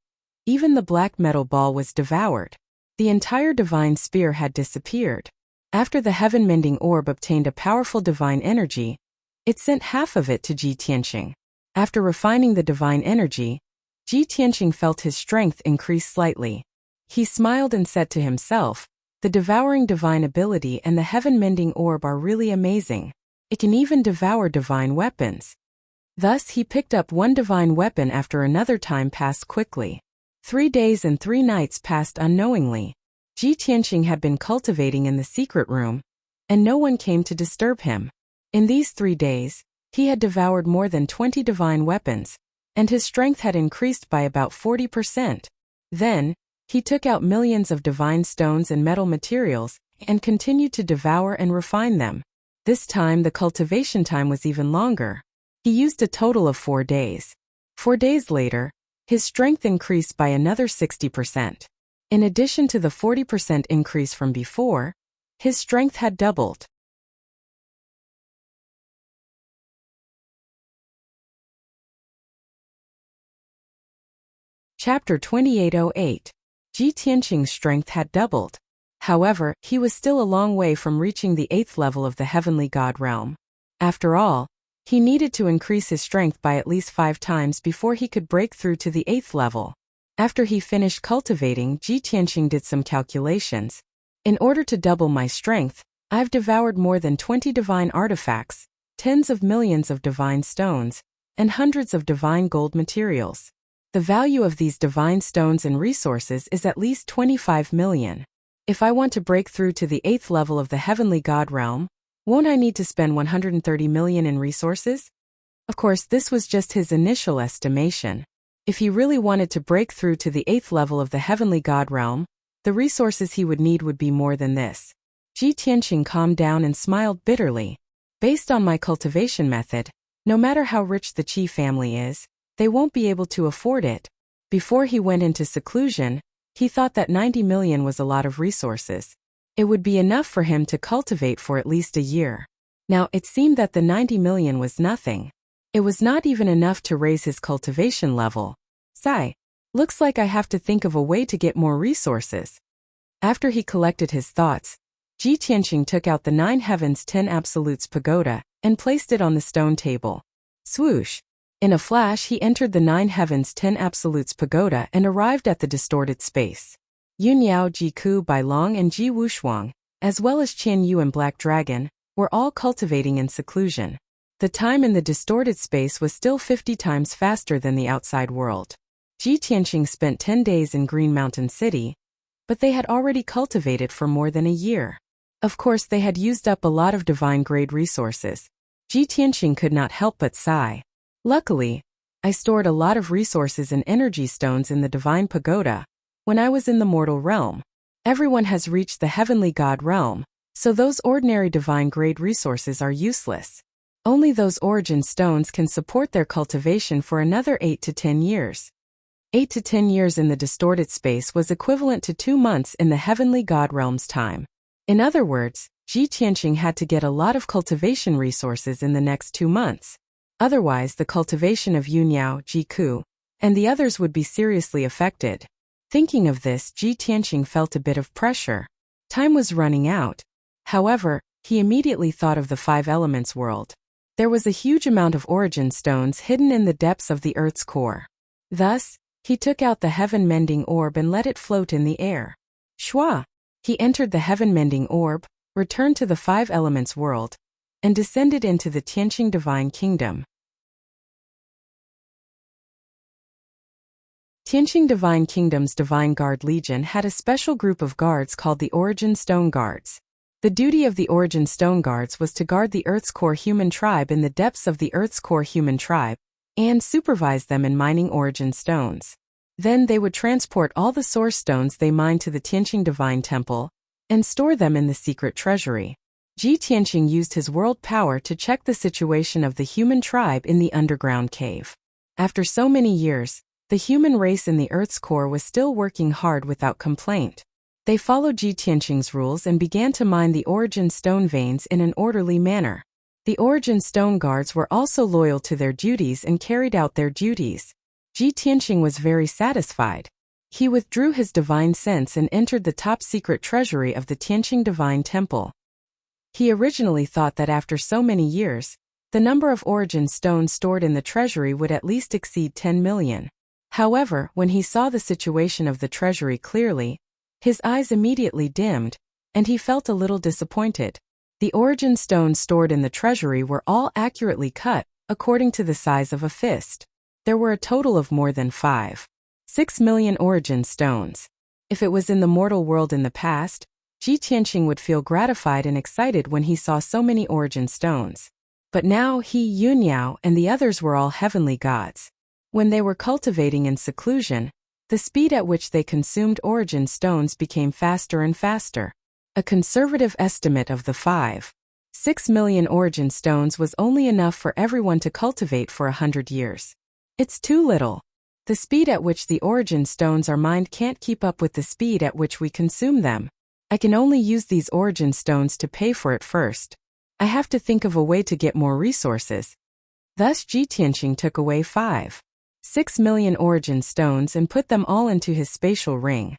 even the black metal ball was devoured. The entire divine spear had disappeared. After the heaven-mending orb obtained a powerful divine energy, it sent half of it to Ji Tianqing. After refining the divine energy, Ji Tianqing felt his strength increase slightly. He smiled and said to himself, "The devouring divine ability and the heaven-mending orb are really amazing. It can even devour divine weapons." Thus he picked up one divine weapon after another. Time passed quickly. 3 days and 3 nights passed unknowingly. Ji Tianqing had been cultivating in the secret room, and no one came to disturb him. In these 3 days, he had devoured more than 20 divine weapons, and his strength had increased by about 40%. Then, he took out millions of divine stones and metal materials, and continued to devour and refine them. This time the cultivation time was even longer. He used a total of 4 days. 4 days later, his strength increased by another 60%. In addition to the 40% increase from before, his strength had doubled. Chapter 2808. Ji Tianqing's strength had doubled. However, he was still a long way from reaching the 8th level of the heavenly god realm. After all, he needed to increase his strength by at least 5 times before he could break through to the 8th level. After he finished cultivating, Ji Tianqing did some calculations. In order to double my strength, I've devoured more than 20 divine artifacts, tens of millions of divine stones, and hundreds of divine gold materials. The value of these divine stones and resources is at least 25 million. If I want to break through to the 8th level of the heavenly god realm, won't I need to spend 130 million in resources? Of course, this was just his initial estimation. If he really wanted to break through to the 8th level of the heavenly god realm, the resources he would need would be more than this. Ji Tianqing calmed down and smiled bitterly. Based on my cultivation method, no matter how rich the Qi family is, they won't be able to afford it. Before he went into seclusion, he thought that 90 million was a lot of resources. It would be enough for him to cultivate for at least a year. Now, it seemed that the 90 million was nothing. It was not even enough to raise his cultivation level. Sigh. Looks like I have to think of a way to get more resources. After he collected his thoughts, Ji Tianqing took out the 9 Heavens 10 Absolutes pagoda and placed it on the stone table. Swoosh! In a flash he entered the 9 Heavens 10 Absolutes pagoda and arrived at the distorted space. Yunyao Jiku Bai Long and Ji Wushuang, as well as Qian Yu and Black Dragon, were all cultivating in seclusion. The time in the distorted space was still 50 times faster than the outside world. Ji Tianqing spent 10 days in Green Mountain City, but they had already cultivated for more than a year. Of course, they had used up a lot of divine-grade resources. Ji Tianqing could not help but sigh. Luckily, I stored a lot of resources and energy stones in the divine pagoda when I was in the mortal realm. Everyone has reached the heavenly god realm, so those ordinary divine-grade resources are useless. Only those origin stones can support their cultivation for another 8 to 10 years. 8 to 10 years in the distorted space was equivalent to 2 months in the heavenly god realm's time. In other words, Ji Tianqing had to get a lot of cultivation resources in the next 2 months. Otherwise, the cultivation of Yunyao, Jiku, and the others would be seriously affected. Thinking of this, Ji Tianqing felt a bit of pressure. Time was running out. However, he immediately thought of the five elements world. There was a huge amount of origin stones hidden in the depths of the Earth's core. Thus, he took out the heaven-mending orb and let it float in the air. Shwa! He entered the heaven-mending orb, returned to the five elements world, and descended into the Tianqing Divine Kingdom. Tianqing Divine Kingdom's Divine Guard Legion had a special group of guards called the Origin Stone Guards. The duty of the Origin Stone Guards was to guard the Earth's core human tribe in the depths of the Earth's core human tribe, and supervise them in mining origin stones. Then they would transport all the source stones they mined to the Tianqing Divine Temple, and store them in the secret treasury. Ji Tianqing used his world power to check the situation of the human tribe in the underground cave. After so many years, the human race in the Earth's core was still working hard without complaint. They followed Ji Tianqing's rules and began to mine the origin stone veins in an orderly manner. The origin stone guards were also loyal to their duties and carried out their duties. Ji Tianqing was very satisfied. He withdrew his divine sense and entered the top-secret treasury of the Tianqing Divine Temple. He originally thought that after so many years, the number of origin stones stored in the treasury would at least exceed 10 million. However, when he saw the situation of the treasury clearly, his eyes immediately dimmed, and he felt a little disappointed. The origin stones stored in the treasury were all accurately cut, according to the size of a fist. There were a total of more than 5.6 million origin stones. If it was in the mortal world in the past, Ji Tianqing would feel gratified and excited when he saw so many origin stones. But now he, Yunyao, and the others were all heavenly gods. When they were cultivating in seclusion, the speed at which they consumed origin stones became faster and faster. A conservative estimate of the 5.6 million origin stones was only enough for everyone to cultivate for 100 years. It's too little. The speed at which the origin stones are mined can't keep up with the speed at which we consume them. I can only use these origin stones to pay for it first. I have to think of a way to get more resources. Thus Ji Tianqing took away 5.6 million origin stones and put them all into his spatial ring.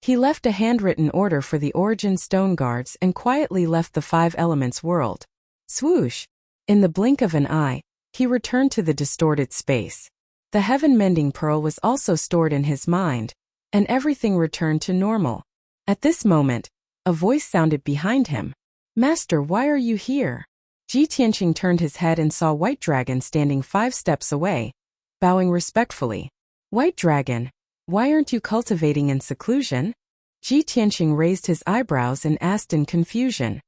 He left a handwritten order for the origin stone guards and quietly left the five elements world. Swoosh! In the blink of an eye, he returned to the distorted space. The heaven-mending pearl was also stored in his mind, and everything returned to normal. At this moment, a voice sounded behind him. "Master, why are you here?" Ji Tianqing turned his head and saw White Dragon standing 5 steps away, bowing respectfully. "White Dragon, why aren't you cultivating in seclusion?" Ji Tianqing raised his eyebrows and asked in confusion.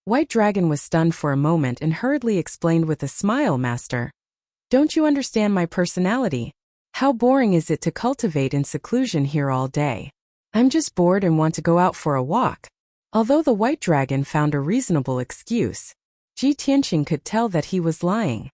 White Dragon was stunned for a moment and hurriedly explained with a smile, "Master, don't you understand my personality? How boring is it to cultivate in seclusion here all day? I'm just bored and want to go out for a walk." Although the White Dragon found a reasonable excuse, Ji Tianqing could tell that he was lying.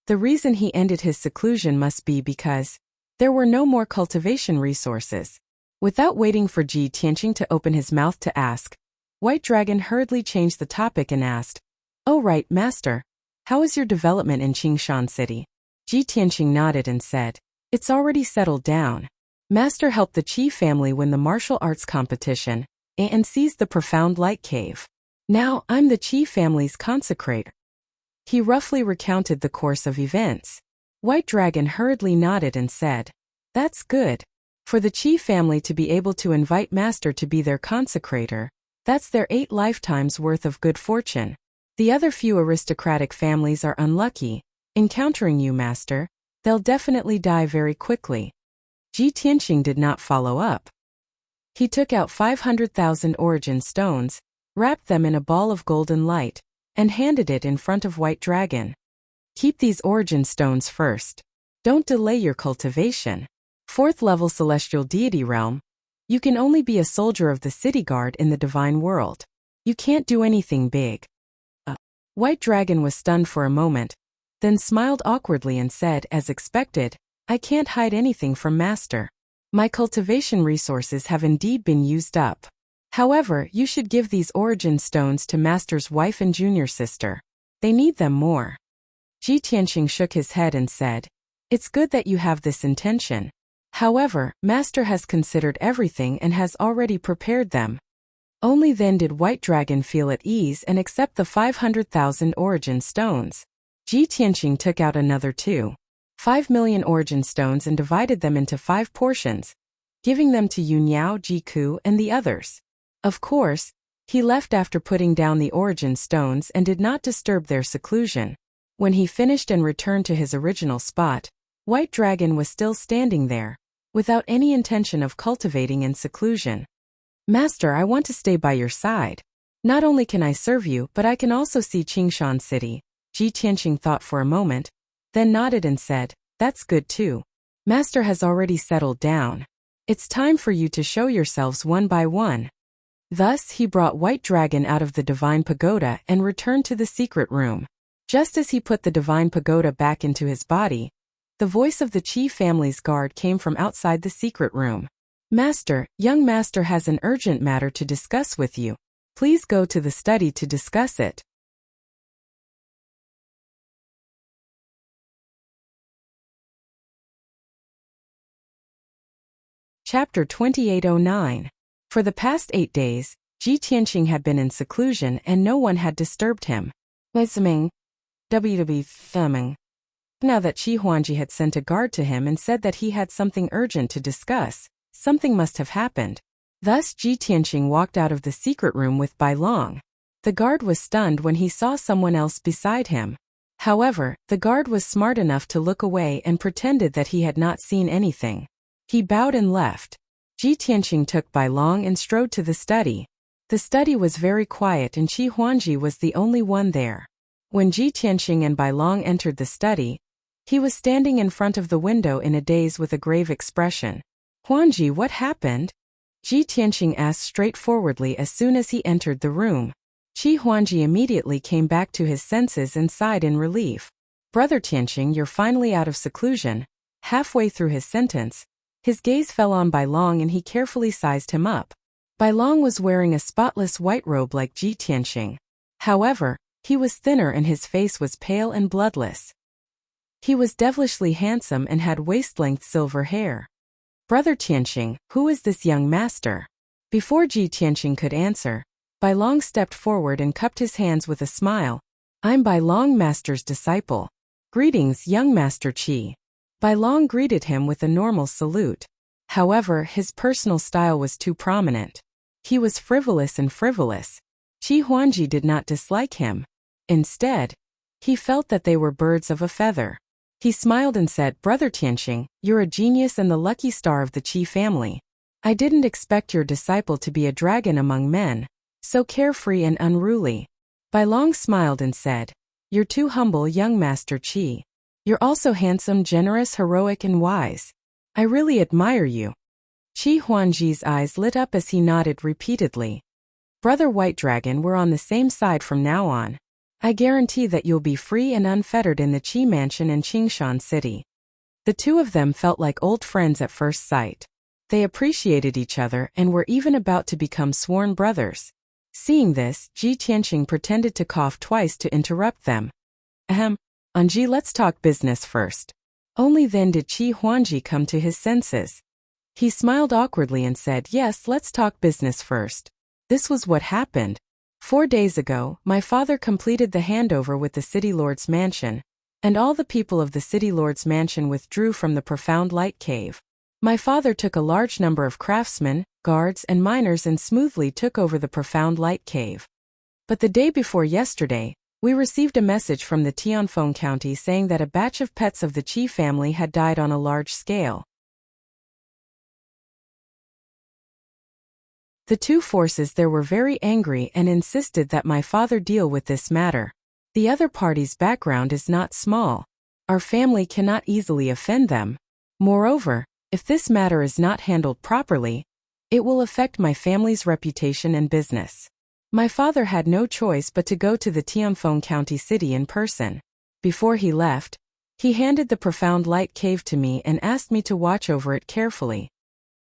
The reason he ended his seclusion must be because there were no more cultivation resources. Without waiting for Ji Tianqing to open his mouth to ask, White Dragon hurriedly changed the topic and asked, "Oh right, Master, how is your development in Qingshan City?" Ji Tianqing nodded and said, "It's already settled down. Master helped the Qi family win the martial arts competition and seized the profound light cave. Now I'm the Qi family's consecrator." He roughly recounted the course of events. White Dragon hurriedly nodded and said, "That's good. For the Qi family to be able to invite Master to be their consecrator, that's their 8 lifetimes worth of good fortune. The other few aristocratic families are unlucky. Encountering you, Master, they'll definitely die very quickly." Ji Tianqing did not follow up. He took out 500,000 origin stones, wrapped them in a ball of golden light, and handed it in front of White Dragon. "Keep these origin stones first. Don't delay your cultivation. 4th level celestial deity realm. You can only be a soldier of the city guard in the divine world. You can't do anything big." White Dragon was stunned for a moment, then smiled awkwardly and said, as expected, "I can't hide anything from Master. My cultivation resources have indeed been used up. However, you should give these origin stones to Master's wife and junior sister. They need them more." Ji Tianqing shook his head and said, It's good that you have this intention. However, Master has considered everything and has already prepared them. Only then did White Dragon feel at ease and accept the 500,000 origin stones. Ji Tianqing took out another 2.5 million origin stones and divided them into 5 portions, giving them to Yunniao, Jiku, and the others. Of course, he left after putting down the origin stones and did not disturb their seclusion. When he finished and returned to his original spot, White Dragon was still standing there, without any intention of cultivating in seclusion. Master, I want to stay by your side. Not only can I serve you, but I can also see Qingshan City. Ji Tianqing thought for a moment, then nodded and said, that's good too. Master has already settled down. It's time for you to show yourselves one by one. Thus he brought White Dragon out of the Divine Pagoda and returned to the secret room. Just as he put the Divine Pagoda back into his body, the voice of the Qi family's guard came from outside the secret room. Master, young master has an urgent matter to discuss with you. Please go to the study to discuss it. Chapter 2809. For the past 8 days, Ji Tianqing had been in seclusion and no one had disturbed him. Now that Qi Huangji had sent a guard to him and said that he had something urgent to discuss, something must have happened. Thus Ji Tianqing walked out of the secret room with Bai Long. The guard was stunned when he saw someone else beside him. However, the guard was smart enough to look away and pretended that he had not seen anything. He bowed and left. Ji Tianqing took Bai Long and strode to the study. The study was very quiet and Qi Huangji was the only one there. When Ji Tianqing and Bai Long entered the study, he was standing in front of the window in a daze with a grave expression. Huangji, what happened? Ji Tianqing asked straightforwardly as soon as he entered the room. Qi Huangji immediately came back to his senses and sighed in relief. Brother Tianqing, you're finally out of seclusion. Halfway through his sentence, his gaze fell on Bai Long and he carefully sized him up. Bai Long was wearing a spotless white robe like Ji Tianqing. However, he was thinner and his face was pale and bloodless. He was devilishly handsome and had waist-length silver hair. Brother Tianqing, who is this young master? Before Ji Tianqing could answer, Bai Long stepped forward and cupped his hands with a smile. I'm Bai Long, master's disciple. Greetings, young master Qi. Bai Long greeted him with a normal salute. However, his personal style was too prominent. He was frivolous and frivolous. Qi Huangji did not dislike him. Instead, he felt that they were birds of a feather. He smiled and said, Brother Tianqing, you're a genius and the lucky star of the Qi family. I didn't expect your disciple to be a dragon among men, so carefree and unruly. Bai Long smiled and said, You're too humble, young master Qi. You're also handsome, generous, heroic, and wise. I really admire you. Qi Huangji's eyes lit up as he nodded repeatedly. Brother White Dragon, we're on the same side from now on. I guarantee that you'll be free and unfettered in the Qi mansion in Qingshan City. The two of them felt like old friends at first sight. They appreciated each other and were even about to become sworn brothers. Seeing this, Ji Tianqing pretended to cough twice to interrupt them. Anji, let's talk business first. Only then did Qi Huangji come to his senses. He smiled awkwardly and said, Yes, let's talk business first. This was what happened. 4 days ago, my father completed the handover with the City Lord's mansion, and all the people of the City Lord's mansion withdrew from the Profound Light Cave. My father took a large number of craftsmen, guards, and miners and smoothly took over the Profound Light Cave. But the day before yesterday, we received a message from the Tianfeng County saying that a batch of pets of the Qi family had died on a large scale. The two forces there were very angry and insisted that my father deal with this matter. The other party's background is not small. Our family cannot easily offend them. Moreover, if this matter is not handled properly, it will affect my family's reputation and business. My father had no choice but to go to the Tianfeng County City in person. Before he left, he handed the Profound Light Cave to me and asked me to watch over it carefully.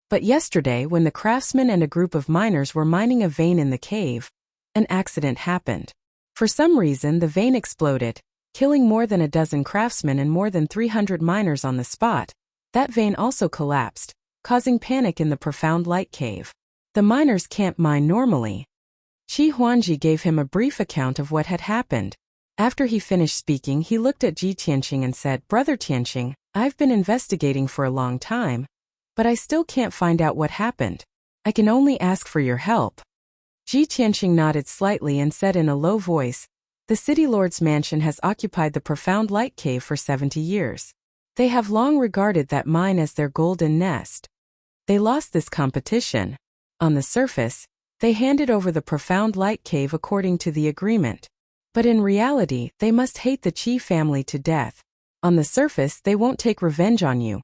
But yesterday, when the craftsmen and a group of miners were mining a vein in the cave, an accident happened. For some reason the vein exploded, killing more than a dozen craftsmen and more than 300 miners on the spot. That vein also collapsed, causing panic in the profound light cave. The miners can't mine normally. Qi Huangji gave him a brief account of what had happened. After he finished speaking, he looked at Ji Tianqing and said, "Brother Tianqing, I've been investigating for a long time, but I still can't find out what happened. I can only ask for your help." Ji Tianqing nodded slightly and said in a low voice, "The City Lord's mansion has occupied the profound light cave for 70 years. They have long regarded that mine as their golden nest. They lost this competition. On the surface, they handed over the profound light cave according to the agreement. But in reality, they must hate the Qi family to death. On the surface, they won't take revenge on you,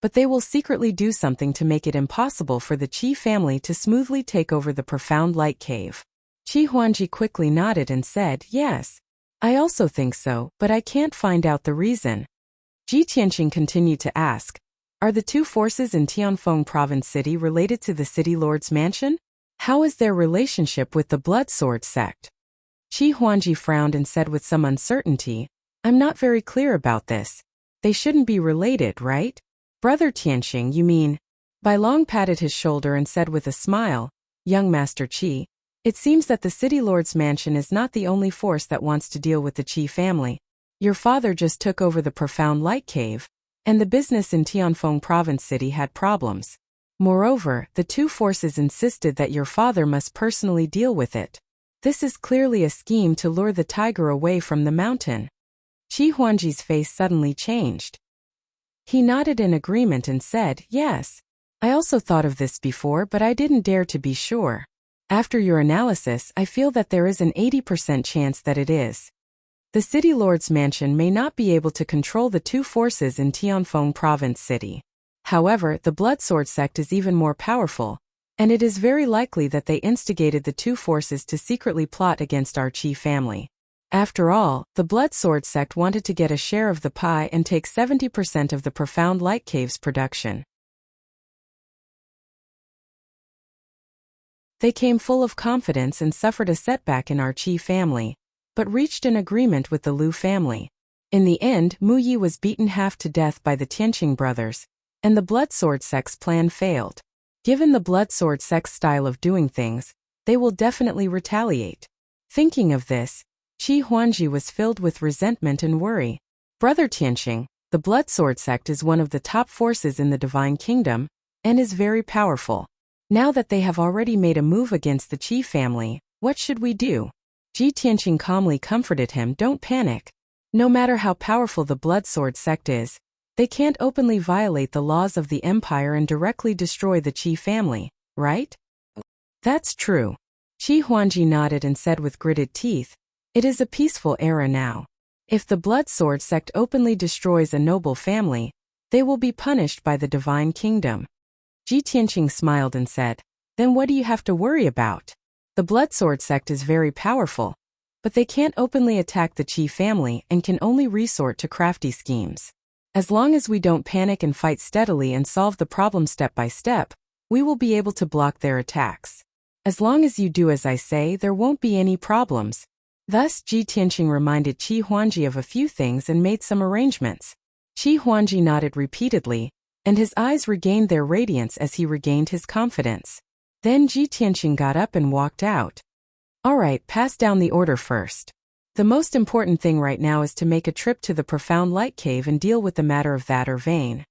but they will secretly do something to make it impossible for the Qi family to smoothly take over the profound light cave." Qi Huangji quickly nodded and said, "Yes, I also think so, but I can't find out the reason." Ji Tianqing continued to ask, "Are the two forces in Tianfeng Province City related to the City Lord's mansion? How is their relationship with the Blood Sword sect?" Qi Huangji frowned and said with some uncertainty, "I'm not very clear about this. They shouldn't be related, right?" "Brother Tianqing, you mean?" Bai Long patted his shoulder and said with a smile, "Young Master Qi, it seems that the City Lord's mansion is not the only force that wants to deal with the Qi family. Your father just took over the profound light cave, and the business in Tianfeng Province City had problems. Moreover, the two forces insisted that your father must personally deal with it. This is clearly a scheme to lure the tiger away from the mountain." Qi Huangji's face suddenly changed. He nodded in agreement and said, "Yes, I also thought of this before, but I didn't dare to be sure. After your analysis, I feel that there is an 80% chance that it is. The City Lord's mansion may not be able to control the two forces in Tianfeng Province City. However, the Blood Sword sect is even more powerful, and it is very likely that they instigated the two forces to secretly plot against our Qi family. After all, the Blood Sword sect wanted to get a share of the pie and take 70% of the profound light cave's production. They came full of confidence and suffered a setback in our Qi family, but reached an agreement with the Lu family. In the end, Mu Yi was beaten half to death by the Tianqing brothers, and the Blood Sword sect's plan failed. Given the Blood Sword sect's style of doing things, they will definitely retaliate." Thinking of this, Qi Huangji was filled with resentment and worry. "Brother Tianqing, the Blood Sword sect is one of the top forces in the Divine Kingdom, and is very powerful. Now that they have already made a move against the Qi family, what should we do?" Ji Tianqing calmly comforted him, "Don't panic. No matter how powerful the Blood Sword sect is, they can't openly violate the laws of the empire and directly destroy the Qi family, right?" "That's true." Qi Huangji nodded and said with gritted teeth, "It is a peaceful era now. If the Blood Sword sect openly destroys a noble family, they will be punished by the Divine Kingdom." Ji Tianqing smiled and said, "Then what do you have to worry about? The Blood Sword sect is very powerful, but they can't openly attack the Qi family and can only resort to crafty schemes. As long as we don't panic and fight steadily and solve the problem step by step, we will be able to block their attacks. As long as you do as I say, there won't be any problems." Thus, Ji Tianqing reminded Qi Huangji of a few things and made some arrangements. Qi Huangji nodded repeatedly, and his eyes regained their radiance as he regained his confidence. Then Ji Tianqing got up and walked out. "All right, pass down the order first. The most important thing right now is to make a trip to the profound light cave and deal with the matter of that vein."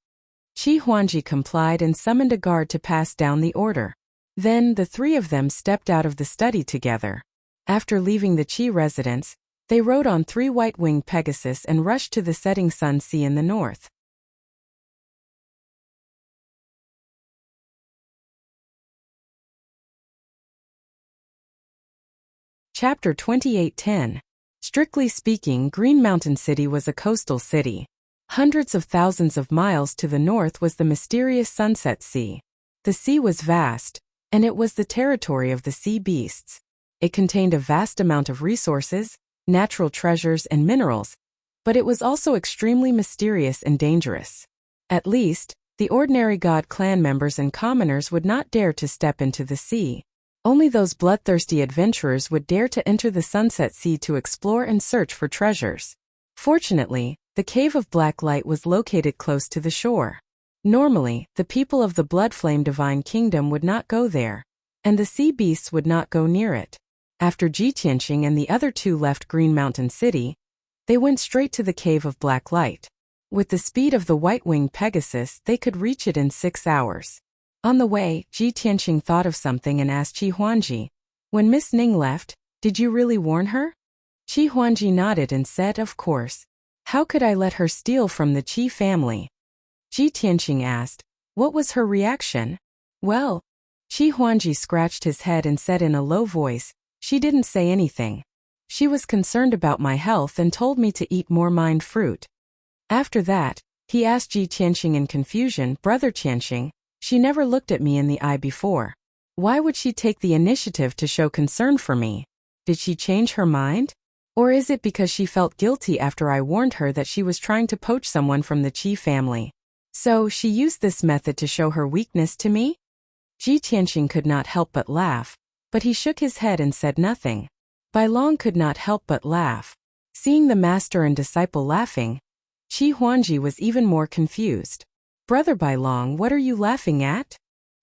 Qi Huangji complied and summoned a guard to pass down the order. Then the three of them stepped out of the study together. After leaving the Qi residence, they rode on 3 white-winged Pegasus and rushed to the setting sun sea in the north. Chapter 28:10. Strictly speaking, Green Mountain City was a coastal city. Hundreds of thousands of miles to the north was the mysterious Sunset Sea. The sea was vast, and it was the territory of the sea beasts. It contained a vast amount of resources, natural treasures and minerals, but it was also extremely mysterious and dangerous. At least, the ordinary God clan members and commoners would not dare to step into the sea. Only those bloodthirsty adventurers would dare to enter the Sunset Sea to explore and search for treasures. Fortunately, the Cave of Black Light was located close to the shore. Normally, the people of the Blood Flame Divine Kingdom would not go there, and the sea beasts would not go near it. After Ji Tianqing and the other two left Green Mountain City, they went straight to the Cave of Black Light. With the speed of the white-winged Pegasus, they could reach it in 6 hours. On the way, Ji Tianqing thought of something and asked Qi Huangji, "When Miss Ning left, did you really warn her?" Qi Huangji nodded and said, "Of course. How could I let her steal from the Qi family?" Ji Tianqing asked, "What was her reaction?" "Well," Qi Huangji scratched his head and said in a low voice, "She didn't say anything. She was concerned about my health and told me to eat more mind fruit." After that, he asked Ji Tianqing in confusion, "Brother Tianqing, she never looked at me in the eye before. Why would she take the initiative to show concern for me? Did she change her mind? Or is it because she felt guilty after I warned her that she was trying to poach someone from the Qi family? So she used this method to show her weakness to me?" Ji Tianqing could not help but laugh, but he shook his head and said nothing. Bai Long could not help but laugh. Seeing the master and disciple laughing, Qi Huangji was even more confused. "Brother Bai Long, what are you laughing at?"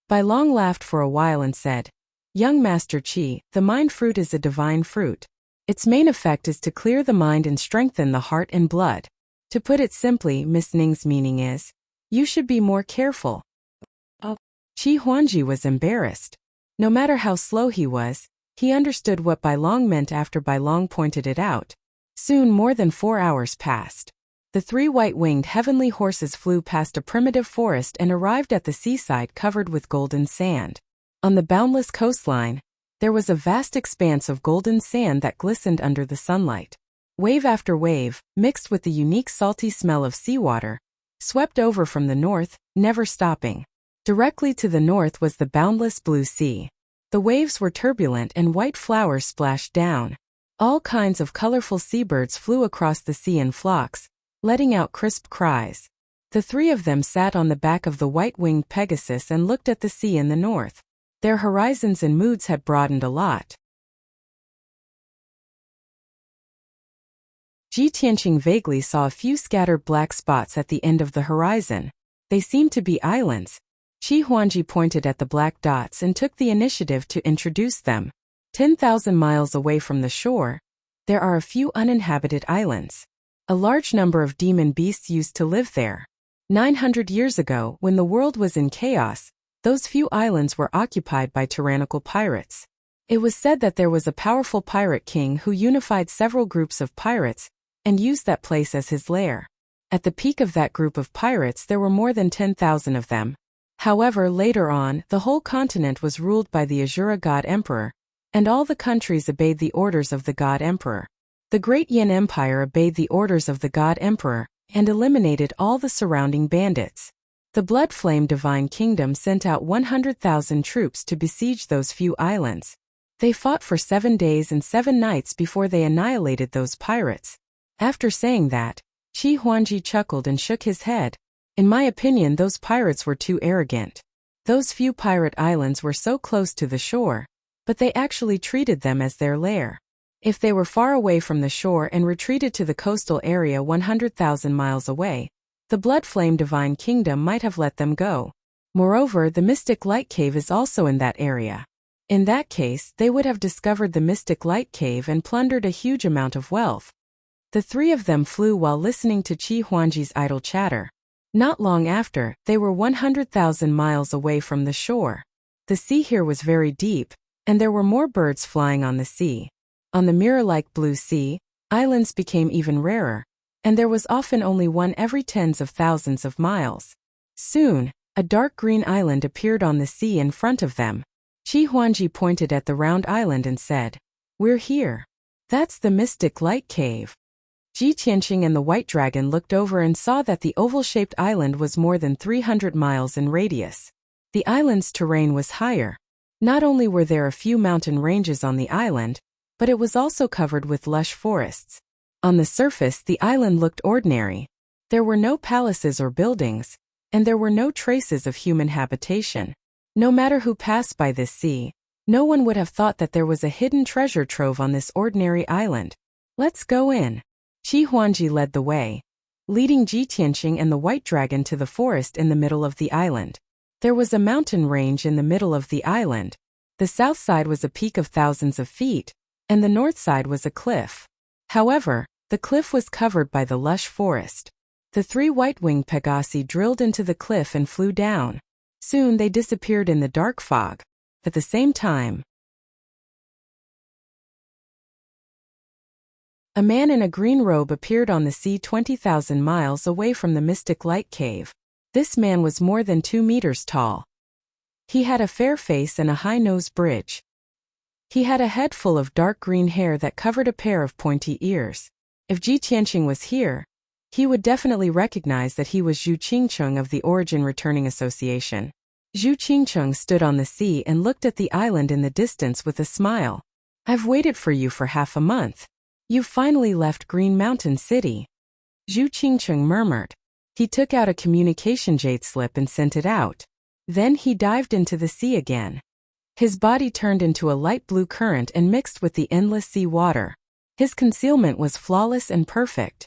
Bai Long laughed for a while and said, "Young Master Qi, the mind fruit is a divine fruit. Its main effect is to clear the mind and strengthen the heart and blood. To put it simply, Miss Ning's meaning is, you should be more careful." Oh. Qi Huangji was embarrassed. No matter how slow he was, he understood what Bai Long meant after Bai Long pointed it out. Soon more than 4 hours passed. The 3 white-winged heavenly horses flew past a primitive forest and arrived at the seaside covered with golden sand. On the boundless coastline, there was a vast expanse of golden sand that glistened under the sunlight. Wave after wave, mixed with the unique salty smell of seawater, swept over from the north, never stopping. Directly to the north was the boundless blue sea. The waves were turbulent and white flowers splashed down. All kinds of colorful seabirds flew across the sea in flocks, letting out crisp cries. The 3 of them sat on the back of the white-winged Pegasus and looked at the sea in the north. Their horizons and moods had broadened a lot. Ji Tianqing vaguely saw a few scattered black spots at the end of the horizon. They seemed to be islands. Qi Huangji pointed at the black dots and took the initiative to introduce them. 10,000 miles away from the shore, there are a few uninhabited islands. A large number of demon beasts used to live there. 900 years ago, when the world was in chaos, those few islands were occupied by tyrannical pirates. It was said that there was a powerful pirate king who unified several groups of pirates and used that place as his lair. At the peak of that group of pirates, there were more than 10,000 of them. However, later on, the whole continent was ruled by the Azura God Emperor, and all the countries obeyed the orders of the God Emperor. The Great Yin Empire obeyed the orders of the God Emperor and eliminated all the surrounding bandits. The Blood Flame Divine Kingdom sent out 100,000 troops to besiege those few islands. They fought for 7 days and 7 nights before they annihilated those pirates. After saying that, Qi Huangji chuckled and shook his head. In my opinion, those pirates were too arrogant. Those few pirate islands were so close to the shore, but they actually treated them as their lair. If they were far away from the shore and retreated to the coastal area 100,000 miles away, the Blood Flame Divine Kingdom might have let them go. Moreover, the Mystic Light Cave is also in that area. In that case, they would have discovered the Mystic Light Cave and plundered a huge amount of wealth. The 3 of them flew while listening to Qi Huangji's idle chatter. Not long after, they were 100,000 miles away from the shore. The sea here was very deep, and there were more birds flying on the sea. On the mirror-like blue sea, islands became even rarer, and there was often only one every tens of thousands of miles. Soon, a dark green island appeared on the sea in front of them. Qi Huangji pointed at the round island and said, "We're here. That's the Mystic Light Cave." Ji Tianqing and the White Dragon looked over and saw that the oval-shaped island was more than 300 miles in radius. The island's terrain was higher. Not only were there a few mountain ranges on the island, but it was also covered with lush forests. On the surface, the island looked ordinary. There were no palaces or buildings, and there were no traces of human habitation. No matter who passed by this sea, no one would have thought that there was a hidden treasure trove on this ordinary island. "Let's go in." Qi Huangji led the way, leading Ji Tianqing and the White Dragon to the forest in the middle of the island. There was a mountain range in the middle of the island. The south side was a peak of thousands of feet, and the north side was a cliff. However, the cliff was covered by the lush forest. The 3 white-winged Pegasi drilled into the cliff and flew down. Soon they disappeared in the dark fog. At the same time, a man in a green robe appeared on the sea 20,000 miles away from the mystic light cave. This man was more than 2 meters tall. He had a fair face and a high nose bridge. He had a head full of dark green hair that covered a pair of pointy ears. If Ji Tianqing was here, he would definitely recognize that he was Zhu Qingcheng of the Origin Returning Association. Zhu Qingcheng stood on the sea and looked at the island in the distance with a smile. "I've waited for you for half a month. You've finally left Green Mountain City." Zhu Qingcheng murmured. He took out a communication jade slip and sent it out. Then he dived into the sea again. His body turned into a light blue current and mixed with the endless sea water. His concealment was flawless and perfect.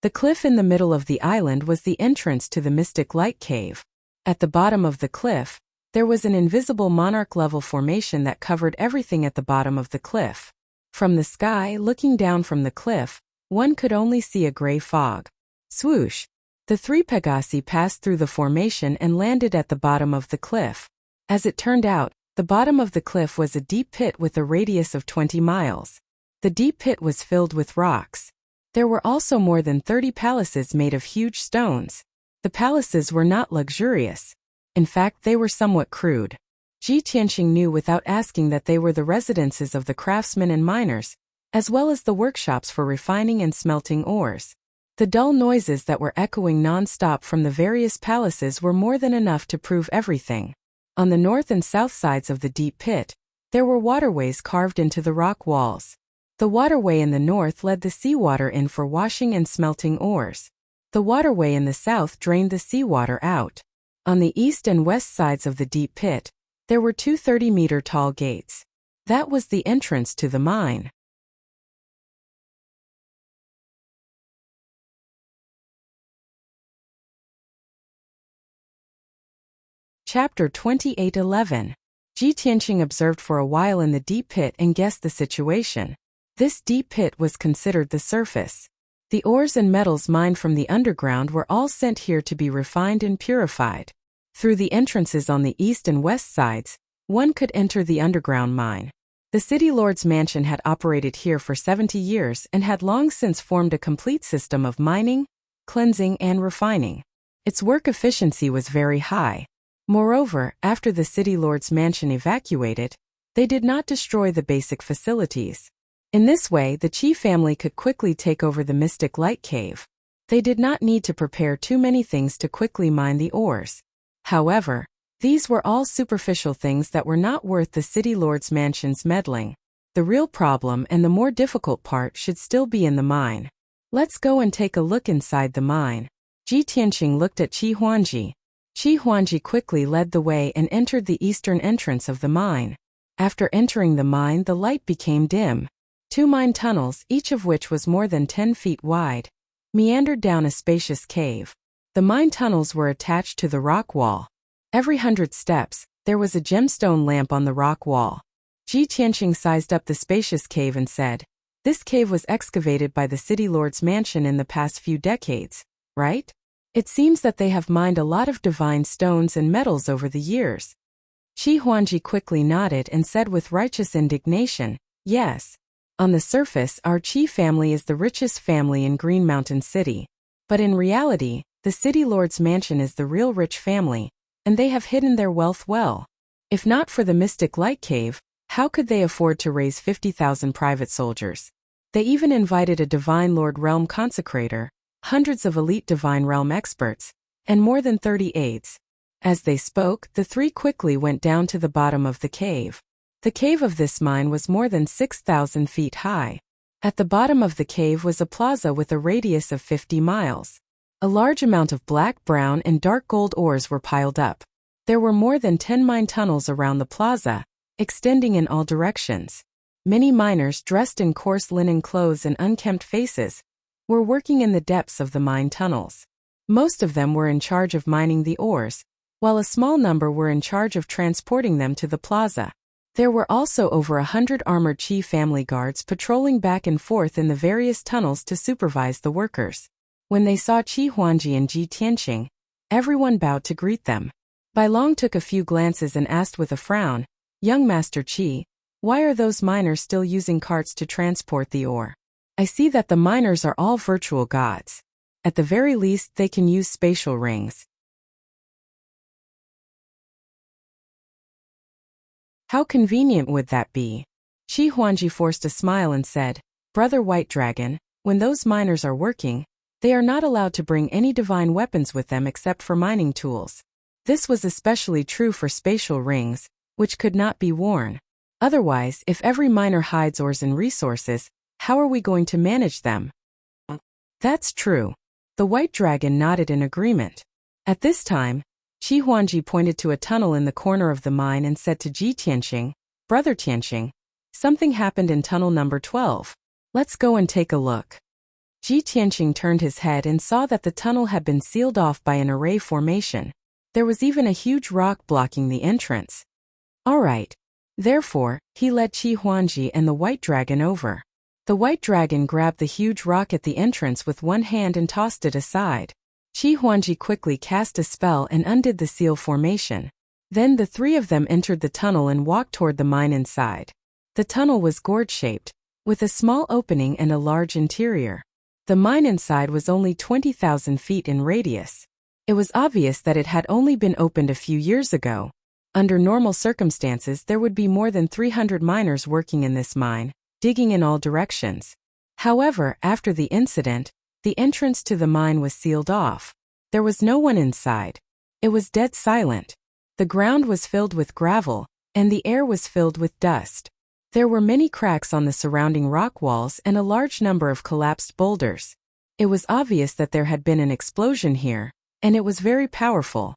The cliff in the middle of the island was the entrance to the mystic light cave. At the bottom of the cliff, there was an invisible monarch-level formation that covered everything at the bottom of the cliff. From the sky, looking down from the cliff, one could only see a gray fog. Swoosh! The 3 Pegasi passed through the formation and landed at the bottom of the cliff. As it turned out, the bottom of the cliff was a deep pit with a radius of 20 miles. The deep pit was filled with rocks. There were also more than 30 palaces made of huge stones. The palaces were not luxurious. In fact, they were somewhat crude. Ji Tianqing knew without asking that they were the residences of the craftsmen and miners, as well as the workshops for refining and smelting ores. The dull noises that were echoing non-stop from the various palaces were more than enough to prove everything. On the north and south sides of the deep pit, there were waterways carved into the rock walls. The waterway in the north led the seawater in for washing and smelting ores. The waterway in the south drained the seawater out. On the east and west sides of the deep pit, there were 2 30-meter-tall gates. That was the entrance to the mine. Chapter 28:11. Ji Tianqing observed for a while in the deep pit and guessed the situation. This deep pit was considered the surface. The ores and metals mined from the underground were all sent here to be refined and purified. Through the entrances on the east and west sides, one could enter the underground mine. The city lord's mansion had operated here for 70 years and had long since formed a complete system of mining, cleansing, and refining. Its work efficiency was very high. Moreover, after the city lord's mansion evacuated, they did not destroy the basic facilities. In this way, the Qi family could quickly take over the mystic light cave. They did not need to prepare too many things to quickly mine the ores. However, these were all superficial things that were not worth the city lord's mansion's meddling. The real problem and the more difficult part should still be in the mine. Let's go and take a look inside the mine. Ji Tianqing looked at Qi Huangji. Qi Huangji quickly led the way and entered the eastern entrance of the mine. After entering the mine, the light became dim. 2 mine tunnels, each of which was more than 10 feet wide, meandered down a spacious cave. The mine tunnels were attached to the rock wall. Every 100 steps, there was a gemstone lamp on the rock wall. Ji Tianqing sized up the spacious cave and said, "This cave was excavated by the city lord's mansion in the past few decades, right? It seems that they have mined a lot of divine stones and metals over the years." Qi Huangji quickly nodded and said with righteous indignation, "Yes. On the surface, our Qi family is the richest family in Green Mountain City. But in reality, the city lord's mansion is the real rich family, and they have hidden their wealth well. If not for the mystic light cave, how could they afford to raise 50,000 private soldiers? They even invited a divine lord realm consecrator, hundreds of elite divine realm experts, and more than 30 aides." As they spoke, the 3 quickly went down to the bottom of the cave. The cave of this mine was more than 6,000 feet high. At the bottom of the cave was a plaza with a radius of 50 miles. A large amount of black, brown, and dark gold ores were piled up. There were more than 10 mine tunnels around the plaza, extending in all directions. Many miners dressed in coarse linen clothes and unkempt faces were working in the depths of the mine tunnels. Most of them were in charge of mining the ores, while a small number were in charge of transporting them to the plaza. There were also over 100 armored Qi family guards patrolling back and forth in the various tunnels to supervise the workers. When they saw Qi Huangji and Ji Tianqing, everyone bowed to greet them. Bai Long took a few glances and asked with a frown, "Young Master Qi, why are those miners still using carts to transport the ore? I see that the miners are all virtual gods. At the very least, they can use spatial rings." How convenient would that be? Qi Huangji forced a smile and said, "Brother White Dragon, when those miners are working, they are not allowed to bring any divine weapons with them except for mining tools. This was especially true for spatial rings, which could not be worn. Otherwise, if every miner hides ores and resources, how are we going to manage them?" "That's true." The White Dragon nodded in agreement. At this time, Qi Huangji pointed to a tunnel in the corner of the mine and said to Ji Tianqing, "Brother Tianqing, something happened in tunnel number 12. Let's go and take a look." Ji Tianqing turned his head and saw that the tunnel had been sealed off by an array formation. There was even a huge rock blocking the entrance. All right. Therefore, he led Qi Huangji and the White Dragon over. The White Dragon grabbed the huge rock at the entrance with one hand and tossed it aside. Qi Huangji quickly cast a spell and undid the seal formation. Then the three of them entered the tunnel and walked toward the mine inside. The tunnel was gourd-shaped, with a small opening and a large interior. The mine inside was only 20,000 feet in radius. It was obvious that it had only been opened a few years ago. Under normal circumstances, there would be more than 300 miners working in this mine, digging in all directions. However, after the incident, the entrance to the mine was sealed off. There was no one inside. It was dead silent. The ground was filled with gravel, and the air was filled with dust. There were many cracks on the surrounding rock walls and a large number of collapsed boulders. It was obvious that there had been an explosion here, and it was very powerful.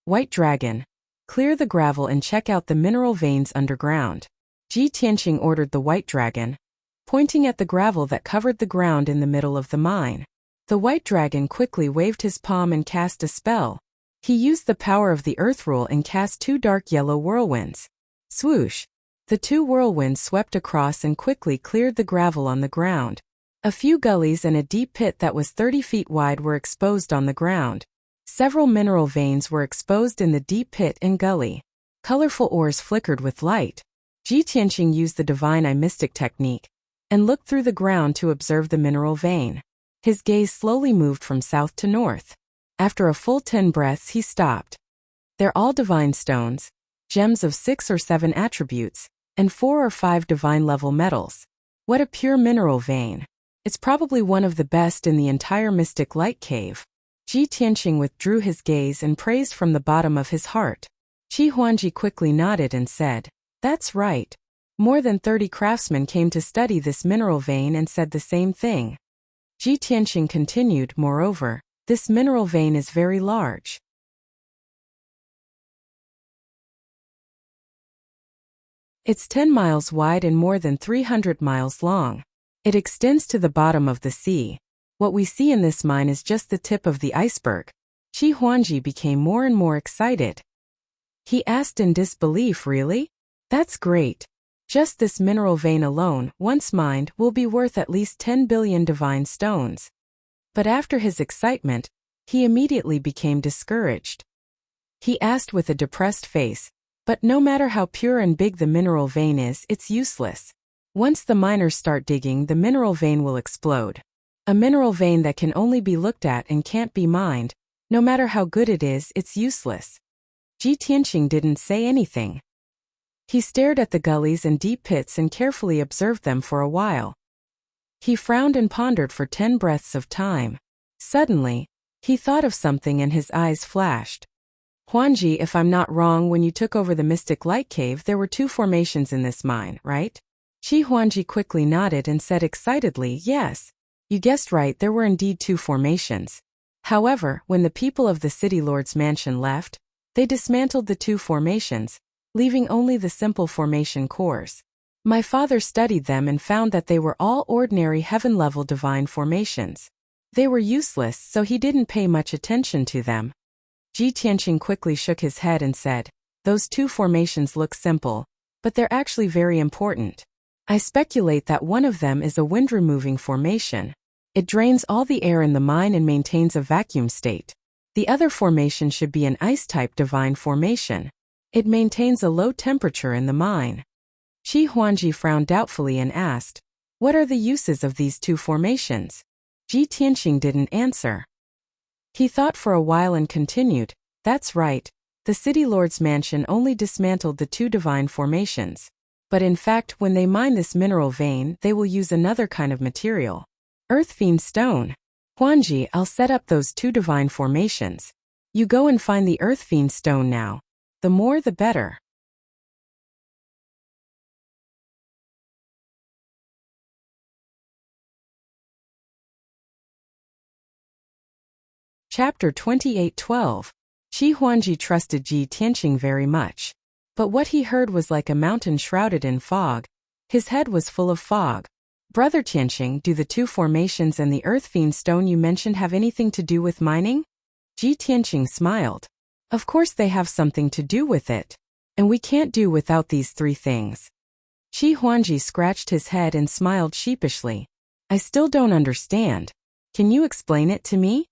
"White Dragon, clear the gravel and check out the mineral veins underground." Ji Tianqing ordered the White Dragon, pointing at the gravel that covered the ground in the middle of the mine. The White Dragon quickly waved his palm and cast a spell. He used the power of the Earth Rule and cast 2 dark yellow whirlwinds. Swoosh! The 2 whirlwinds swept across and quickly cleared the gravel on the ground. A few gullies and a deep pit that was 30 feet wide were exposed on the ground. Several mineral veins were exposed in the deep pit and gully. Colorful ores flickered with light. Ji Tianqing used the Divine Eye Mystic technique and looked through the ground to observe the mineral vein. His gaze slowly moved from south to north. After a full 10 breaths, he stopped. "They're all divine stones, gems of 6 or 7 attributes, and 4 or 5 divine-level metals. What a pure mineral vein. It's probably one of the best in the entire Mystic Light Cave." Ji Tianqing withdrew his gaze and praised from the bottom of his heart. Qi Huangji quickly nodded and said, "That's right. More than 30 craftsmen came to study this mineral vein and said the same thing." Ji Tianqing continued, "Moreover, this mineral vein is very large. It's 10 miles wide and more than 300 miles long. It extends to the bottom of the sea. What we see in this mine is just the tip of the iceberg." Qi Huangji became more and more excited. He asked in disbelief, "Really? That's great. Just this mineral vein alone, once mined, will be worth at least 10 billion divine stones." But after his excitement, he immediately became discouraged. He asked with a depressed face, "But no matter how pure and big the mineral vein is, it's useless. Once the miners start digging, the mineral vein will explode. A mineral vein that can only be looked at and can't be mined, no matter how good it is, it's useless." Ji Tianqing didn't say anything. He stared at the gullies and deep pits and carefully observed them for a while. He frowned and pondered for 10 breaths of time. Suddenly, he thought of something and his eyes flashed. "Huangji, if I'm not wrong, when you took over the Mystic Light Cave, there were 2 formations in this mine, right?" Qi Huangji quickly nodded and said excitedly, "Yes. You guessed right, there were indeed 2 formations. However, when the people of the City Lord's mansion left, they dismantled the 2 formations, leaving only the simple formation cores. My father studied them and found that they were all ordinary heaven-level divine formations. They were useless, so he didn't pay much attention to them. Ji Tianqing quickly shook his head and said, "Those two formations look simple, but they're actually very important. I speculate that one of them is a wind-removing formation. It drains all the air in the mine and maintains a vacuum state. The other formation should be an ice-type divine formation. It maintains a low temperature in the mine." Qi Huangji frowned doubtfully and asked, "What are the uses of these two formations?" Ji Tianqing didn't answer. He thought for a while and continued, "That's right. The city lord's mansion only dismantled the two divine formations. But in fact, when they mine this mineral vein, they will use another kind of material. Earth fiend stone. Huangji, I'll set up those two divine formations. You go and find the earth fiend stone now. The more the better." Chapter 28:12. Qi Huangji trusted Ji Tianqing very much. But what he heard was like a mountain shrouded in fog. His head was full of fog. "Brother Tianqing, do the two formations and the earth fiend stone you mentioned have anything to do with mining?" Ji Tianqing smiled. "Of course they have something to do with it. And we can't do without these three things." Qi Huangji scratched his head and smiled sheepishly. "I still don't understand. Can you explain it to me?"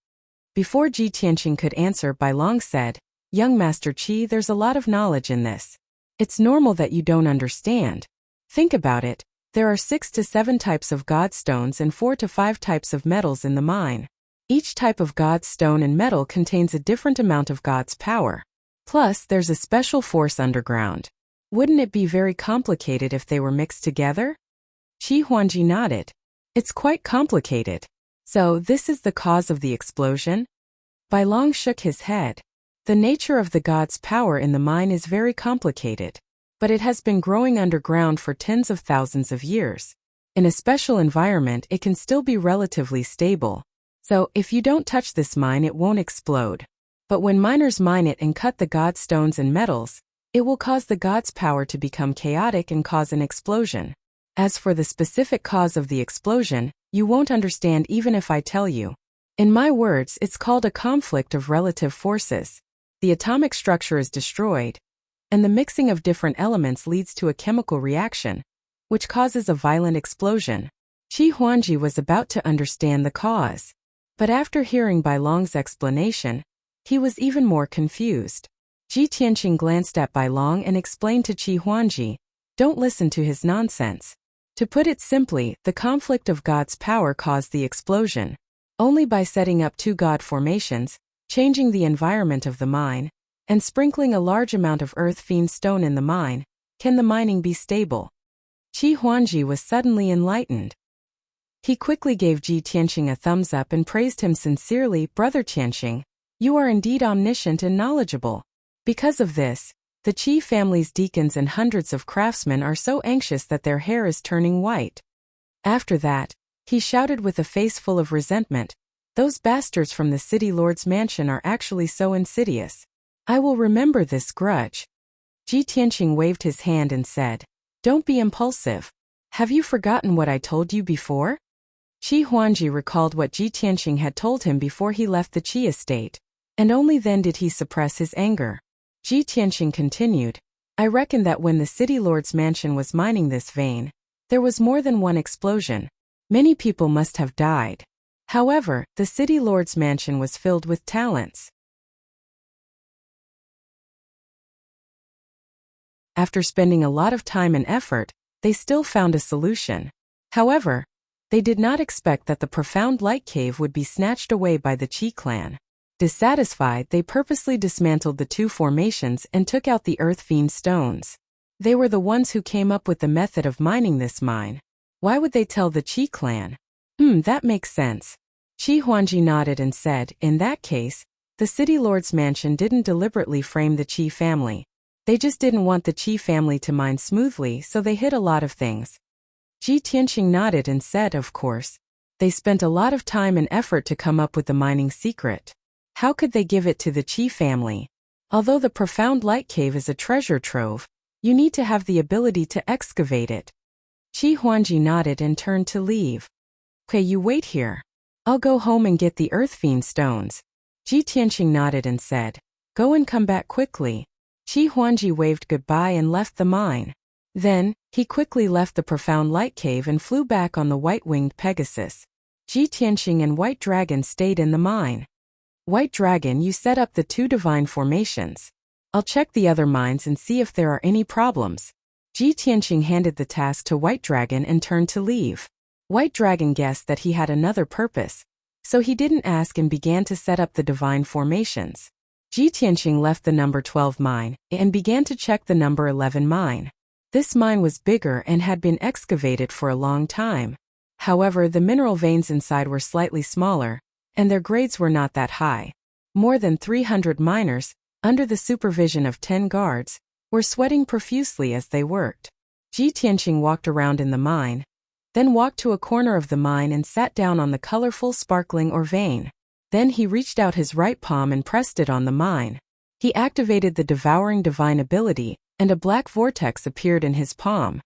Before Ji Tianqing could answer, Bai Long said, "Young Master Qi, there's a lot of knowledge in this. It's normal that you don't understand. Think about it. There are 6 to 7 types of god stones and 4 to 5 types of metals in the mine. Each type of god stone and metal contains a different amount of God's power. Plus, there's a special force underground. Wouldn't it be very complicated if they were mixed together?" Qi Huangji nodded. "It's quite complicated. So, this is the cause of the explosion?" Bai Long shook his head. "The nature of the god's power in the mine is very complicated. But it has been growing underground for tens of thousands of years. In a special environment, it can still be relatively stable. So, if you don't touch this mine, it won't explode. But when miners mine it and cut the god stones and metals, it will cause the god's power to become chaotic and cause an explosion. As for the specific cause of the explosion, you won't understand even if I tell you. In my words, it's called a conflict of relative forces. The atomic structure is destroyed, and the mixing of different elements leads to a chemical reaction, which causes a violent explosion." Qi Huangji was about to understand the cause. But after hearing Bai Long's explanation, he was even more confused. Ji Tianqing glanced at Bai Long and explained to Qi Huangji, "Don't listen to his nonsense. To put it simply, the conflict of God's power caused the explosion. Only by setting up two God formations, changing the environment of the mine, and sprinkling a large amount of earth fiend stone in the mine, can the mining be stable." Qi Huangji was suddenly enlightened. He quickly gave Ji Tianqing a thumbs up and praised him sincerely. "Brother Tianqing, you are indeed omniscient and knowledgeable. Because of this, the Qi family's deacons and hundreds of craftsmen are so anxious that their hair is turning white." After that, he shouted with a face full of resentment, "Those bastards from the city lord's mansion are actually so insidious. I will remember this grudge." Ji Tianqing waved his hand and said, "Don't be impulsive. Have you forgotten what I told you before?" Qi Huangji recalled what Ji Tianqing had told him before he left the Qi estate, and only then did he suppress his anger. Ji Tianqing continued, "I reckon that when the city lord's mansion was mining this vein, there was more than one explosion. Many people must have died. However, the city lord's mansion was filled with talents. After spending a lot of time and effort, they still found a solution. However, they did not expect that the profound light cave would be snatched away by the Qi clan. Dissatisfied, they purposely dismantled the two formations and took out the earth fiend stones. They were the ones who came up with the method of mining this mine. Why would they tell the Qi clan? That makes sense." Qi Huangji nodded and said, "In that case, the city lord's mansion didn't deliberately frame the Qi family. They just didn't want the Qi family to mine smoothly, so they hid a lot of things." Ji Tianqing nodded and said, "Of course. They spent a lot of time and effort to come up with the mining secret. How could they give it to the Qi family? Although the profound light cave is a treasure trove, you need to have the ability to excavate it. Qi Huangji nodded and turned to leave. Okay, you wait here. I'll go home and get the Earth Fiend stones. Ji Tianqing nodded and said, go and come back quickly. Qi Huangji waved goodbye and left the mine. Then, he quickly left the profound light cave and flew back on the white-winged Pegasus. Ji Tianqing and White Dragon stayed in the mine. White Dragon, you set up the 2 divine formations. I'll check the other mines and see if there are any problems. Ji Tianqing handed the task to White Dragon and turned to leave. White Dragon guessed that he had another purpose, so he didn't ask and began to set up the divine formations. Ji Tianqing left the number 12 mine and began to check the number 11 mine. This mine was bigger and had been excavated for a long time. However, the mineral veins inside were slightly smaller, and their grades were not that high. More than 300 miners, under the supervision of 10 guards, were sweating profusely as they worked. Ji Tianqing walked around in the mine, then walked to a corner of the mine and sat down on the colorful sparkling ore vein. Then he reached out his right palm and pressed it on the mine. He activated the devouring divine ability, and a black vortex appeared in his palm.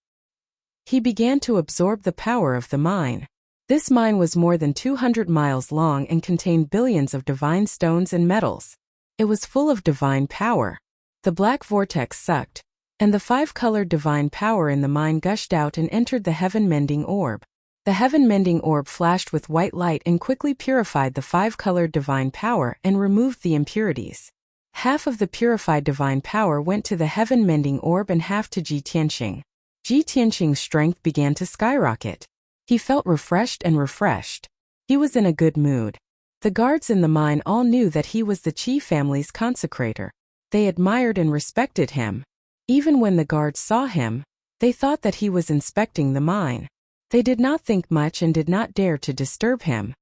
He began to absorb the power of the mine. This mine was more than 200 miles long and contained billions of divine stones and metals. It was full of divine power. The black vortex sucked, and the 5-colored divine power in the mine gushed out and entered the heaven-mending orb. The heaven-mending orb flashed with white light and quickly purified the 5-colored divine power and removed the impurities. Half of the purified divine power went to the heaven-mending orb and half to Ji Tianqing. Ji Tianqing's strength began to skyrocket. He felt refreshed and refreshed. He was in a good mood. The guards in the mine all knew that he was the Qi family's consecrator. They admired and respected him. Even when the guards saw him, they thought that he was inspecting the mine. They did not think much and did not dare to disturb him.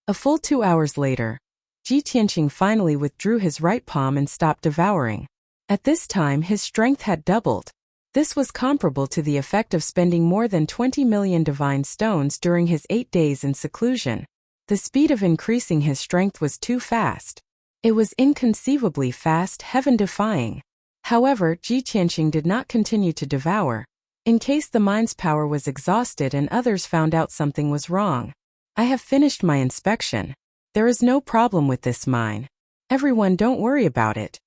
A full 2 hours later, Ji Tianqing finally withdrew his right palm and stopped devouring. At this time his strength had doubled. This was comparable to the effect of spending more than 20 million divine stones during his 8 days in seclusion. The speed of increasing his strength was too fast. It was inconceivably fast, heaven-defying. However, Ji Tianqing did not continue to devour, in case the mine's power was exhausted and others found out something was wrong. I have finished my inspection. There is no problem with this mine. Everyone, don't worry about it.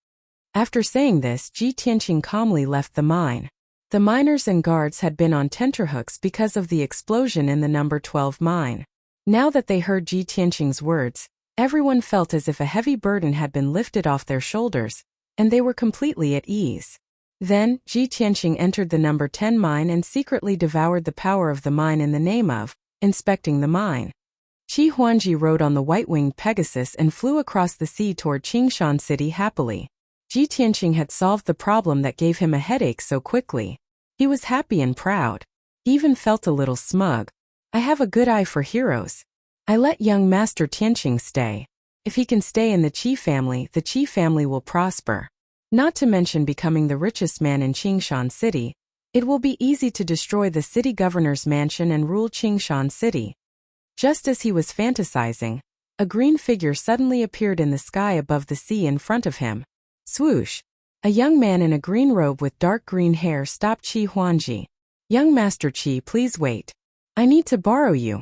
After saying this, Ji Tianqing calmly left the mine. The miners and guards had been on tenterhooks because of the explosion in the number 12 mine. Now that they heard Ji Tianqing's words, everyone felt as if a heavy burden had been lifted off their shoulders, and they were completely at ease. Then, Ji Tianqing entered the number 10 mine and secretly devoured the power of the mine in the name of inspecting the mine. Qi Huangji rode on the white-winged Pegasus and flew across the sea toward Qingshan City happily. Ji Tianqing had solved the problem that gave him a headache so quickly. He was happy and proud. He even felt a little smug. I have a good eye for heroes. I let young Master Tianqing stay. If he can stay in the Qi family will prosper. Not to mention becoming the richest man in Qingshan City. It will be easy to destroy the city governor's mansion and rule Qingshan City. Just as he was fantasizing, a green figure suddenly appeared in the sky above the sea in front of him. Swoosh! A young man in a green robe with dark green hair stopped Qi Huangji. Young Master Qi, please wait. I need to borrow you.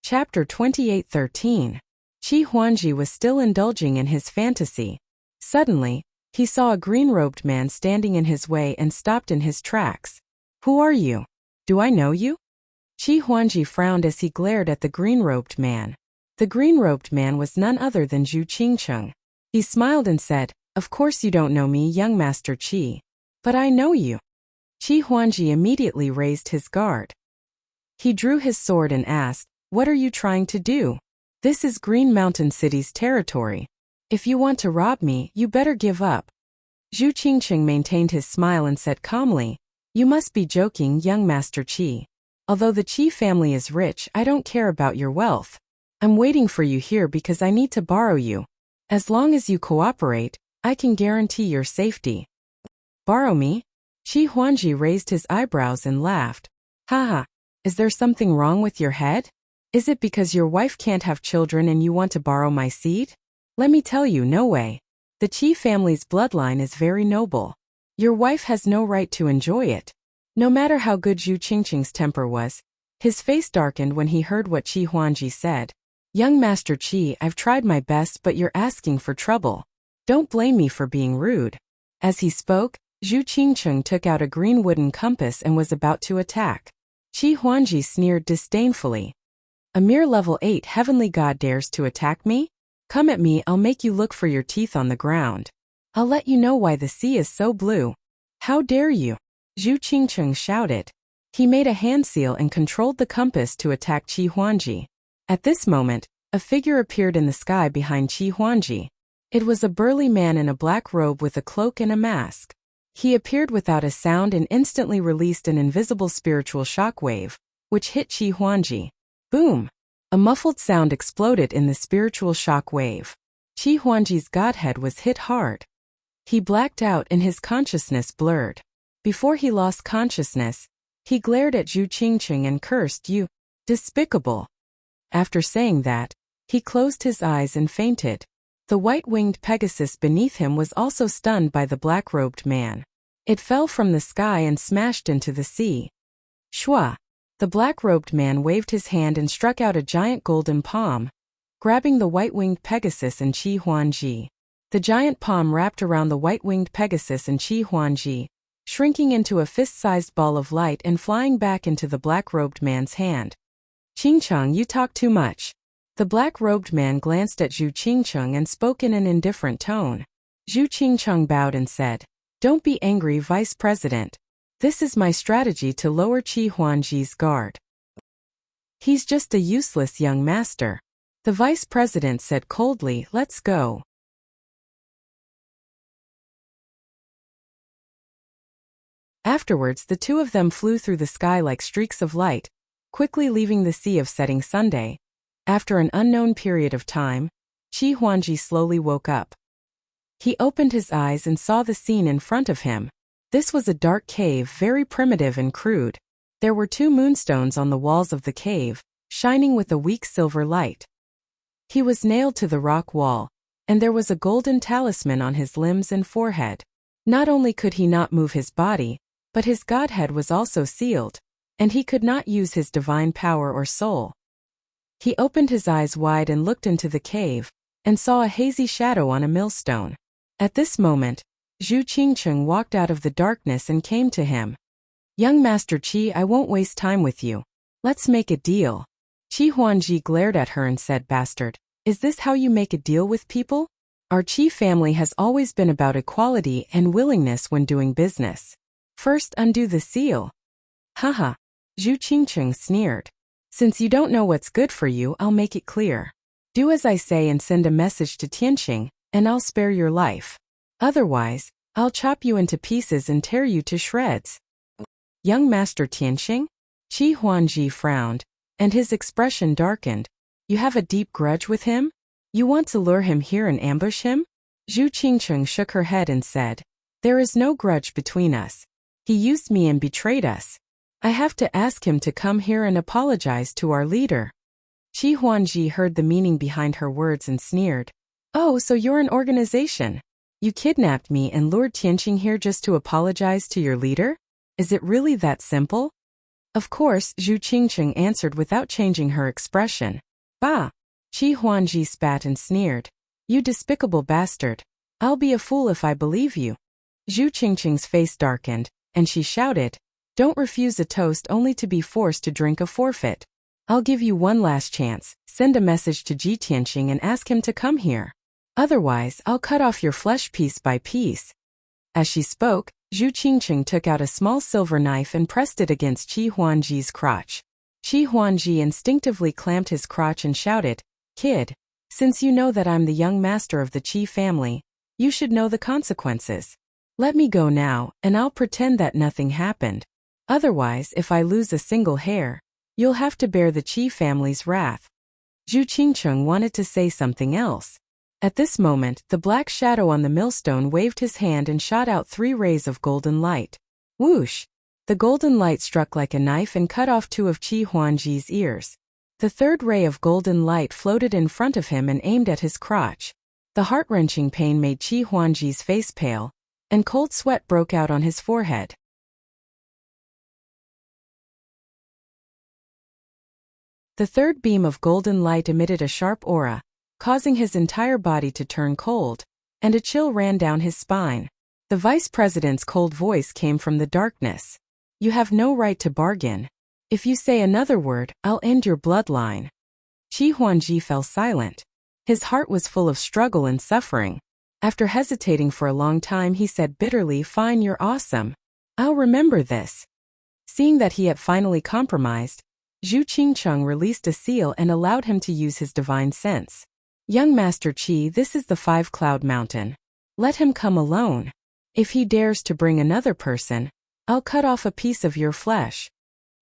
Chapter 28:13. Qi Huangji was still indulging in his fantasy. Suddenly, he saw a green-robed man standing in his way and stopped in his tracks. Who are you? Do I know you? Qi Huangji frowned as he glared at the green-robed man. The green-robed man was none other than Zhu Qingcheng. He smiled and said, Of course you don't know me, young Master Qi. But I know you. Qi Huangji immediately raised his guard. He drew his sword and asked, What are you trying to do? This is Green Mountain City's territory. If you want to rob me, you better give up. Zhu Qingcheng maintained his smile and said calmly, You must be joking, young Master Qi. Although the Qi family is rich, I don't care about your wealth. I'm waiting for you here because I need to borrow you. As long as you cooperate, I can guarantee your safety. Borrow me? Qi Huangji raised his eyebrows and laughed. Haha. Is there something wrong with your head? Is it because your wife can't have children and you want to borrow my seed? Let me tell you, no way. The Qi family's bloodline is very noble. Your wife has no right to enjoy it. No matter how good Zhu Qingqing's temper was, his face darkened when he heard what Qi Huangji said. Young Master Qi, I've tried my best, but you're asking for trouble. Don't blame me for being rude. As he spoke, Zhu Qingqing took out a green wooden compass and was about to attack. Qi Huangji sneered disdainfully. A mere level 8 heavenly god dares to attack me? Come at me, I'll make you look for your teeth on the ground. I'll let you know why the sea is so blue. How dare you? Zhu Qingqing shouted. He made a hand seal and controlled the compass to attack Qi Huangji. At this moment, a figure appeared in the sky behind Qi Huangji. It was a burly man in a black robe with a cloak and a mask. He appeared without a sound and instantly released an invisible spiritual shockwave, which hit Qi Huangji. Boom! A muffled sound exploded in the spiritual shock wave. Qi Huangji's godhead was hit hard. He blacked out and his consciousness blurred. Before he lost consciousness, he glared at Zhu Qingqing and cursed, "You despicable." After saying that, he closed his eyes and fainted. The white-winged Pegasus beneath him was also stunned by the black-robed man. It fell from the sky and smashed into the sea. Shua! The black-robed man waved his hand and struck out a giant golden palm, grabbing the white-winged Pegasus and Qi Huangji. The giant palm wrapped around the white-winged Pegasus and Qi Huangji, shrinking into a fist-sized ball of light and flying back into the black-robed man's hand. Qingcheng, you talk too much. The black-robed man glanced at Zhu Qingcheng and spoke in an indifferent tone. Zhu Qingcheng bowed and said, "Don't be angry, Vice President. This is my strategy to lower Qi Huangji's guard. He's just a useless young master." The vice president said coldly, "Let's go." Afterwards, the two of them flew through the sky like streaks of light, quickly leaving the sea of setting Sunday. After an unknown period of time, Qi Huangji slowly woke up. He opened his eyes and saw the scene in front of him. This was a dark cave, very primitive and crude. There were 2 moonstones on the walls of the cave, shining with a weak silver light. He was nailed to the rock wall, and there was a golden talisman on his limbs and forehead. Not only could he not move his body, but his godhead was also sealed, and he could not use his divine power or soul. He opened his eyes wide and looked into the cave, and saw a hazy shadow on a millstone. At this moment, Zhu Qingcheng walked out of the darkness and came to him. "Young Master Qi, I won't waste time with you. Let's make a deal." Qi Huangji glared at her and said, "Bastard, is this how you make a deal with people? Our Qi family has always been about equality and willingness when doing business. First undo the seal." "Haha," Zhu Qingcheng sneered. "Since you don't know what's good for you, I'll make it clear. Do as I say and send a message to Tianqing, and I'll spare your life. Otherwise, I'll chop you into pieces and tear you to shreds." "Young Master Tianqing?" Qi Huangji frowned, and his expression darkened. "You have a deep grudge with him? You want to lure him here and ambush him?" Zhu Qingcheng shook her head and said, "There is no grudge between us. He used me and betrayed us. I have to ask him to come here and apologize to our leader." Qi Huangji heard the meaning behind her words and sneered. "Oh, so you're an organization. You kidnapped me and lured Tianqing here just to apologize to your leader? Is it really that simple?" "Of course," Zhu Qingcheng answered without changing her expression. "Bah!" Qi Huangji spat and sneered. "You despicable bastard. I'll be a fool if I believe you." Zhu Qingqing's face darkened, and she shouted, "Don't refuse a toast only to be forced to drink a forfeit. I'll give you one last chance. Send a message to Ji Tianqing and ask him to come here. Otherwise, I'll cut off your flesh piece by piece." As she spoke, Zhu Qingqing took out a small silver knife and pressed it against Qi Huangji's crotch. Qi Huangji instinctively clamped his crotch and shouted, "Kid, since you know that I'm the young master of the Qi family, you should know the consequences. Let me go now, and I'll pretend that nothing happened. Otherwise, if I lose a single hair, you'll have to bear the Qi family's wrath." Zhu Qingcheng wanted to say something else. At this moment, the black shadow on the millstone waved his hand and shot out 3 rays of golden light. Whoosh! The golden light struck like a knife and cut off two of Qi Huangji's ears. The third ray of golden light floated in front of him and aimed at his crotch. The heart-wrenching pain made Qi Huangji's face pale, and cold sweat broke out on his forehead. The third beam of golden light emitted a sharp aura, causing his entire body to turn cold, and a chill ran down his spine. The vice president's cold voice came from the darkness. "You have no right to bargain. If you say another word, I'll end your bloodline." Qi Huangji fell silent. His heart was full of struggle and suffering. After hesitating for a long time, he said bitterly, "Fine, you're awesome. I'll remember this." Seeing that he had finally compromised, Zhu Qingcheng released a seal and allowed him to use his divine sense. "Young Master Qi, this is the Five-Cloud Mountain. Let him come alone. If he dares to bring another person, I'll cut off a piece of your flesh."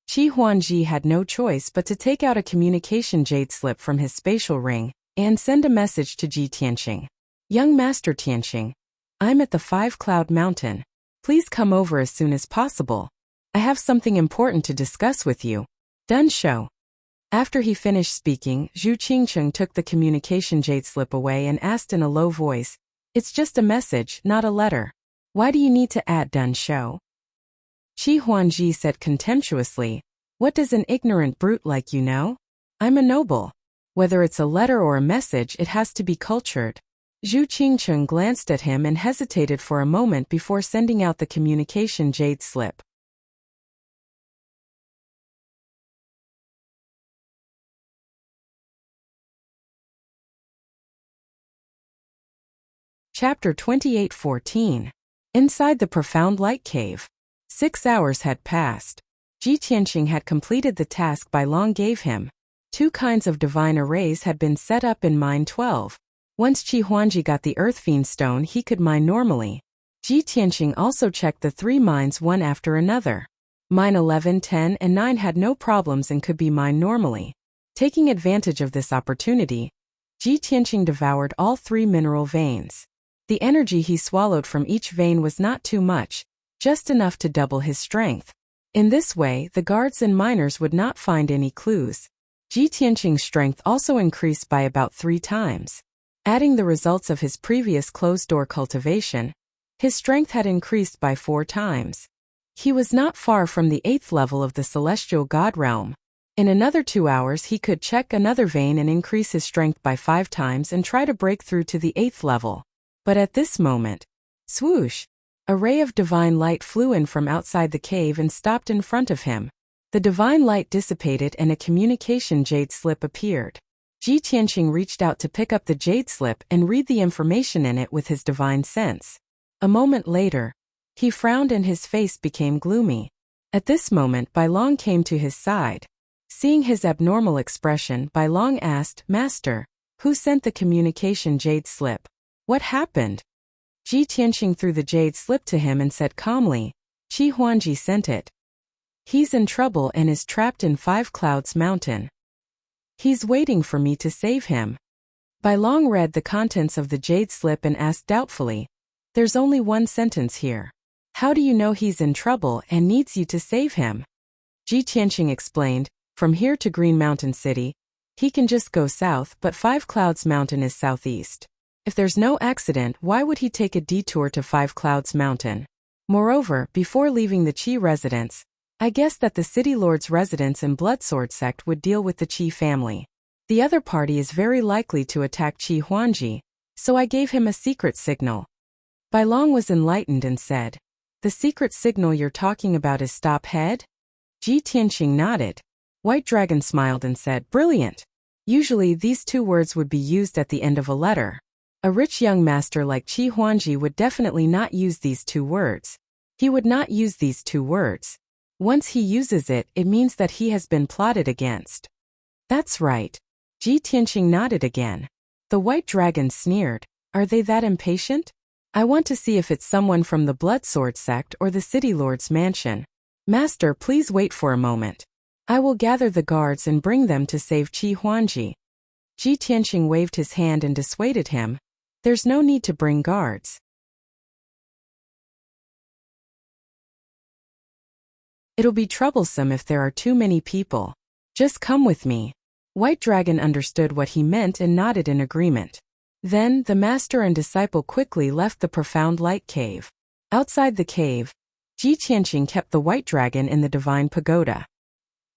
Qi Huangji had no choice but to take out a communication jade slip from his spatial ring and send a message to Ji Tianqing. "Young Master Tianqing, I'm at the Five-Cloud Mountain. Please come over as soon as possible. I have something important to discuss with you. Done show." After he finished speaking, Zhu Qingcheng took the communication jade slip away and asked in a low voice, "It's just a message, not a letter. Why do you need to add done show?" Qi Huangji said contemptuously, "What does an ignorant brute like you know? I'm a noble. Whether it's a letter or a message, it has to be cultured." Zhu Qingcheng glanced at him and hesitated for a moment before sending out the communication jade slip. Chapter 28:14. Inside the profound light cave. 6 hours had passed. Ji Tianqing had completed the task Bai Long gave him. 2 kinds of divine arrays had been set up in Mine 12. Once Qi Huangji got the Earth Fiend Stone, he could mine normally. Ji Tianqing also checked the 3 mines one after another. Mine 11, 10, and 9 had no problems and could be mined normally. Taking advantage of this opportunity, Ji Tianqing devoured all 3 mineral veins. The energy he swallowed from each vein was not too much, just enough to double his strength. In this way, the guards and miners would not find any clues. Ji Tianqing's strength also increased by about 3 times. Adding the results of his previous closed-door cultivation, his strength had increased by 4 times. He was not far from the 8th level of the celestial god realm. In another 2 hours he could check another vein and increase his strength by 5 times and try to break through to the 8th level. But at this moment, swoosh! A ray of divine light flew in from outside the cave and stopped in front of him. The divine light dissipated and a communication jade slip appeared. Ji Tianqing reached out to pick up the jade slip and read the information in it with his divine sense. A moment later, he frowned and his face became gloomy. At this moment, Bai Long came to his side. Seeing his abnormal expression, Bai Long asked, "Master, who sent the communication jade slip? What happened?" Ji Tianqing threw the jade slip to him and said calmly, "Qi Huangji sent it. He's in trouble and is trapped in Five Clouds Mountain. He's waiting for me to save him." Bai Long read the contents of the jade slip and asked doubtfully, "There's only one sentence here. How do you know he's in trouble and needs you to save him?" Ji Tianqing explained, "From here to Green Mountain City, he can just go south, but Five Clouds Mountain is southeast. If there's no accident, why would he take a detour to Five Clouds Mountain? Moreover, before leaving the Qi residence, I guess that the City Lord's residence and Bloodsword sect would deal with the Qi family. The other party is very likely to attack Qi Huangji, so I gave him a secret signal." Bai Long was enlightened and said, "The secret signal you're talking about is stop head?" Ji Tianqing nodded. White Dragon smiled and said, "Brilliant. Usually these 2 words would be used at the end of a letter. A rich young master like Qi Huangji would definitely not use these 2 words. He would not use these 2 words. Once he uses it, it means that he has been plotted against." "That's right." Ji Tianqing nodded again. The White Dragon sneered, "Are they that impatient? I want to see if it's someone from the Bloodsword sect or the City Lord's mansion. Master, please wait for a moment. I will gather the guards and bring them to save Qi Huangji." Ji Tianqing waved his hand and dissuaded him. "There's no need to bring guards. It'll be troublesome if there are too many people. Just come with me. White Dragon understood what he meant and nodded in agreement. Then, the master and disciple quickly left the profound light cave. Outside the cave, Ji Tianqing kept the White Dragon in the divine pagoda.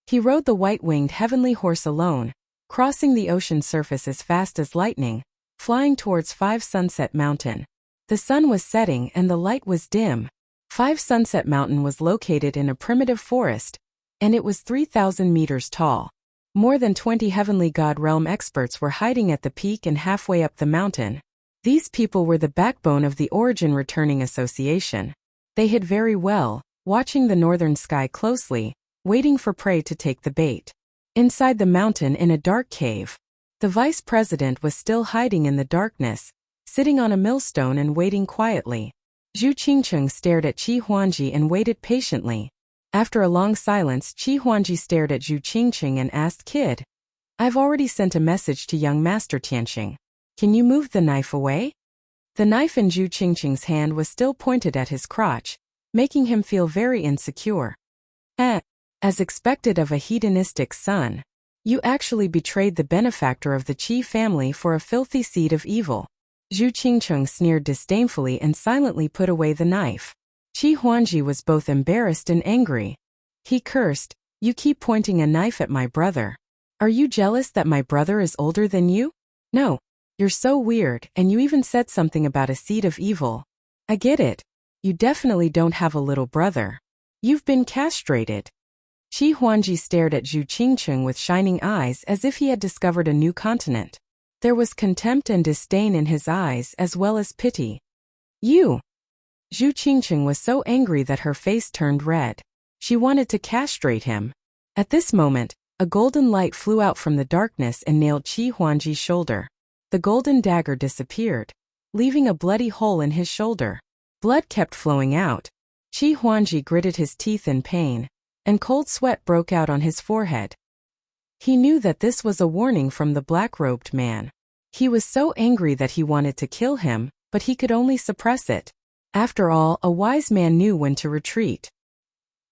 He rode the white-winged heavenly horse alone, crossing the ocean surface as fast as lightning, flying towards 5 Sunset Mountain. The sun was setting and the light was dim. 5 Sunset Mountain was located in a primitive forest, and it was 3,000 meters tall. More than 20 heavenly god realm experts were hiding at the peak and halfway up the mountain. These people were the backbone of the Origin Returning Association. They hid very well, watching the northern sky closely, waiting for prey to take the bait. Inside the mountain in a dark cave, the vice president was still hiding in the darkness, sitting on a millstone and waiting quietly. Zhu Qingcheng stared at Qi Huangji and waited patiently. After a long silence, Qi Huangji stared at Zhu Qingcheng and asked, "Kid, I've already sent a message to young Master Tianqing. Can you move the knife away?" The knife in Zhu Qingcheng's hand was still pointed at his crotch, making him feel very insecure. As expected of a hedonistic son, you actually betrayed the benefactor of the Qi family for a filthy seed of evil. Zhu Qingcheng sneered disdainfully and silently put away the knife. Qi Huangji was both embarrassed and angry. He cursed, "You keep pointing a knife at my brother. Are you jealous that my brother is older than you? No. You're so weird, and you even said something about a seed of evil. I get it. You definitely don't have a little brother. You've been castrated." Qi Huangji stared at Zhu Qingcheng with shining eyes as if he had discovered a new continent. There was contempt and disdain in his eyes as well as pity. "You!" Zhu Qingcheng was so angry that her face turned red. She wanted to castrate him. At this moment, a golden light flew out from the darkness and nailed Qi Huangji's shoulder. The golden dagger disappeared, leaving a bloody hole in his shoulder. Blood kept flowing out. Qi Huangji gritted his teeth in pain, and cold sweat broke out on his forehead. He knew that this was a warning from the black-robed man. He was so angry that he wanted to kill him, but he could only suppress it. After all, a wise man knew when to retreat.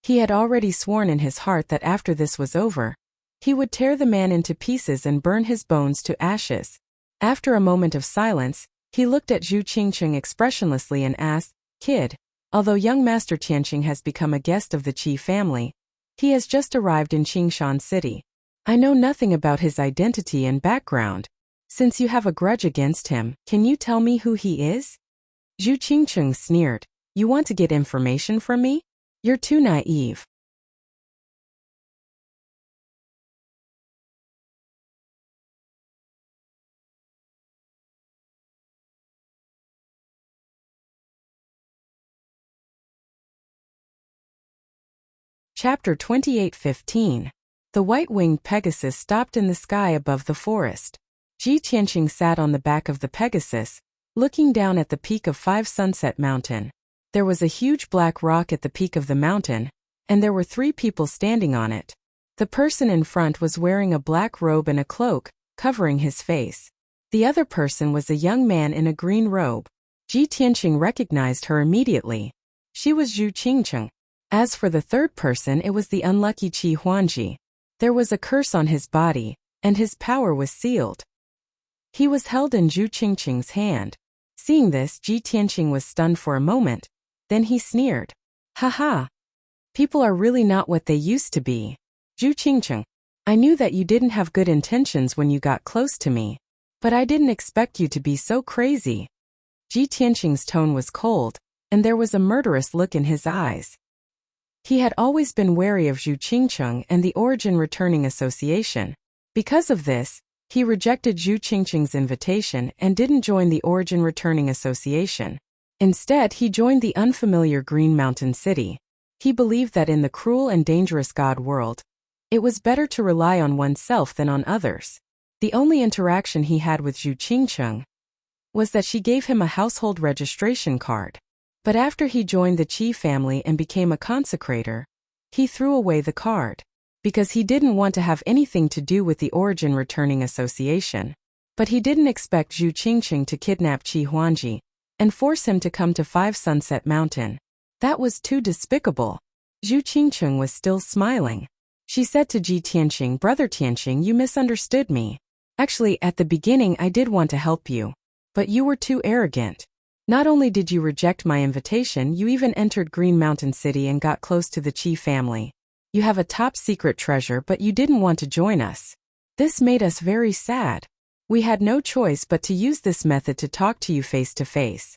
He had already sworn in his heart that after this was over, he would tear the man into pieces and burn his bones to ashes. After a moment of silence, he looked at Zhu Qingcheng expressionlessly and asked, "Kid, although young Master Tianqing has become a guest of the Qi family, he has just arrived in Qingshan City. I know nothing about his identity and background. Since you have a grudge against him, can you tell me who he is?" Zhu Qingcheng sneered, "You want to get information from me? You're too naive." Chapter 28:15. The white-winged Pegasus stopped in the sky above the forest. Ji Tianqing sat on the back of the Pegasus, looking down at the peak of 5 Sunset Mountain. There was a huge black rock at the peak of the mountain, and there were 3 people standing on it. The person in front was wearing a black robe and a cloak, covering his face. The other person was a young man in a green robe. Ji Tianqing recognized her immediately. She was Zhu Qingcheng. As for the third person, it was the unlucky Qi Huangji. There was a curse on his body, and his power was sealed. He was held in Zhu Qingcheng's hand. Seeing this, Ji Tianqing was stunned for a moment. Then he sneered. "Ha! People are really not what they used to be. Zhu Qingcheng, I knew that you didn't have good intentions when you got close to me, but I didn't expect you to be so crazy." Ji Tianqing's tone was cold, and there was a murderous look in his eyes. He had always been wary of Zhu Qingcheng and the Origin Returning Association. Because of this, he rejected Zhu Qingcheng's invitation and didn't join the Origin Returning Association. Instead, he joined the unfamiliar Green Mountain City. He believed that in the cruel and dangerous God world, it was better to rely on oneself than on others. The only interaction he had with Zhu Qingcheng was that she gave him a household registration card. But after he joined the Qi family and became a consecrator, he threw away the card, because he didn't want to have anything to do with the Origin Returning Association. But he didn't expect Zhu Qingcheng to kidnap Qi Huangji and force him to come to 5 Sunset Mountain. That was too despicable. Zhu Qingcheng was still smiling. She said to Ji Tianqing, "Brother Tianqing, you misunderstood me. Actually, at the beginning I did want to help you. But you were too arrogant. Not only did you reject my invitation, you even entered Green Mountain City and got close to the Qi family. You have a top secret treasure, but you didn't want to join us. This made us very sad. We had no choice but to use this method to talk to you face to face."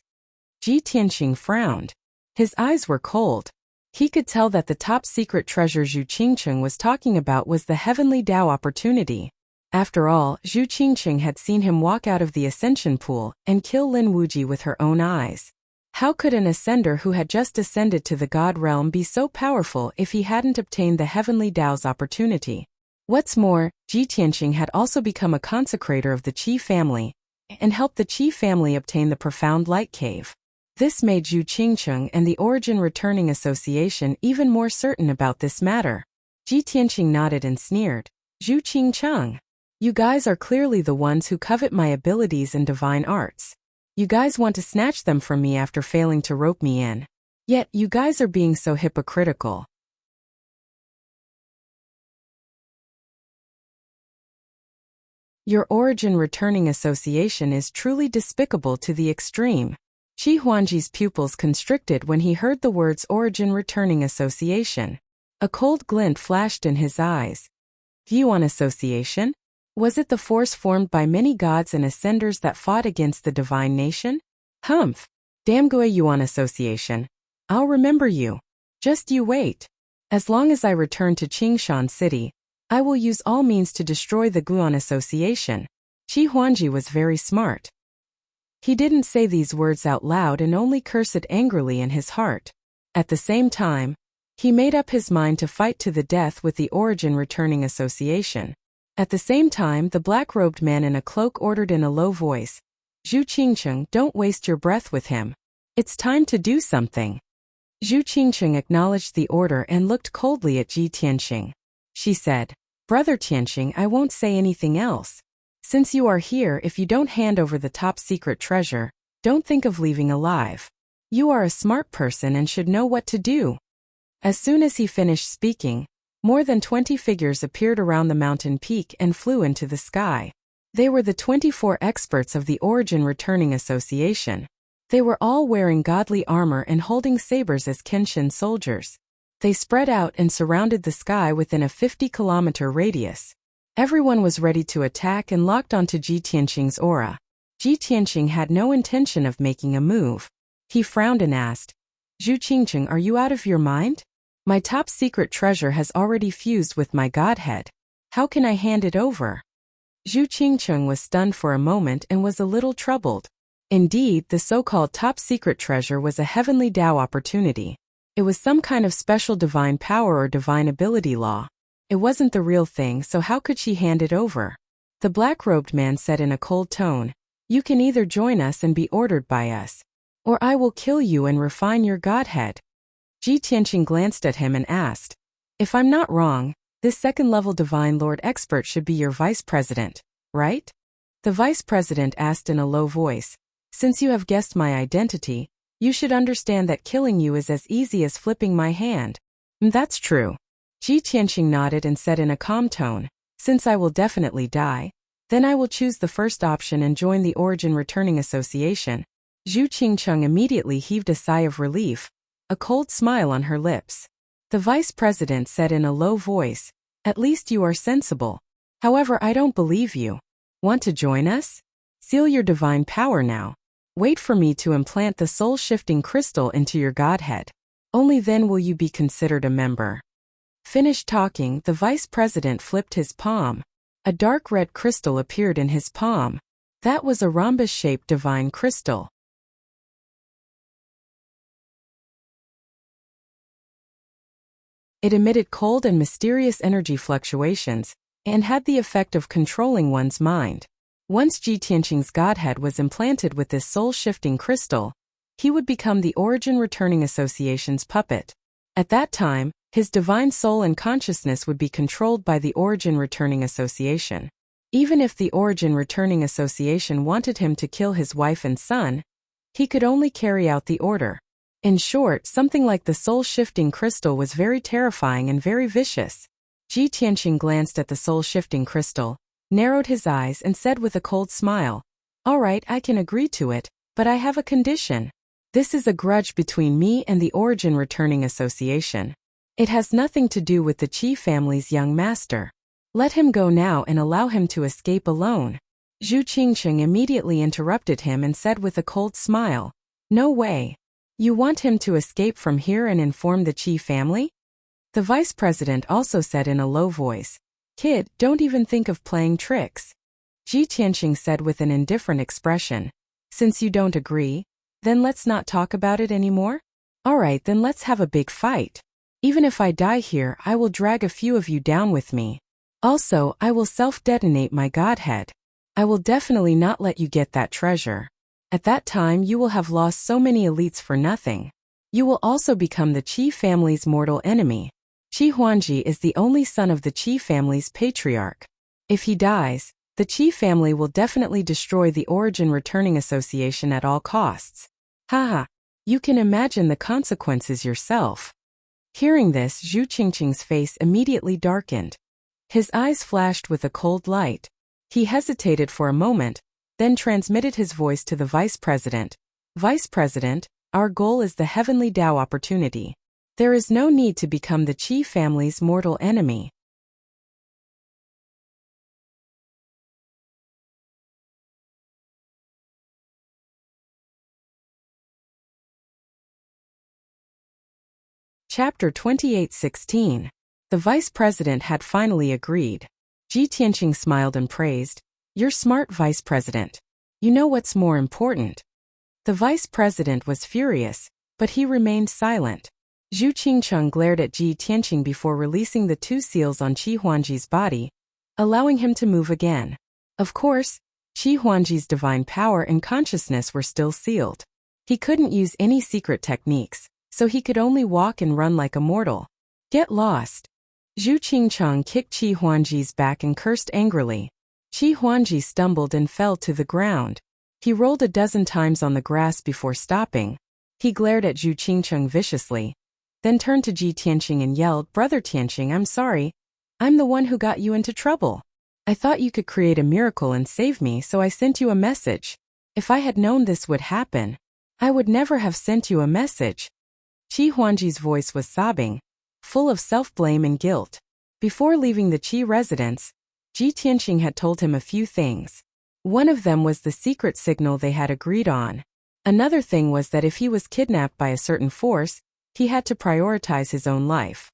Ji Tianqing frowned. His eyes were cold. He could tell that the top secret treasure Zhu Qingcheng was talking about was the heavenly Tao opportunity. After all, Zhu Qingcheng had seen him walk out of the ascension pool and kill Lin Wuji with her own eyes. How could an ascender who had just ascended to the God realm be so powerful if he hadn't obtained the heavenly Tao's opportunity? What's more, Ji Tianqing had also become a consecrator of the Qi family and helped the Qi family obtain the profound light cave. This made Zhu Qingcheng and the Origin Returning Association even more certain about this matter. Ji Tianqing nodded and sneered. "Zhu Qingcheng, you guys are clearly the ones who covet my abilities and divine arts. You guys want to snatch them from me after failing to rope me in. Yet, you guys are being so hypocritical. Your Origin Returning Association is truly despicable to the extreme." Qi Huangji's pupils constricted when he heard the words Origin Returning Association. A cold glint flashed in his eyes. Yuan Association? Was it the force formed by many gods and ascenders that fought against the divine nation? Humph! Damgui Yuan Association. I'll remember you. Just you wait. As long as I return to Qingshan City, I will use all means to destroy the Guan Association. Qi Huangji was very smart. He didn't say these words out loud and only cursed angrily in his heart. At the same time, he made up his mind to fight to the death with the Origin Returning Association. At the same time, the black-robed man in a cloak ordered in a low voice, "Zhu Qingcheng, don't waste your breath with him. It's time to do something." Zhu Qingcheng acknowledged the order and looked coldly at Ji Tianqing. She said, "Brother Tianqing, I won't say anything else. Since you are here, if you don't hand over the top secret treasure, don't think of leaving alive. You are a smart person and should know what to do." As soon as he finished speaking, more than 20 figures appeared around the mountain peak and flew into the sky. They were the 24 experts of the Origin Returning Association. They were all wearing godly armor and holding sabers as Kenshin soldiers. They spread out and surrounded the sky within a 50-kilometer radius. Everyone was ready to attack and locked onto Ji Tianqing's aura. Ji Tianqing had no intention of making a move. He frowned and asked, "Zhu Qingcheng, are you out of your mind? My top secret treasure has already fused with my godhead. How can I hand it over?" Zhu Qingcheng was stunned for a moment and was a little troubled. Indeed, the so-called top secret treasure was a heavenly Tao opportunity. It was some kind of special divine power or divine ability law. It wasn't the real thing, so how could she hand it over? The black-robed man said in a cold tone, "You can either join us and be ordered by us, or I will kill you and refine your godhead." Ji Tianqing glanced at him and asked, "If I'm not wrong, this second-level Divine Lord expert should be your vice president, right?" The vice president asked in a low voice, "Since you have guessed my identity, you should understand that killing you is as easy as flipping my hand." "That's true." Ji Tianqing nodded and said in a calm tone, "Since I will definitely die, then I will choose the first option and join the Origin Returning Association." Zhu Qingcheng immediately heaved a sigh of relief, a cold smile on her lips. The vice president said in a low voice, "At least you are sensible. However, I don't believe you. Want to join us? Seal your divine power now. Wait for me to implant the soul-shifting crystal into your godhead. Only then will you be considered a member." Finished talking, the vice president flipped his palm. A dark red crystal appeared in his palm. That was a rhombus-shaped divine crystal. It emitted cold and mysterious energy fluctuations, and had the effect of controlling one's mind. Once Ji Tianqing's godhead was implanted with this soul-shifting crystal, he would become the Origin Returning Association's puppet. At that time, his divine soul and consciousness would be controlled by the Origin Returning Association. Even if the Origin Returning Association wanted him to kill his wife and son, he could only carry out the order. In short, something like the soul-shifting crystal was very terrifying and very vicious. Ji Tianqing glanced at the soul-shifting crystal, narrowed his eyes and said with a cold smile, "All right, I can agree to it, but I have a condition. This is a grudge between me and the Origin Returning Association. It has nothing to do with the Qi family's young master. Let him go now and allow him to escape alone." Zhu Qingcheng immediately interrupted him and said with a cold smile, "No way. You want him to escape from here and inform the Qi family?" The vice president also said in a low voice, "Kid, don't even think of playing tricks." Ji Tianqing said with an indifferent expression, "Since you don't agree, then let's not talk about it anymore? All right, then let's have a big fight. Even if I die here, I will drag a few of you down with me. Also, I will self-detonate my godhead. I will definitely not let you get that treasure. At that time you will have lost so many elites for nothing. You will also become the Qi family's mortal enemy. Qi Huangji is the only son of the Qi family's patriarch. If he dies, the Qi family will definitely destroy the Origin Returning Association at all costs. Haha, you can imagine the consequences yourself." Hearing this, Zhu Qingqing's face immediately darkened. His eyes flashed with a cold light. He hesitated for a moment, then transmitted his voice to the vice president. "Vice President, our goal is the heavenly Tao opportunity. There is no need to become the Qi family's mortal enemy." Chapter 28:16. The vice president had finally agreed. Ji Tianqing smiled and praised, "You're smart, vice president. You know what's more important." The vice president was furious, but he remained silent. Zhu Qingcheng glared at Ji Tianqing before releasing the 2 seals on Qi Huangji's body, allowing him to move again. Of course, Qi Huangji's divine power and consciousness were still sealed. He couldn't use any secret techniques, so he could only walk and run like a mortal. "Get lost." Zhu Qingcheng kicked Qi Huangji's back and cursed angrily. Qi Huangji stumbled and fell to the ground. He rolled a dozen times on the grass before stopping. He glared at Zhu Qingcheng viciously, then turned to Ji Tianqing and yelled, "Brother Tianqing, I'm sorry. I'm the one who got you into trouble. I thought you could create a miracle and save me, so I sent you a message. If I had known this would happen, I would never have sent you a message." Qi Huangji's voice was sobbing, full of self-blame and guilt. Before leaving the Qi residence, Ji Tianqing had told him a few things. One of them was the secret signal they had agreed on. Another thing was that if he was kidnapped by a certain force, he had to prioritize his own life.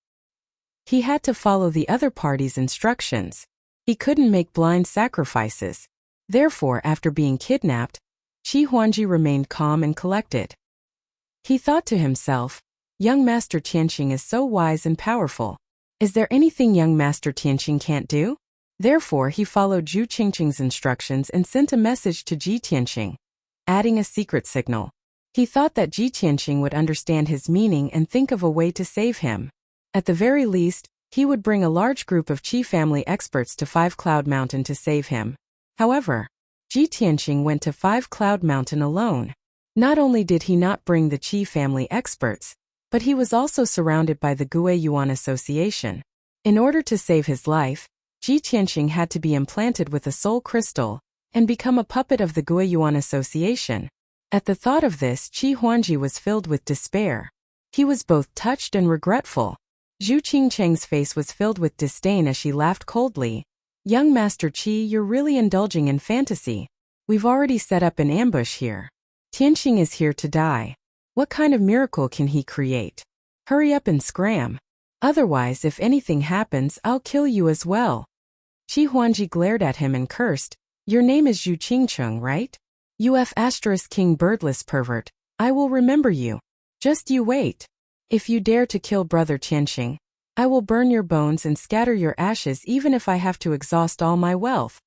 He had to follow the other party's instructions. He couldn't make blind sacrifices. Therefore, after being kidnapped, Qi Huangji remained calm and collected. He thought to himself, "Young Master Tianqing is so wise and powerful. Is there anything young Master Tianqing can't do?" Therefore, he followed Zhu Qingqing's instructions and sent a message to Ji Tianqing, adding a secret signal. He thought that Ji Tianqing would understand his meaning and think of a way to save him. At the very least, he would bring a large group of Qi family experts to 5 Cloud Mountain to save him. However, Ji Tianqing went to 5 Cloud Mountain alone. Not only did he not bring the Qi family experts, but he was also surrounded by the Gue Yuan Association. In order to save his life, Ji Tianqing had to be implanted with a soul crystal and become a puppet of the Gue Yuan Association. At the thought of this, Qi Huangji was filled with despair. He was both touched and regretful. Zhu Qingcheng's face was filled with disdain as she laughed coldly. "Young Master Qi, you're really indulging in fantasy. We've already set up an ambush here. Tianqing is here to die. What kind of miracle can he create? Hurry up and scram. Otherwise, if anything happens, I'll kill you as well." Qi Huangji glared at him and cursed, "Your name is Zhu Qingcheng, right? UF * King Birdless Pervert. I will remember you. Just you wait. If you dare to kill Brother Tianqing, I will burn your bones and scatter your ashes even if I have to exhaust all my wealth."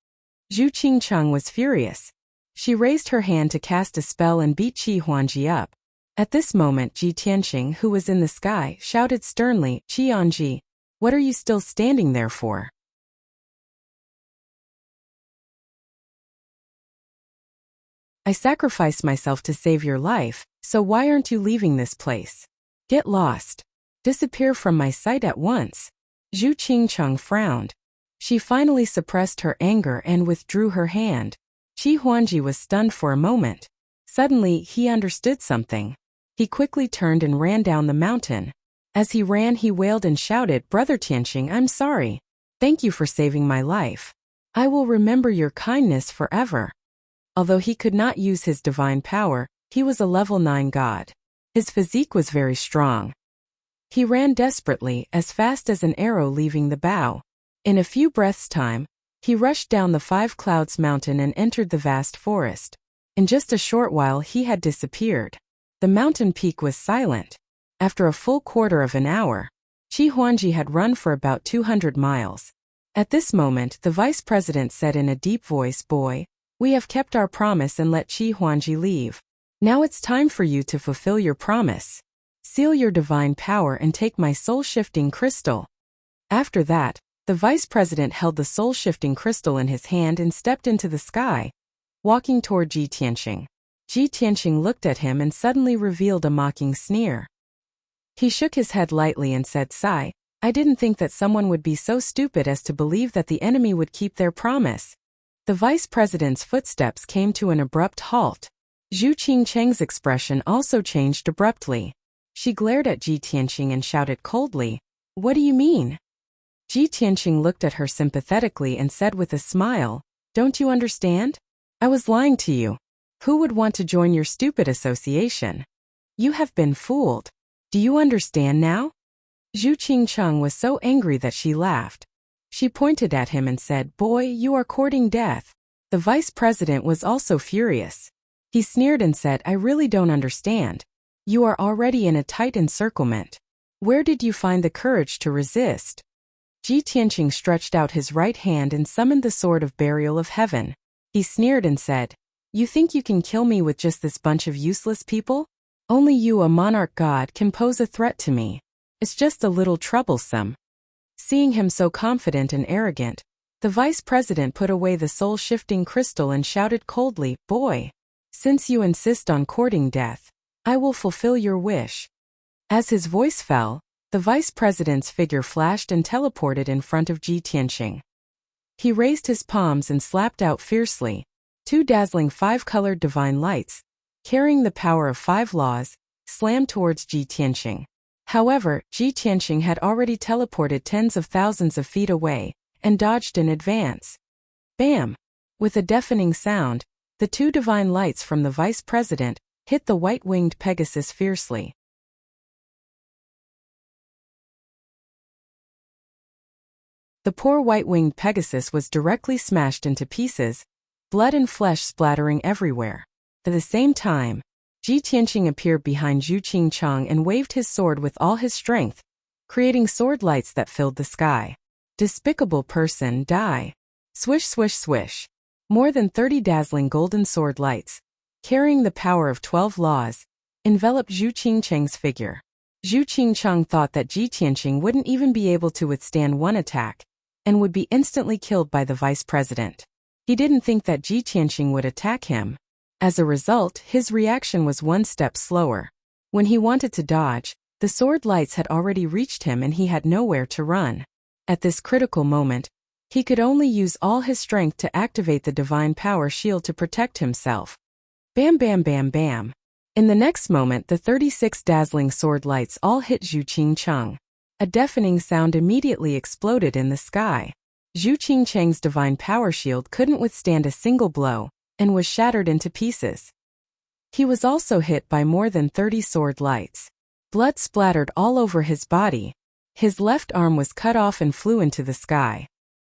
Zhu Qingcheng was furious. She raised her hand to cast a spell and beat Qi Huangji up. At this moment, Ji Tianqing, who was in the sky, shouted sternly, "Qianji, what are you still standing there for?" I sacrificed myself to save your life, so why aren't you leaving this place? Get lost. Disappear from my sight at once. Zhu Qingcheng frowned. She finally suppressed her anger and withdrew her hand. Qi Huangji was stunned for a moment. Suddenly, he understood something. He quickly turned and ran down the mountain. As he ran, he wailed and shouted, Brother Tianqing, I'm sorry. Thank you for saving my life. I will remember your kindness forever. Although he could not use his divine power, he was a level 9 god. His physique was very strong. He ran desperately, as fast as an arrow leaving the bow. In a few breaths' time, he rushed down the 5 Clouds mountain and entered the vast forest. In just a short while he had disappeared. The mountain peak was silent. After a full quarter of an hour, Qi Huangji had run for about 200 miles. At this moment, the vice president said in a deep voice, Boy, we have kept our promise and let Qi Huangji leave. Now it's time for you to fulfill your promise. Seal your divine power and take my soul-shifting crystal. After that, the vice president held the soul-shifting crystal in his hand and stepped into the sky, walking toward Ji Tianqing. Ji Tianqing looked at him and suddenly revealed a mocking sneer. He shook his head lightly and said, Sigh, I didn't think that someone would be so stupid as to believe that the enemy would keep their promise. The vice president's footsteps came to an abrupt halt. Zhu Qingcheng's expression also changed abruptly. She glared at Ji Tianqing and shouted coldly, What do you mean? Ji Tianqing looked at her sympathetically and said with a smile, Don't you understand? I was lying to you. Who would want to join your stupid association? You have been fooled. Do you understand now? Zhu Qingcheng was so angry that she laughed. She pointed at him and said, Boy, you are courting death. The vice president was also furious. He sneered and said, I really don't understand. You are already in a tight encirclement. Where did you find the courage to resist? Ji Tianqing stretched out his right hand and summoned the sword of burial of heaven. He sneered and said, You think you can kill me with just this bunch of useless people? Only you, a monarch god, can pose a threat to me. It's just a little troublesome. Seeing him so confident and arrogant, the vice president put away the soul-shifting crystal and shouted coldly, Boy, since you insist on courting death, I will fulfill your wish. As his voice fell, the vice president's figure flashed and teleported in front of Ji Tianqing. He raised his palms and slapped out fiercely. 2 dazzling 5-colored divine lights, carrying the power of 5 laws, slammed towards Ji Tianqing. However, Ji Tianqing had already teleported tens of thousands of feet away, and dodged in advance. Bam! With a deafening sound, the 2 divine lights from the vice president hit the white-winged Pegasus fiercely. The poor white-winged Pegasus was directly smashed into pieces, blood and flesh splattering everywhere. At the same time, Ji Tianqing appeared behind Zhu Qingcheng and waved his sword with all his strength, creating sword lights that filled the sky. Despicable person, die. Swish, swish, swish. More than 30 dazzling golden sword lights, carrying the power of 12 laws, enveloped Zhu Qingcheng's figure. Zhu Qingcheng thought that Ji Tianqing wouldn't even be able to withstand one attack, and would be instantly killed by the vice president. He didn't think that Ji Tianqing would attack him. As a result, his reaction was one step slower. When he wanted to dodge, the sword lights had already reached him and he had nowhere to run. At this critical moment, he could only use all his strength to activate the divine power shield to protect himself. Bam bam bam bam. In the next moment, the 36 dazzling sword lights all hit Zhu Qingcheng. A deafening sound immediately exploded in the sky. Zhu Qingcheng's divine power shield couldn't withstand a single blow, and was shattered into pieces. He was also hit by more than 30 sword lights. Blood splattered all over his body. His left arm was cut off and flew into the sky.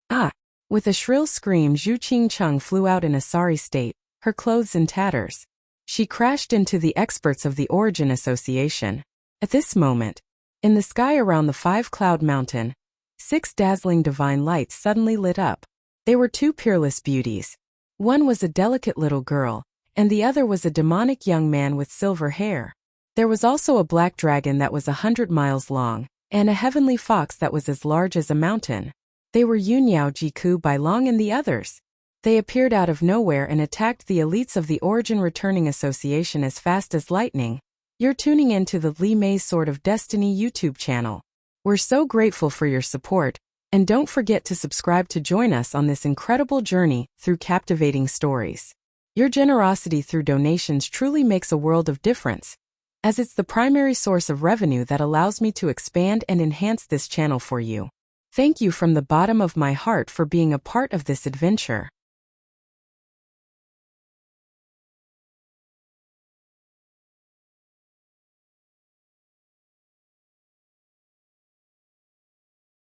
Ah! With a shrill scream, Zhu Qingcheng flew out in a sorry state, her clothes in tatters. She crashed into the experts of the Origin Association. At this moment, in the sky around the 5-cloud mountain, 6 dazzling divine lights suddenly lit up. They were 2 peerless beauties. One was a delicate little girl, and the other was a demonic young man with silver hair. There was also a black dragon that was 100 miles long, and a heavenly fox that was as large as a mountain. They were Yunyao Jiku Bailong and the others. They appeared out of nowhere and attacked the elites of the Origin Returning Association as fast as lightning. You're tuning into the Lee May's Sword of Destiny YouTube channel. We're so grateful for your support, and don't forget to subscribe to join us on this incredible journey through captivating stories. Your generosity through donations truly makes a world of difference, as it's the primary source of revenue that allows me to expand and enhance this channel for you. Thank you from the bottom of my heart for being a part of this adventure.